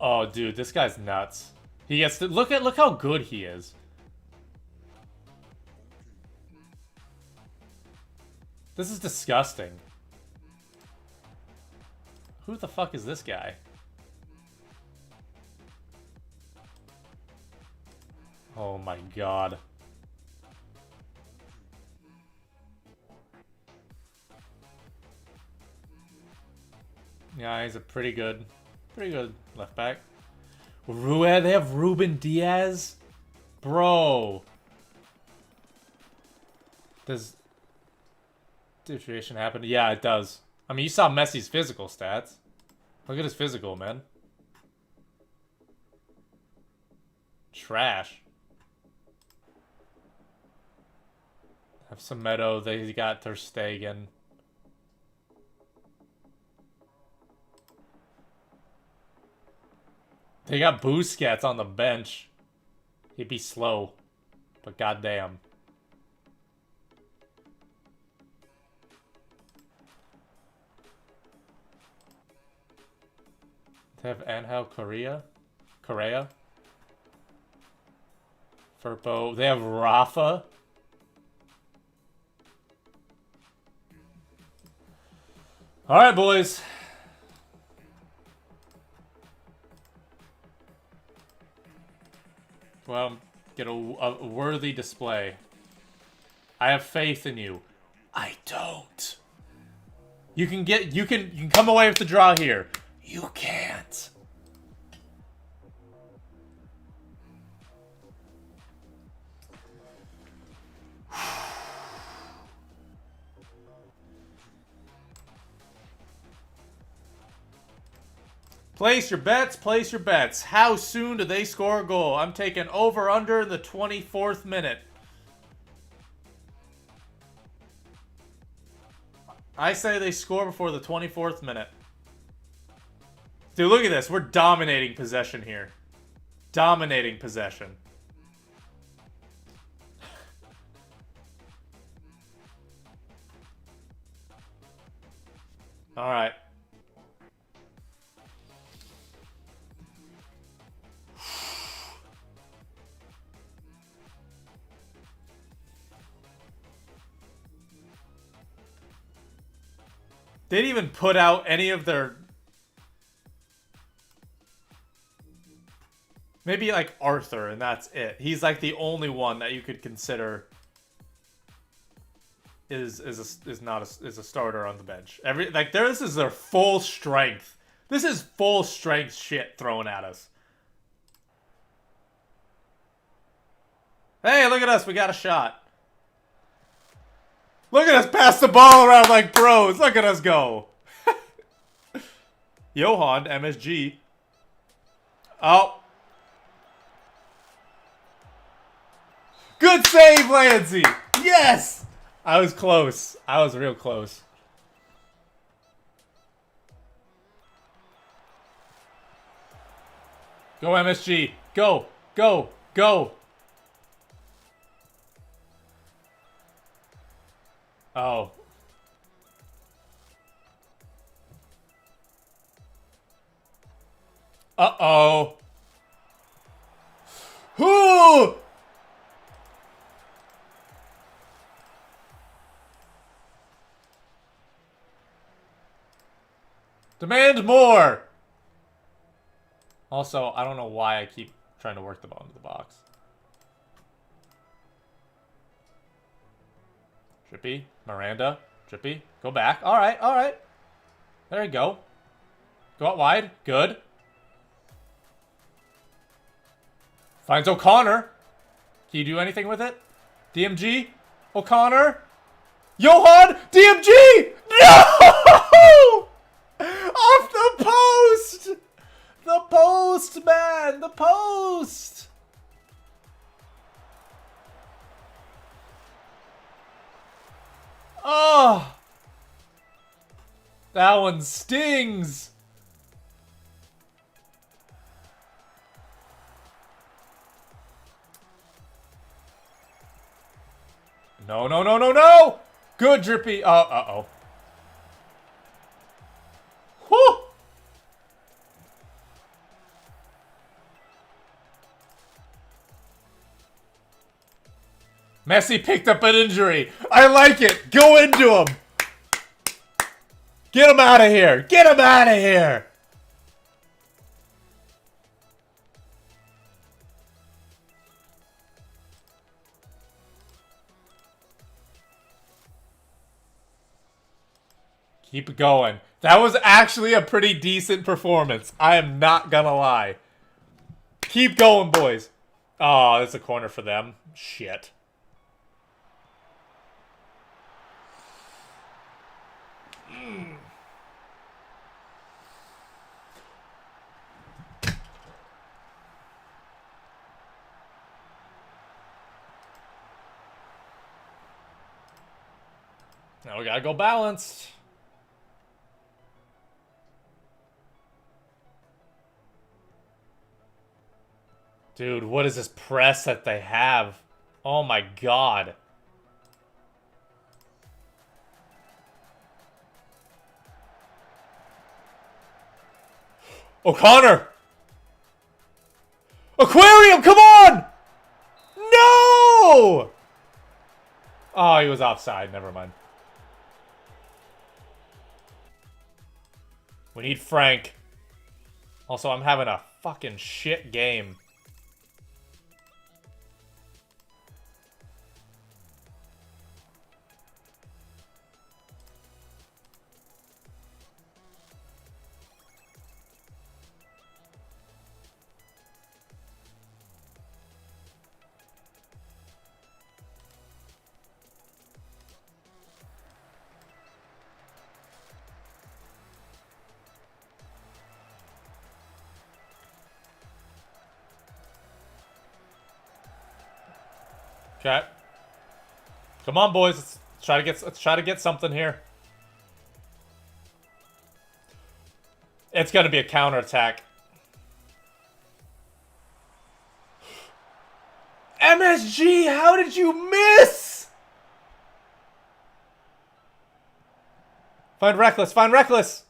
Oh, dude, this guy's nuts. He gets to look how good he is. This is disgusting. Who the fuck is this guy? Oh my god. Yeah, he's a pretty good left back. They have Ruben Diaz? Bro. Does deterioration happen? Yeah, it does. I mean, you saw Messi's physical stats. Look at his physical, man. Trash. Have some Meadow. They got Ter Stegen. They got Busquets on the bench. He'd be slow. but goddamn. They have Angel Correa. Firpo. They have Rafa. All right, boys. Well, get a worthy display. I have faith in you. I don't. You can come away with the draw here. You can't. Place your bets, place your bets. How soon do they score a goal? I'm taking over under in the 24th minute. I say they score before the 24th minute. Dude, look at this. We're dominating possession here. Dominating possession. All right. They didn't even put out any of their... Maybe like Arthur, and that's it. He's like the only one that you could consider is a starter on the bench. This is their full strength. This is full strength shit thrown at us. Hey, look at us. We got a shot. Look at us pass the ball around like bros. Look at us go. Johan, MSG. Oh. Good save, Lansy. Yes. I was close. I was real close. Go, MSG. Go. Go. Go. Oh. Uh-oh. Whoo! Demand more! Also, I don't know why I keep trying to work the ball into the box. Drippy, Miranda, Drippy, go back. All right, all right. There you go. Go out wide. Good. Finds O'Connor. Can you do anything with it? DMG? O'Connor? Johan? DMG! No! Off the post! The post, man! The post! Oh! That one stings! No, no, no, no, no! Good, Drippy. Uh-oh. Whew! Messi picked up an injury. I like it. Go into him. Get him out of here. Get him out of here. Keep it going. That was actually a pretty decent performance. I am not gonna lie. Keep going, boys. Oh, that's a corner for them. Shit. Now we gotta go balanced. Dude, what is this press that they have? Oh my god. O'Connor! Aquarium, come on! No! Oh, he was offside. Never mind. We need Frank. Also, I'm having a fucking shit game. Okay. Come on, boys. Let's try to get something here. It's gonna be a counterattack. MSG, how did you miss? Find Reckless, find Reckless.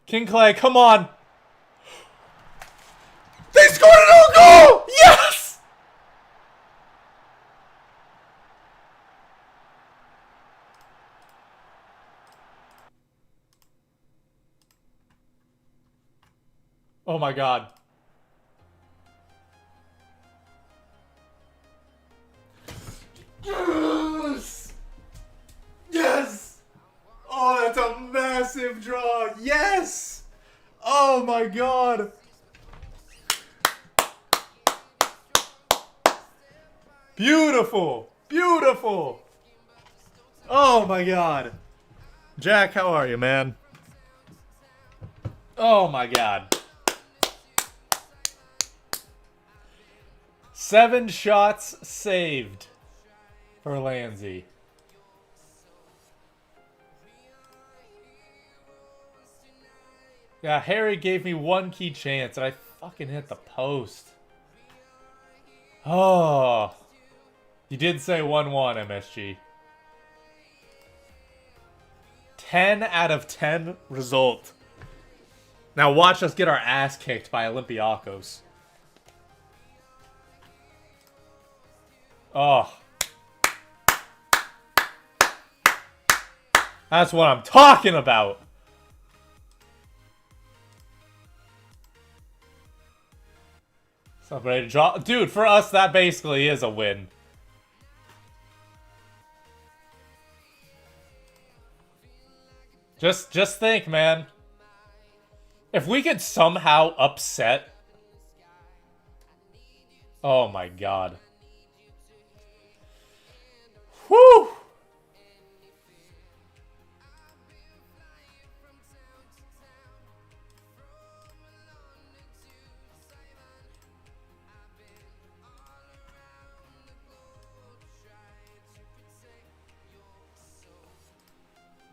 King Clay, come on. They scored an own goal! Yes! Oh my god. Yes! Yes! Oh, that's a massive draw. Yes! Oh my god. Beautiful. Beautiful. Oh my god. Jack, how are you, man? Oh my god. 7 shots saved for Lanzy. Yeah, Harry gave me 1 key chance and I fucking hit the post. Oh. You did say 1-1, MSG. 10 out of 10 result. Now watch us get our ass kicked by Olympiacos. Oh. That's what I'm talking about. Somebody to draw. Dude, for us, that basically is a win. Just think, man. If we could somehow upset... Oh my god. Whew!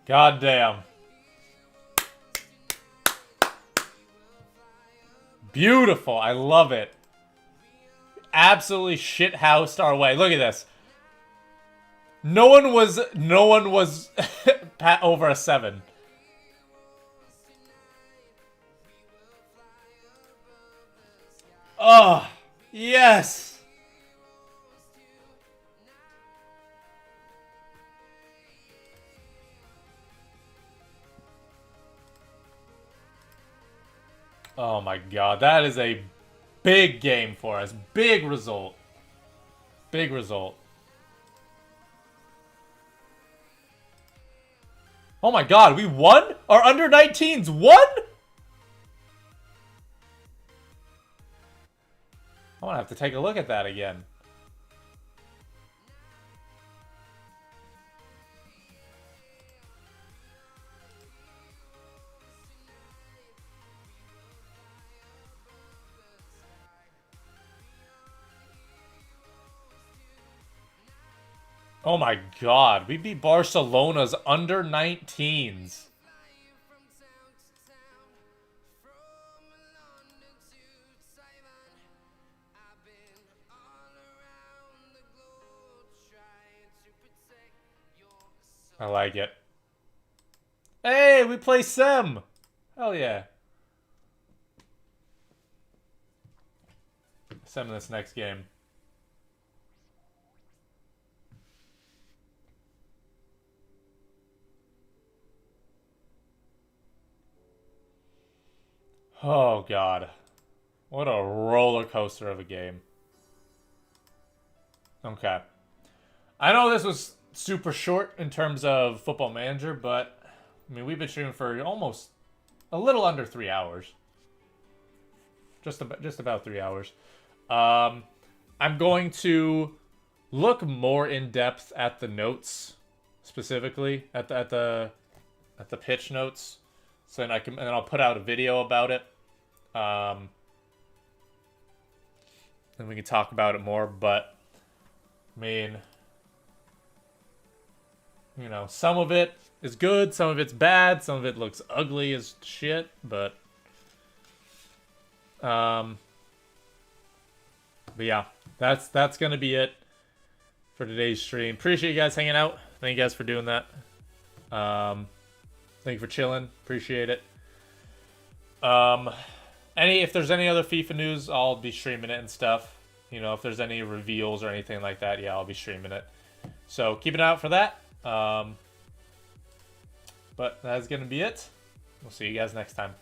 God damn. Beautiful. I love it. Absolutely shithoused our way. Look at this. No one was over a 7. Oh, yes. Oh my god, that is a big game for us. Big result. Big result. Oh my god, we won? Our under 19s won? I'm gonna have to take a look at that again. Oh my god, we beat Barcelona's under 19s. I like it. Hey, we play Sim! Hell yeah. Sim in this next game. Oh god. What a roller coaster of a game. Okay. I know this was super short in terms of Football Manager, but I mean, we've been streaming for almost a little under 3 hours. Just about 3 hours. I'm going to look more in depth at the notes, specifically at the pitch notes, so then and then I'll put out a video about it. And we can talk about it more. But I mean, you know, some of it is good, some of it's bad, some of it looks ugly as shit, but yeah, that's gonna be it for today's stream. Appreciate you guys hanging out. Thank you guys for doing that. Thank you for chilling. Appreciate it. If there's any other FIFA news, I'll be streaming it and stuff. You know, if there's any reveals or anything like that, yeah, I'll be streaming it. So keep an eye out for that. But that's gonna be it. We'll see you guys next time.